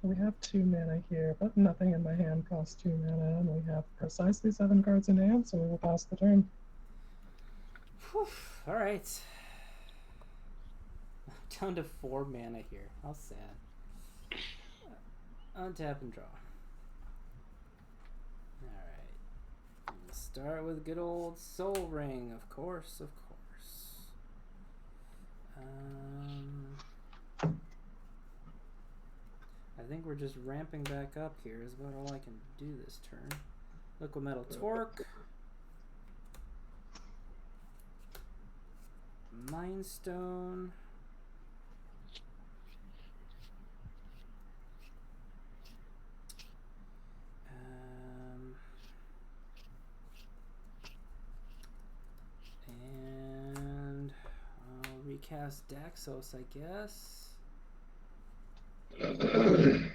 Speaker 4: We have 2 mana here, but nothing in my hand costs 2 mana, and we have precisely 7 cards in hand, so we will pass the turn.
Speaker 1: Whew. All right. Down to 4 mana here. How sad. Untap and draw. All right. We'll start with good old Soul Ring, of course, of course. I think we're just ramping back up here is about all I can do this turn. Liquid Metal Torque. Mind Stone. And I'll recast Daxos, I guess. And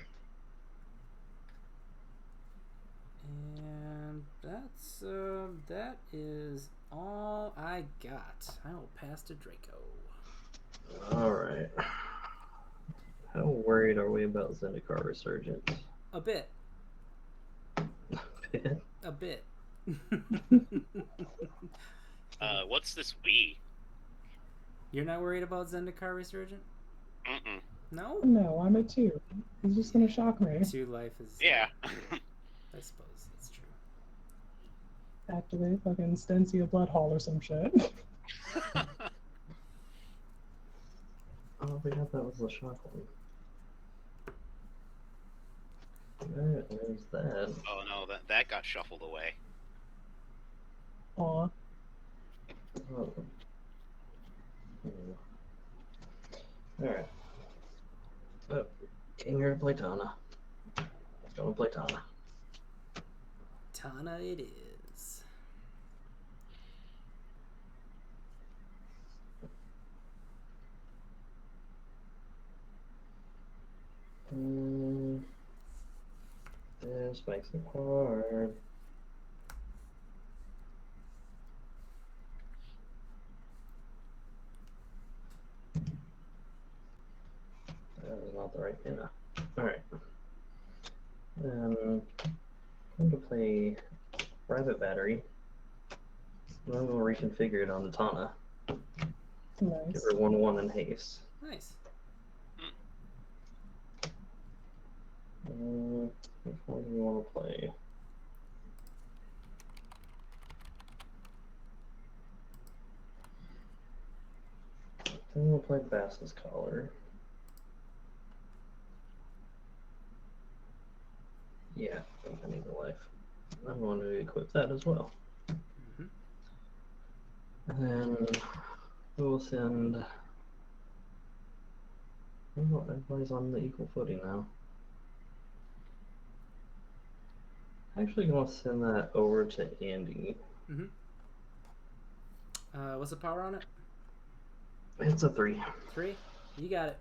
Speaker 1: that is all I got. I will pass to Draco.
Speaker 3: Alright. How worried are we about Zendikar Resurgence?
Speaker 1: A bit.
Speaker 3: Yeah.
Speaker 1: A bit.
Speaker 2: What's this we?
Speaker 1: You're not worried about Zendikar Resurgent?
Speaker 2: Mm-mm.
Speaker 1: No?
Speaker 4: No, I'm at 2. He's just gonna shock me.
Speaker 1: 2 life is...
Speaker 2: Yeah.
Speaker 1: I suppose that's true.
Speaker 4: Activate fucking Stencia Bloodhall or some shit.
Speaker 3: Oh, yeah, that was the shock one. Alright, there's that.
Speaker 2: Oh no, that got shuffled away.
Speaker 4: Aw.
Speaker 3: Oh. Alright. Oh, came here to play Tana. Let's go and play Tana.
Speaker 1: Tana it is.
Speaker 3: This makes it hard. That is not the right mana. Alright. I'm going to play Rabbit Battery. And I'm going to reconfigure it on the Tana.
Speaker 4: Nice.
Speaker 3: Give her 1/1 and haste.
Speaker 1: Nice.
Speaker 3: Which one do you want to play? Then we'll play Bass's Collar. Yeah, I need a life. I'm going to equip that as well.
Speaker 1: Mm-hmm.
Speaker 3: And then we'll send... Oh, everybody's on the equal footing now. Actually gonna send that over to Andy.
Speaker 1: Mm-hmm. What's the power on it?
Speaker 3: It's a 3.
Speaker 1: 3? You got it.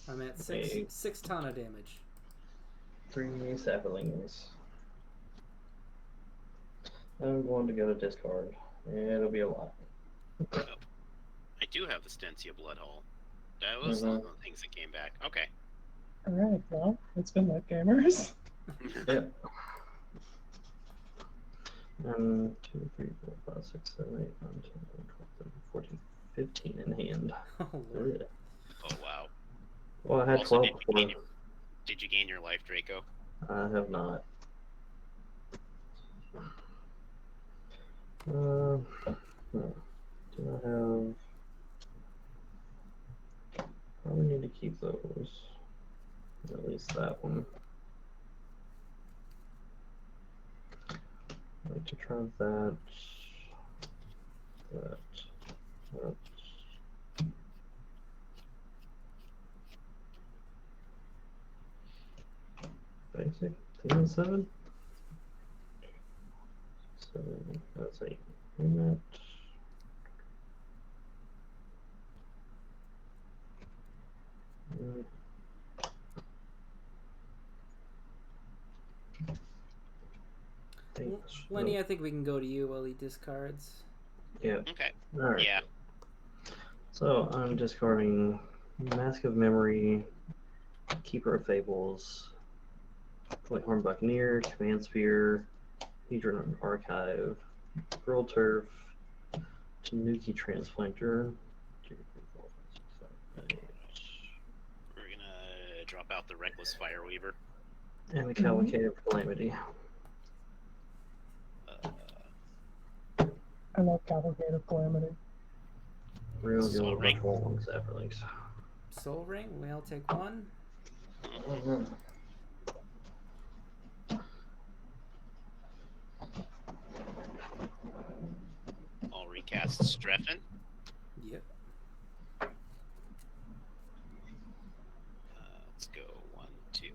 Speaker 1: I'm at 6 Tana damage.
Speaker 3: 3 saplings. I'm going to go to discard. It'll be a lot.
Speaker 2: I do have the Stencia Blood Hole. That was one of the things that came back. Okay.
Speaker 4: Alright, well, it's been lit, gamers.
Speaker 3: Yep. 1, 2, 3, 4, 5, 6, 7, 8, 9, 10, 11, 12, 13, 14, 15 in hand.
Speaker 1: Oh, Lord.
Speaker 3: Ugh.
Speaker 2: Oh, wow.
Speaker 3: Well, I had
Speaker 2: Also,
Speaker 3: 12 before.
Speaker 2: Did you gain your life, Draco?
Speaker 3: I have not. Do I have... Probably need to keep those. At least that one. I'd like to try that. That. Basic. 10 and 7? 7. That's 8. And that.
Speaker 1: Lenny, I think we can go to you while he discards.
Speaker 3: Yeah.
Speaker 2: Okay.
Speaker 3: Alright.
Speaker 2: Yeah.
Speaker 3: So I'm discarding Mask of Memory, Keeper of Fables, Whitehorn Buccaneer, Command Sphere, Hedron Archive, Girl Turf, Tanuki Transplanter.
Speaker 2: We're gonna drop out the Reckless Fireweaver.
Speaker 3: And the Cavalcade of Calamity.
Speaker 4: I love Cavalcade of Calamity.
Speaker 3: Real
Speaker 2: Soul
Speaker 3: good
Speaker 2: Ring.
Speaker 3: long saplings.
Speaker 1: Soul Ring, we'll take 1.
Speaker 2: I'll recast Strefan.
Speaker 1: Yep.
Speaker 2: Let's go 1, 2.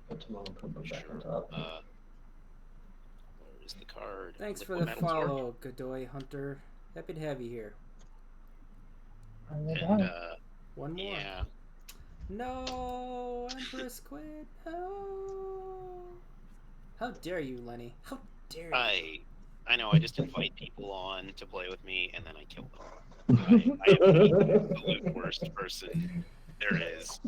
Speaker 3: Put them on, put them back on
Speaker 2: Sure.
Speaker 3: top.
Speaker 2: Where's the card?
Speaker 1: Thanks for
Speaker 2: Liquid
Speaker 1: the
Speaker 2: Metal Sword.
Speaker 1: follow, Godoy Hunter. Happy to have you here.
Speaker 4: I will
Speaker 2: And,
Speaker 4: die.
Speaker 1: One more.
Speaker 2: yeah.
Speaker 1: No, Empress Squid. No. How dare you, Lenny? How dare you?
Speaker 2: I know, I just invite people on to play with me, and then I kill them. I am the absolute worst person there is.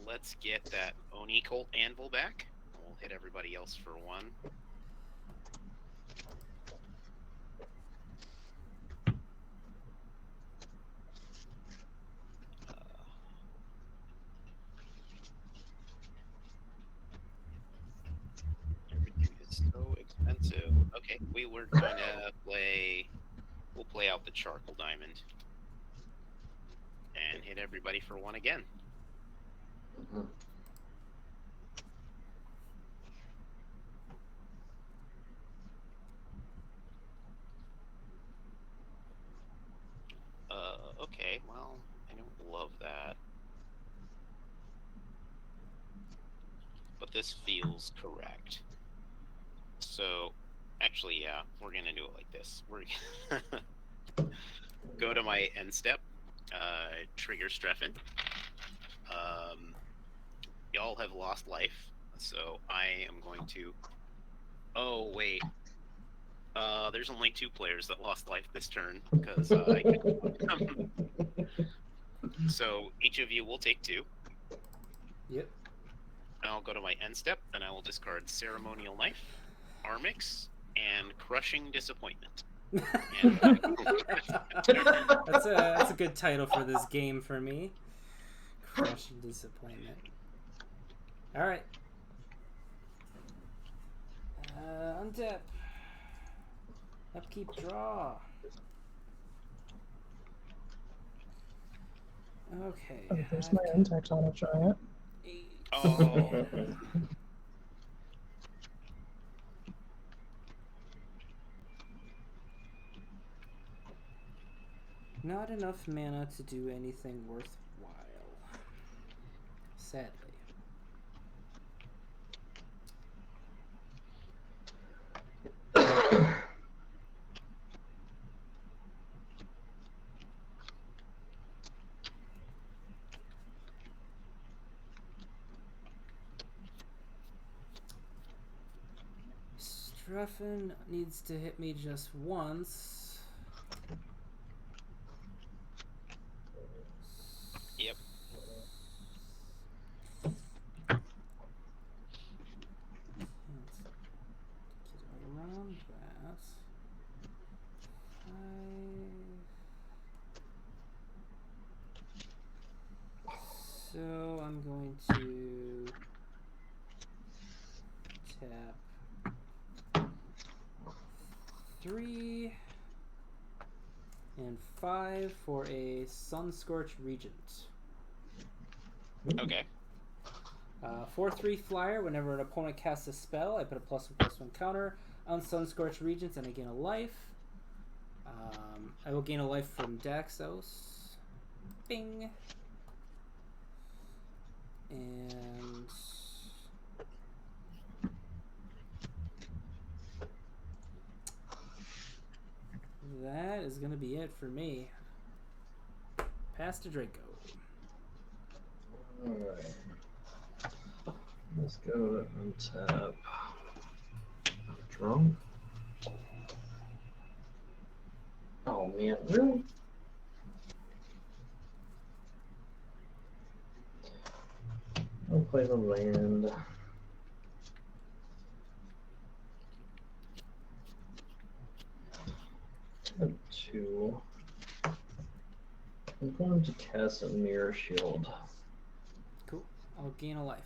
Speaker 2: Let's get that Oni Colt Anvil back. We'll hit everybody else for 1. Everything is so expensive. Okay, we were going to play... We'll play out the Charcoal Diamond. And hit everybody for 1 again. Okay, well, I don't love that. But this feels correct. So, actually, yeah, we're gonna do it like this. We're go to my end step, trigger Strefan. Y'all have lost life, so I am going to... Oh, wait. There's only 2 players that lost life this turn, because I So, each of you will take 2.
Speaker 1: Yep.
Speaker 2: I'll go to my end step, and I will discard Ceremonial Knife, Armix, and Crushing Disappointment.
Speaker 1: That's a good title for this game for me. Crushing Disappointment. All right. Untap. Upkeep, draw. Okay.
Speaker 4: Oh, there's my Intex on a giant.
Speaker 2: Oh.
Speaker 1: Not enough mana to do anything worthwhile. Sadly. Strefan needs to hit me just once.
Speaker 2: Yep.
Speaker 1: Around that. 5. So I'm going to tap 3 and 5 for a Sunscorch Regent.
Speaker 2: Okay.
Speaker 1: 4/3 flyer. Whenever an opponent casts a spell, I put a +1/+1 counter on Sunscorch Regents and I gain a life. I will gain a life from Daxos. Bing. And that is going to be it for me. Pass to Draco.
Speaker 5: Alright. Let's go untap. Drum.
Speaker 3: Oh man, really?
Speaker 5: I'll play the land. Tab 2. I'm going to cast a Mirror Shield.
Speaker 1: Cool. I'll gain a life.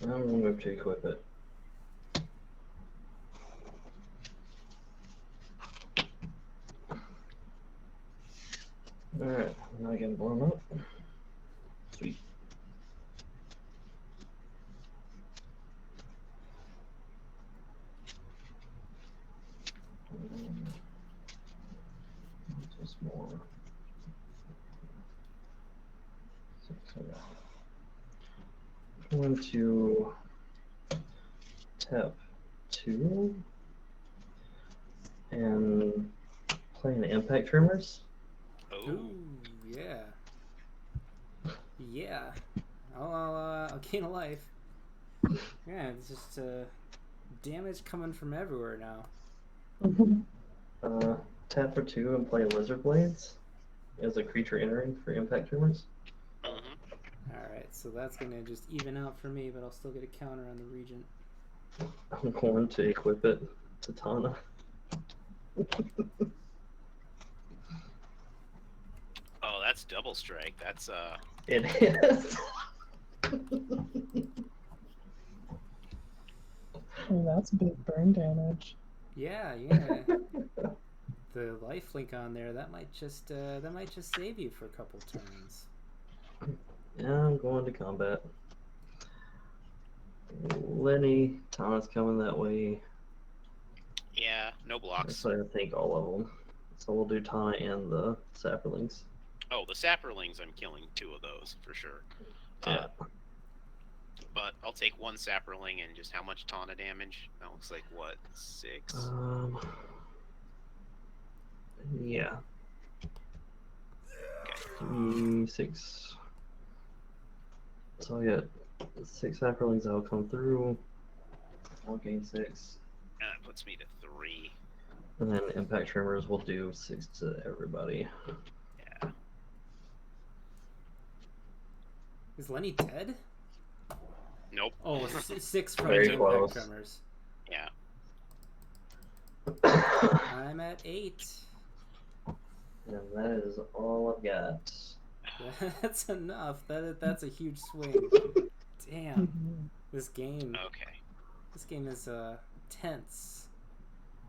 Speaker 5: I'm going to move to equip it. Alright, now I get blown up. Sweet. Just more. 6, okay. I'm going to tap 2 and play an Impact Tremors.
Speaker 2: Oh.
Speaker 1: Ooh, yeah. Yeah. I'll gain a life. Yeah, it's just damage coming from everywhere now.
Speaker 5: Tap for 2 and play Lizard Blades as a creature entering for Impact Tremors.
Speaker 1: Alright, so that's going to just even out for me, but I'll still get a counter on the Regent.
Speaker 5: I'm going to equip it to Tana.
Speaker 2: Oh, that's double strike. That's
Speaker 5: It is.
Speaker 4: Oh, that's big burn damage.
Speaker 1: Yeah. The lifelink on there, that might just save you for a couple turns.
Speaker 5: Yeah, I'm going to combat. Lenny, Tana's coming that way.
Speaker 2: yeah, no blocks.
Speaker 5: So I think all of them. So we'll do Tana and the Sapperlings.
Speaker 2: Oh, the Sapperlings, I'm killing 2 of those for sure.
Speaker 5: Yeah.
Speaker 2: But I'll take 1 Sapperling and just how much Tana damage? That looks like what, 6?
Speaker 5: Yeah.
Speaker 2: Okay.
Speaker 5: 6. So I got 6 Sapperlings that'll come through. I'll gain 6.
Speaker 2: And that puts me to 3.
Speaker 5: And then Impact Tremors will do 6 to everybody.
Speaker 2: Yeah.
Speaker 1: Is Lenny dead?
Speaker 2: Nope.
Speaker 1: Oh, 6 from
Speaker 5: Very
Speaker 1: the
Speaker 5: close.
Speaker 1: Impact Tremors.
Speaker 2: Yeah.
Speaker 1: I'm at 8.
Speaker 5: And that is all I've got.
Speaker 1: That's enough. That's a huge swing. Damn.
Speaker 4: Mhm.
Speaker 1: This game is tense.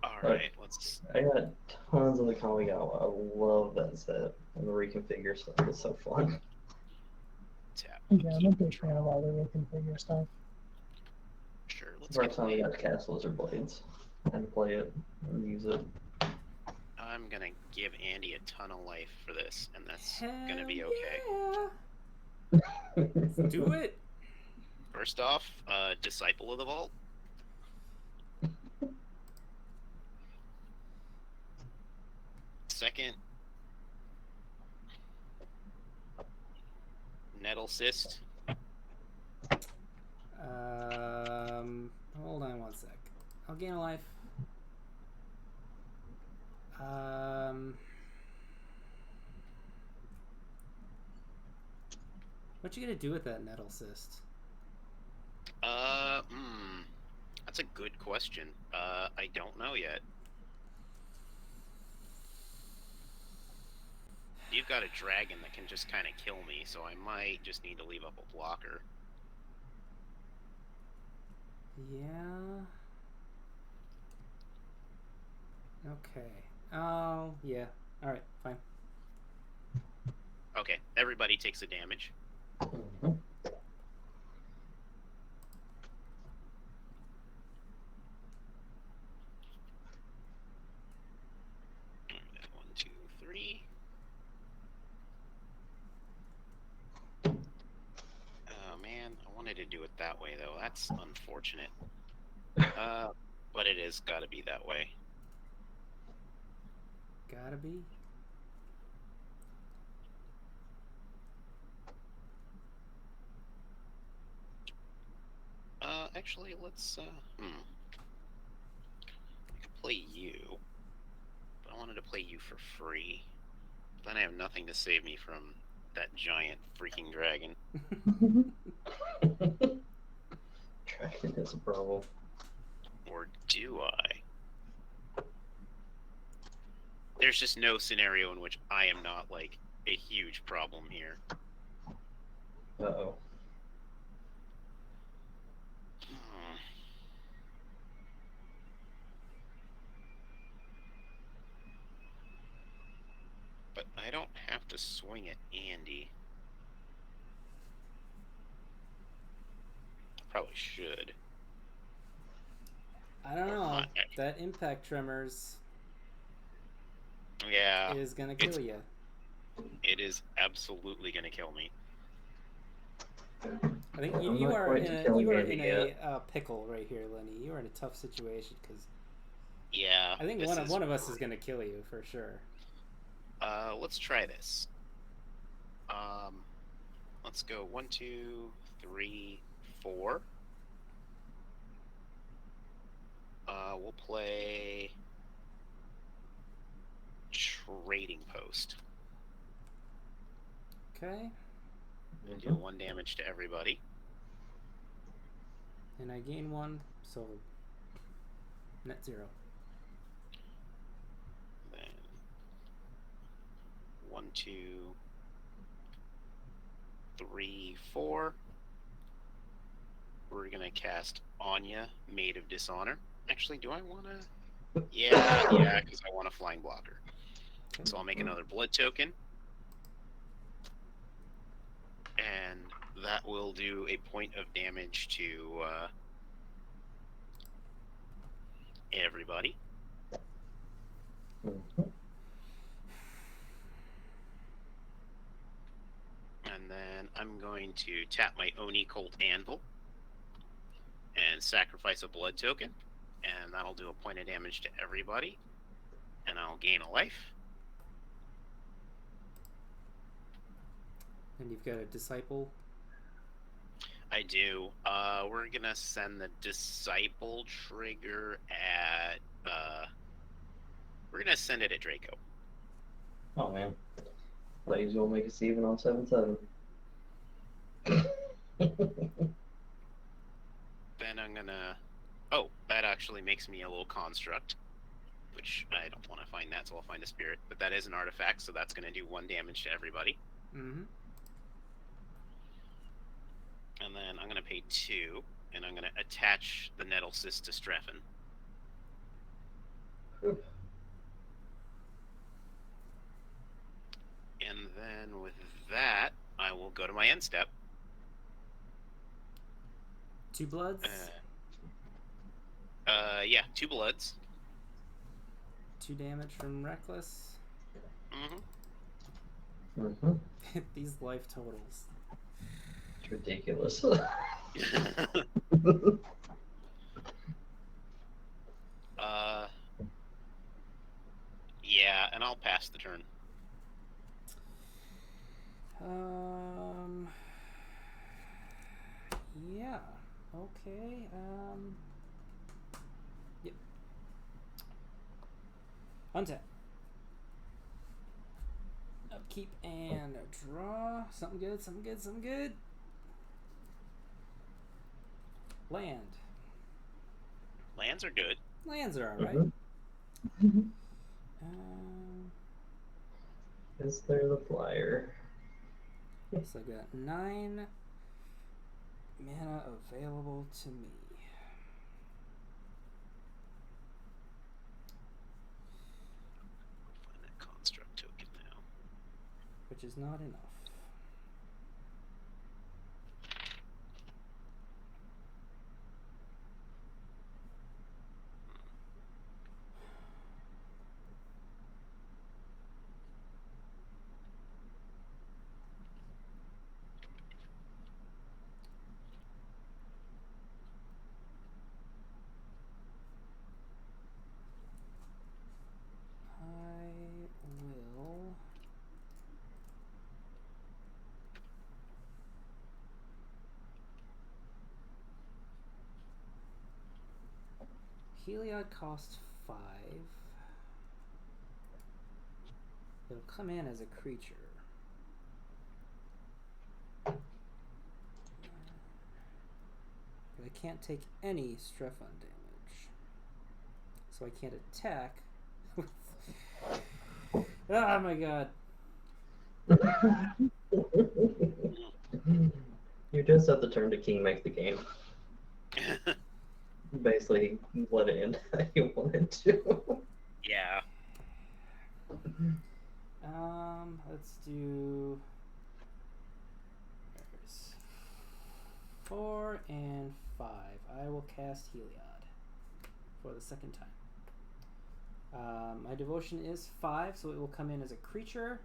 Speaker 2: Alright, let's...
Speaker 5: I got tons of the Kamigawa. I love that set. And the reconfigure stuff is so fun.
Speaker 2: tap.
Speaker 4: Yeah, I'm a big fan of all the reconfigure stuff.
Speaker 2: Sure, let's
Speaker 5: First
Speaker 2: get
Speaker 5: time I got to cast Lizard Blades. and play it and use it.
Speaker 2: I'm gonna give Andy a ton of life for this, and that's gonna
Speaker 1: Hell
Speaker 2: be okay.
Speaker 1: Yeah. Let's do it.
Speaker 2: First off, Disciple of the Vault. Second, Nettle Cyst.
Speaker 1: Hold on one sec. I'll gain a life. What you gonna do with that nettle cyst?
Speaker 2: That's a good question. I don't know yet. You've got a dragon that can just kind of kill me, so I might just need to leave up a blocker.
Speaker 1: Yeah. Okay. Oh, yeah. Alright, fine.
Speaker 2: Okay, everybody takes the damage.
Speaker 5: Mhm.
Speaker 2: Alright, 1, 2, 3. Oh man, I wanted to do it that way though. That's unfortunate. But it is gotta be that way.
Speaker 1: Gotta be.
Speaker 2: Actually, let's, I could play you. But I wanted to play you for free. But then I have nothing to save me from that giant freaking dragon.
Speaker 5: Dragon is a problem.
Speaker 2: Or do I? There's just no scenario in which I am not, like, a huge problem here.
Speaker 5: Uh-oh.
Speaker 2: But I don't have to swing at Andy. I probably should.
Speaker 1: I don't know. That impact tremors
Speaker 2: Yeah,
Speaker 1: is gonna kill you.
Speaker 2: it is absolutely gonna kill me.
Speaker 1: I think
Speaker 5: I'm
Speaker 1: you
Speaker 5: not
Speaker 1: are
Speaker 5: quite
Speaker 1: in
Speaker 5: to
Speaker 1: a,
Speaker 5: killing
Speaker 1: you are
Speaker 5: Andy
Speaker 1: in
Speaker 5: yet.
Speaker 1: a pickle right here, Lenny. You are in a tough situation because
Speaker 2: Yeah.
Speaker 1: I think
Speaker 2: this
Speaker 1: one of us is gonna kill you for sure.
Speaker 2: Let's try this. Let's go 1, 2, 3, 4. We'll play Trading Post.
Speaker 1: Okay,
Speaker 2: And do 1 damage to everybody.
Speaker 1: and I gain 1, so net 0.
Speaker 2: Then 1, 2, 3, 4. We're gonna cast Anya, Maid of Dishonor. Actually, do I wanna? Yeah, because I want a flying blocker.
Speaker 1: Okay.
Speaker 2: So I'll make another blood token. And that will do a point of damage to everybody.
Speaker 5: Mhm.
Speaker 2: And then I'm going to tap my Oni Colt Anvil and sacrifice a blood token. And that'll do a point of damage to everybody. And I'll gain a life.
Speaker 1: And you've got a disciple.
Speaker 2: I do. We're gonna send the Disciple trigger at we're gonna send it at Draco.
Speaker 5: Oh man. Thought he was gonna make us even on 7-7.
Speaker 2: Then I'm gonna oh, that actually makes me a little construct. Which I don't want to find that, so I'll find a spirit. But that is an artifact, so that's gonna do 1 damage to everybody.
Speaker 1: Mm-hmm.
Speaker 2: And then I'm gonna pay 2, and I'm gonna attach the Nettle Cyst to Strefan. And then with that, I will go to my end step.
Speaker 1: 2 bloods.
Speaker 2: Yeah, 2 bloods.
Speaker 1: 2 damage from Reckless.
Speaker 2: Mm-hmm.
Speaker 1: These life totals.
Speaker 3: It's ridiculous.
Speaker 2: Yeah, and I'll pass the turn.
Speaker 1: Yeah. Okay. Yep. Untap. Upkeep and draw. Something good, something good, something good. Land.
Speaker 2: Lands are good.
Speaker 1: Lands are alright.
Speaker 3: Is there the flyer?
Speaker 1: So I got 9 mana available to me.
Speaker 2: Find that construct token now.
Speaker 1: Which is not enough. Heliod costs 5. It'll come in as a creature. But I can't take any Strefan damage. So I can't attack. Oh my god.
Speaker 3: You just have to turn to king make the game. Basically, let it end how you wanted to.
Speaker 2: Yeah.
Speaker 1: Let's do. There's 4 and 5. I will cast Heliod for the second time. My devotion is 5, so it will come in as a creature,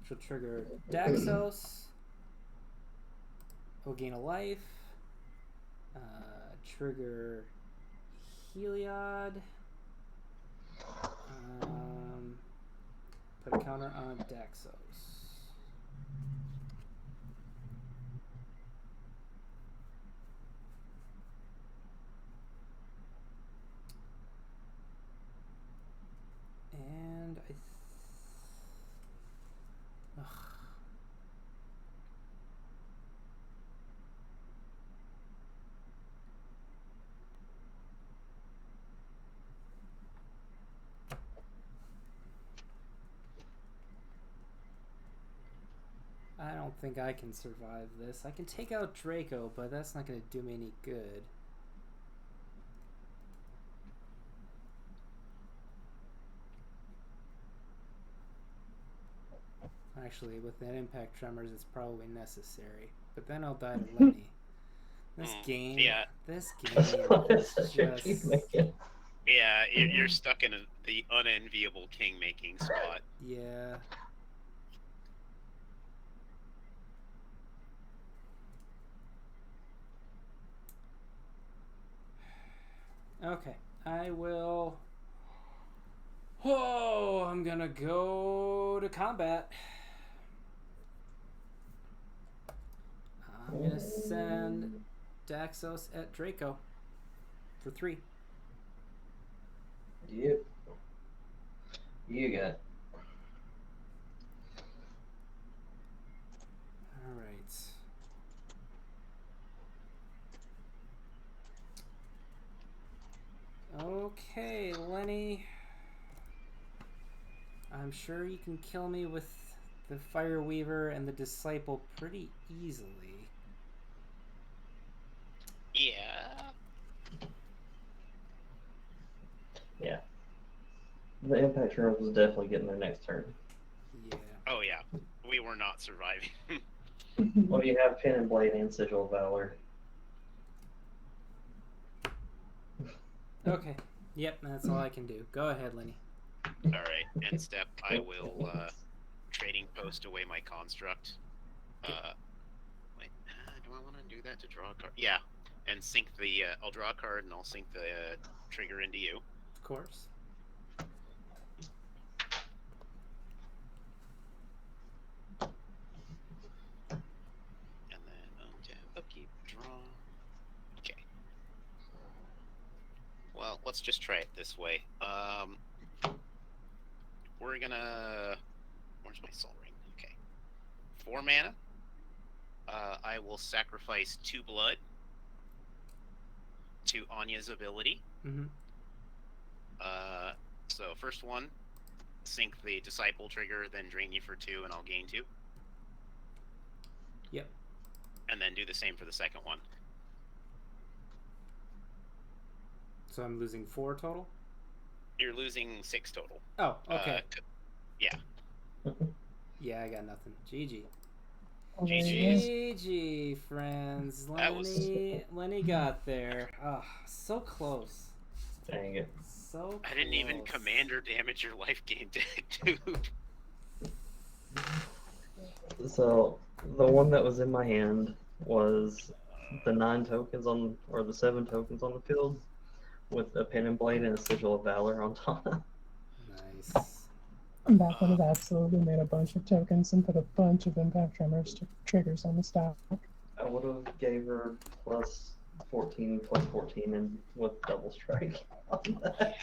Speaker 1: which will trigger Daxos. Will gain a life. Trigger Heliod. Put a counter on Daxos. And I don't think I can survive this. I can take out Draco, but that's not going to do me any good. Actually, with that impact tremors, it's probably necessary. But then I'll die to Lenny. This game,
Speaker 2: Yeah.
Speaker 1: This game is just...
Speaker 2: Yeah, you're stuck in the unenviable king-making spot.
Speaker 1: Yeah. Okay, I will... Oh, I'm gonna go to combat. I'm gonna send Daxos at Draco for 3.
Speaker 3: Yep. You got.
Speaker 1: All right. Okay, Lenny. I'm sure you can kill me with the Fire Weaver and the Disciple pretty easily.
Speaker 2: Yeah.
Speaker 3: Yeah. The impact turn was definitely getting their next turn.
Speaker 1: Yeah.
Speaker 2: Oh yeah. We were not surviving.
Speaker 3: Well, you have Pin and Blade and Sigil of Valor.
Speaker 1: Okay. Yep, that's all I can do. Go ahead, Lenny.
Speaker 2: All right. End step. I will trading post away my construct. Wait. Do I want to do that to draw a card? Yeah. And sync the. I'll draw a card and I'll sync the trigger into you.
Speaker 1: Of course.
Speaker 2: And then untap, upkeep, draw. Okay. Well, let's just try it this way. We're gonna. Where's my soul ring? Okay. 4 mana. I will sacrifice 2 blood to Anya's ability.
Speaker 1: Mm-hmm.
Speaker 2: So first one, sync the disciple trigger, then drain you for 2, and I'll gain 2.
Speaker 1: Yep.
Speaker 2: And then do the same for the second one.
Speaker 1: So I'm losing 4 total?
Speaker 2: You're losing 6 total.
Speaker 1: Oh, okay.
Speaker 2: Yeah.
Speaker 1: Yeah, I got nothing. GG.
Speaker 4: Oh, there you go.
Speaker 1: GG, friends.
Speaker 2: That was-
Speaker 1: Lenny got there. Oh, so close.
Speaker 5: Dang it.
Speaker 1: So
Speaker 2: I didn't even
Speaker 1: close.
Speaker 2: commander damage your life gain deck, dude.
Speaker 5: So the one that was in my hand was the 9 tokens on, or the 7 tokens on the field, with a pen and blade and a sigil of valor on top.
Speaker 1: Nice.
Speaker 4: That would have absolutely made a bunch of tokens and put a bunch of impact triggers on the stack.
Speaker 5: I would have gave her plus 14 and with double strike on that.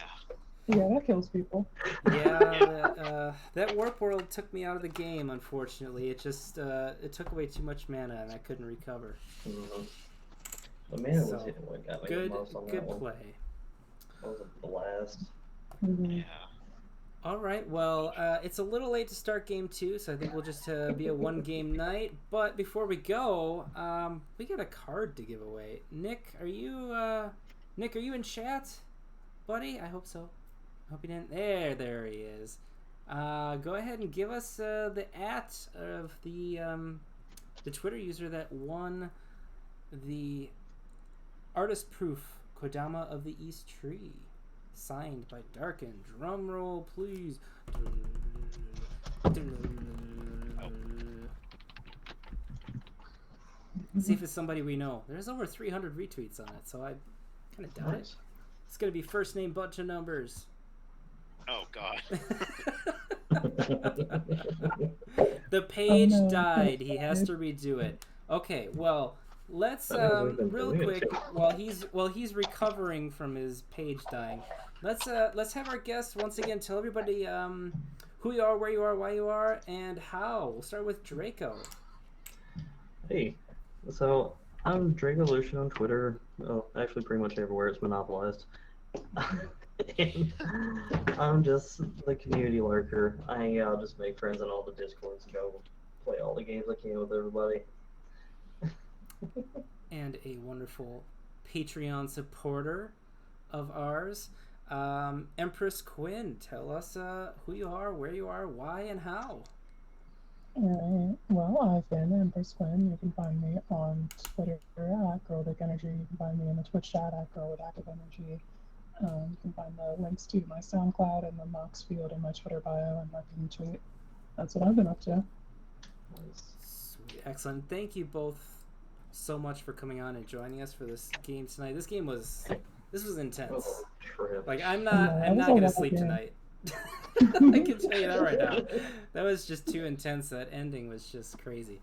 Speaker 4: Yeah, that kills people.
Speaker 1: Yeah, that warp world took me out of the game. Unfortunately, it just it took away too much mana and I couldn't recover.
Speaker 5: Mhm. The mana
Speaker 1: So,
Speaker 5: was hitting what got me
Speaker 1: Good,
Speaker 5: the most on
Speaker 1: good
Speaker 5: that one.
Speaker 1: play.
Speaker 5: That was a blast.
Speaker 4: Mhm.
Speaker 2: Yeah.
Speaker 1: All right, well, it's a little late to start game 2, so I think we'll just be a 1-game night. But before we go, we got a card to give away. Nick, are you in chat, buddy? I hope so. I hope you didn't. There he is. Go ahead and give us the @ of the Twitter user that won the artist proof Kodama of the East Tree. Signed by Darken. Drum roll, please. See if it's somebody we know. There's over 300 retweets on it, so I kind of doubt it. It's gonna be first name, bunch of numbers.
Speaker 2: Oh god.
Speaker 1: The page
Speaker 4: Oh, no.
Speaker 1: died. He has to redo it. Okay, well, let's real quick while he's recovering from his page dying. Let's have our guests once again tell everybody who you are, where you are, why you are, and how. We'll start with Draco.
Speaker 5: Hey, so I'm Drakeolution on Twitter. Well, actually, pretty much everywhere. It's monopolized. And I'm just the community lurker. I hang out, just make friends on all the discords, and go play all the games I can with everybody.
Speaker 1: And a wonderful Patreon supporter of ours, Empress Quinn. Tell us who you are, where you are, why, and how.
Speaker 4: Alright, well, I've been Empress Quinn. You can find me on Twitter at GirlDickEnergy. You can find me in the Twitch chat at GirlWithActiveEnergy. You can find the links to my SoundCloud and the Mox field in my Twitter bio and my pin tweet. That's what I've been up to.
Speaker 1: Sweet, excellent. Thank you both so much for coming on and joining us for this game tonight. This was intense.
Speaker 5: Oh, trip.
Speaker 1: Like I'm
Speaker 4: Yeah,
Speaker 1: not
Speaker 4: that was a
Speaker 1: gonna
Speaker 4: lot,
Speaker 1: sleep
Speaker 4: yeah.
Speaker 1: tonight. I can tell you that right now. That was just too intense. That ending was just crazy.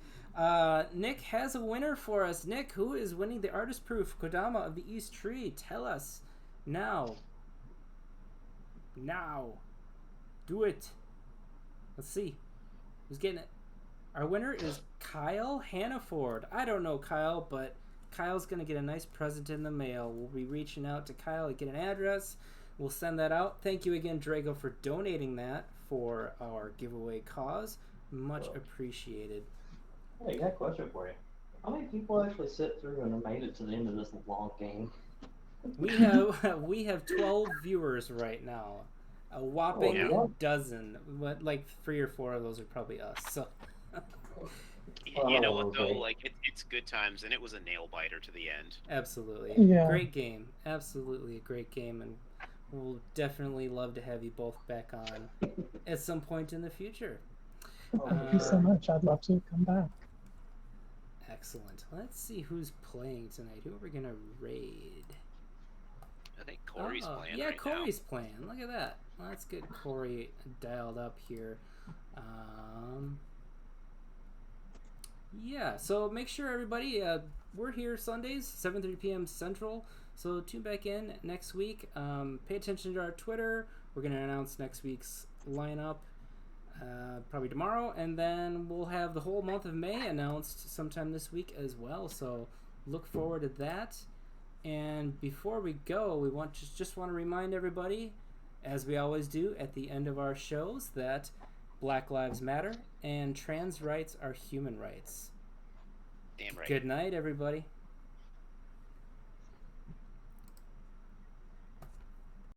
Speaker 1: Nick has a winner for us. Nick, who is winning the artist proof Kodama of the East Tree? Tell us now. Do it. Let's see who's getting it. Our winner is Kyle Hannaford. I don't know Kyle, but Kyle's gonna get a nice present in the mail. We'll be reaching out to Kyle to get an address. We'll send that out. Thank you again, Drago, for donating that for our giveaway cause. Much appreciated.
Speaker 5: Hey, I got a question for you. How many people actually sit through and made it to the end of this long game?
Speaker 1: We have 12 viewers right now. A whopping
Speaker 5: Oh, yeah.
Speaker 1: dozen. But like 3 or 4 of those are probably us. So
Speaker 2: You know what though?
Speaker 5: okay.
Speaker 2: Like it's good times, and it was a nail biter to the end.
Speaker 1: Absolutely.
Speaker 4: Yeah.
Speaker 1: Great game. Absolutely a great game, and we'll definitely love to have you both back on at some point in the future.
Speaker 4: Thank you so much. I'd love to come back.
Speaker 1: Excellent. Let's see who's playing tonight. Who are we gonna raid?
Speaker 2: I think Corey's playing.
Speaker 1: Yeah,
Speaker 2: right
Speaker 1: Corey's playing. Look at that. Let's get Corey dialed up here. Yeah, so make sure everybody, we're here Sundays, 7:30 p.m. Central. So tune back in next week. Pay attention to our Twitter. We're going to announce next week's lineup probably tomorrow. And then we'll have the whole month of May announced sometime this week as well. So look forward to that. And before we go, we just want to remind everybody, as we always do at the end of our shows, that Black Lives Matter and trans rights are human rights.
Speaker 2: Damn right.
Speaker 1: Good night, everybody.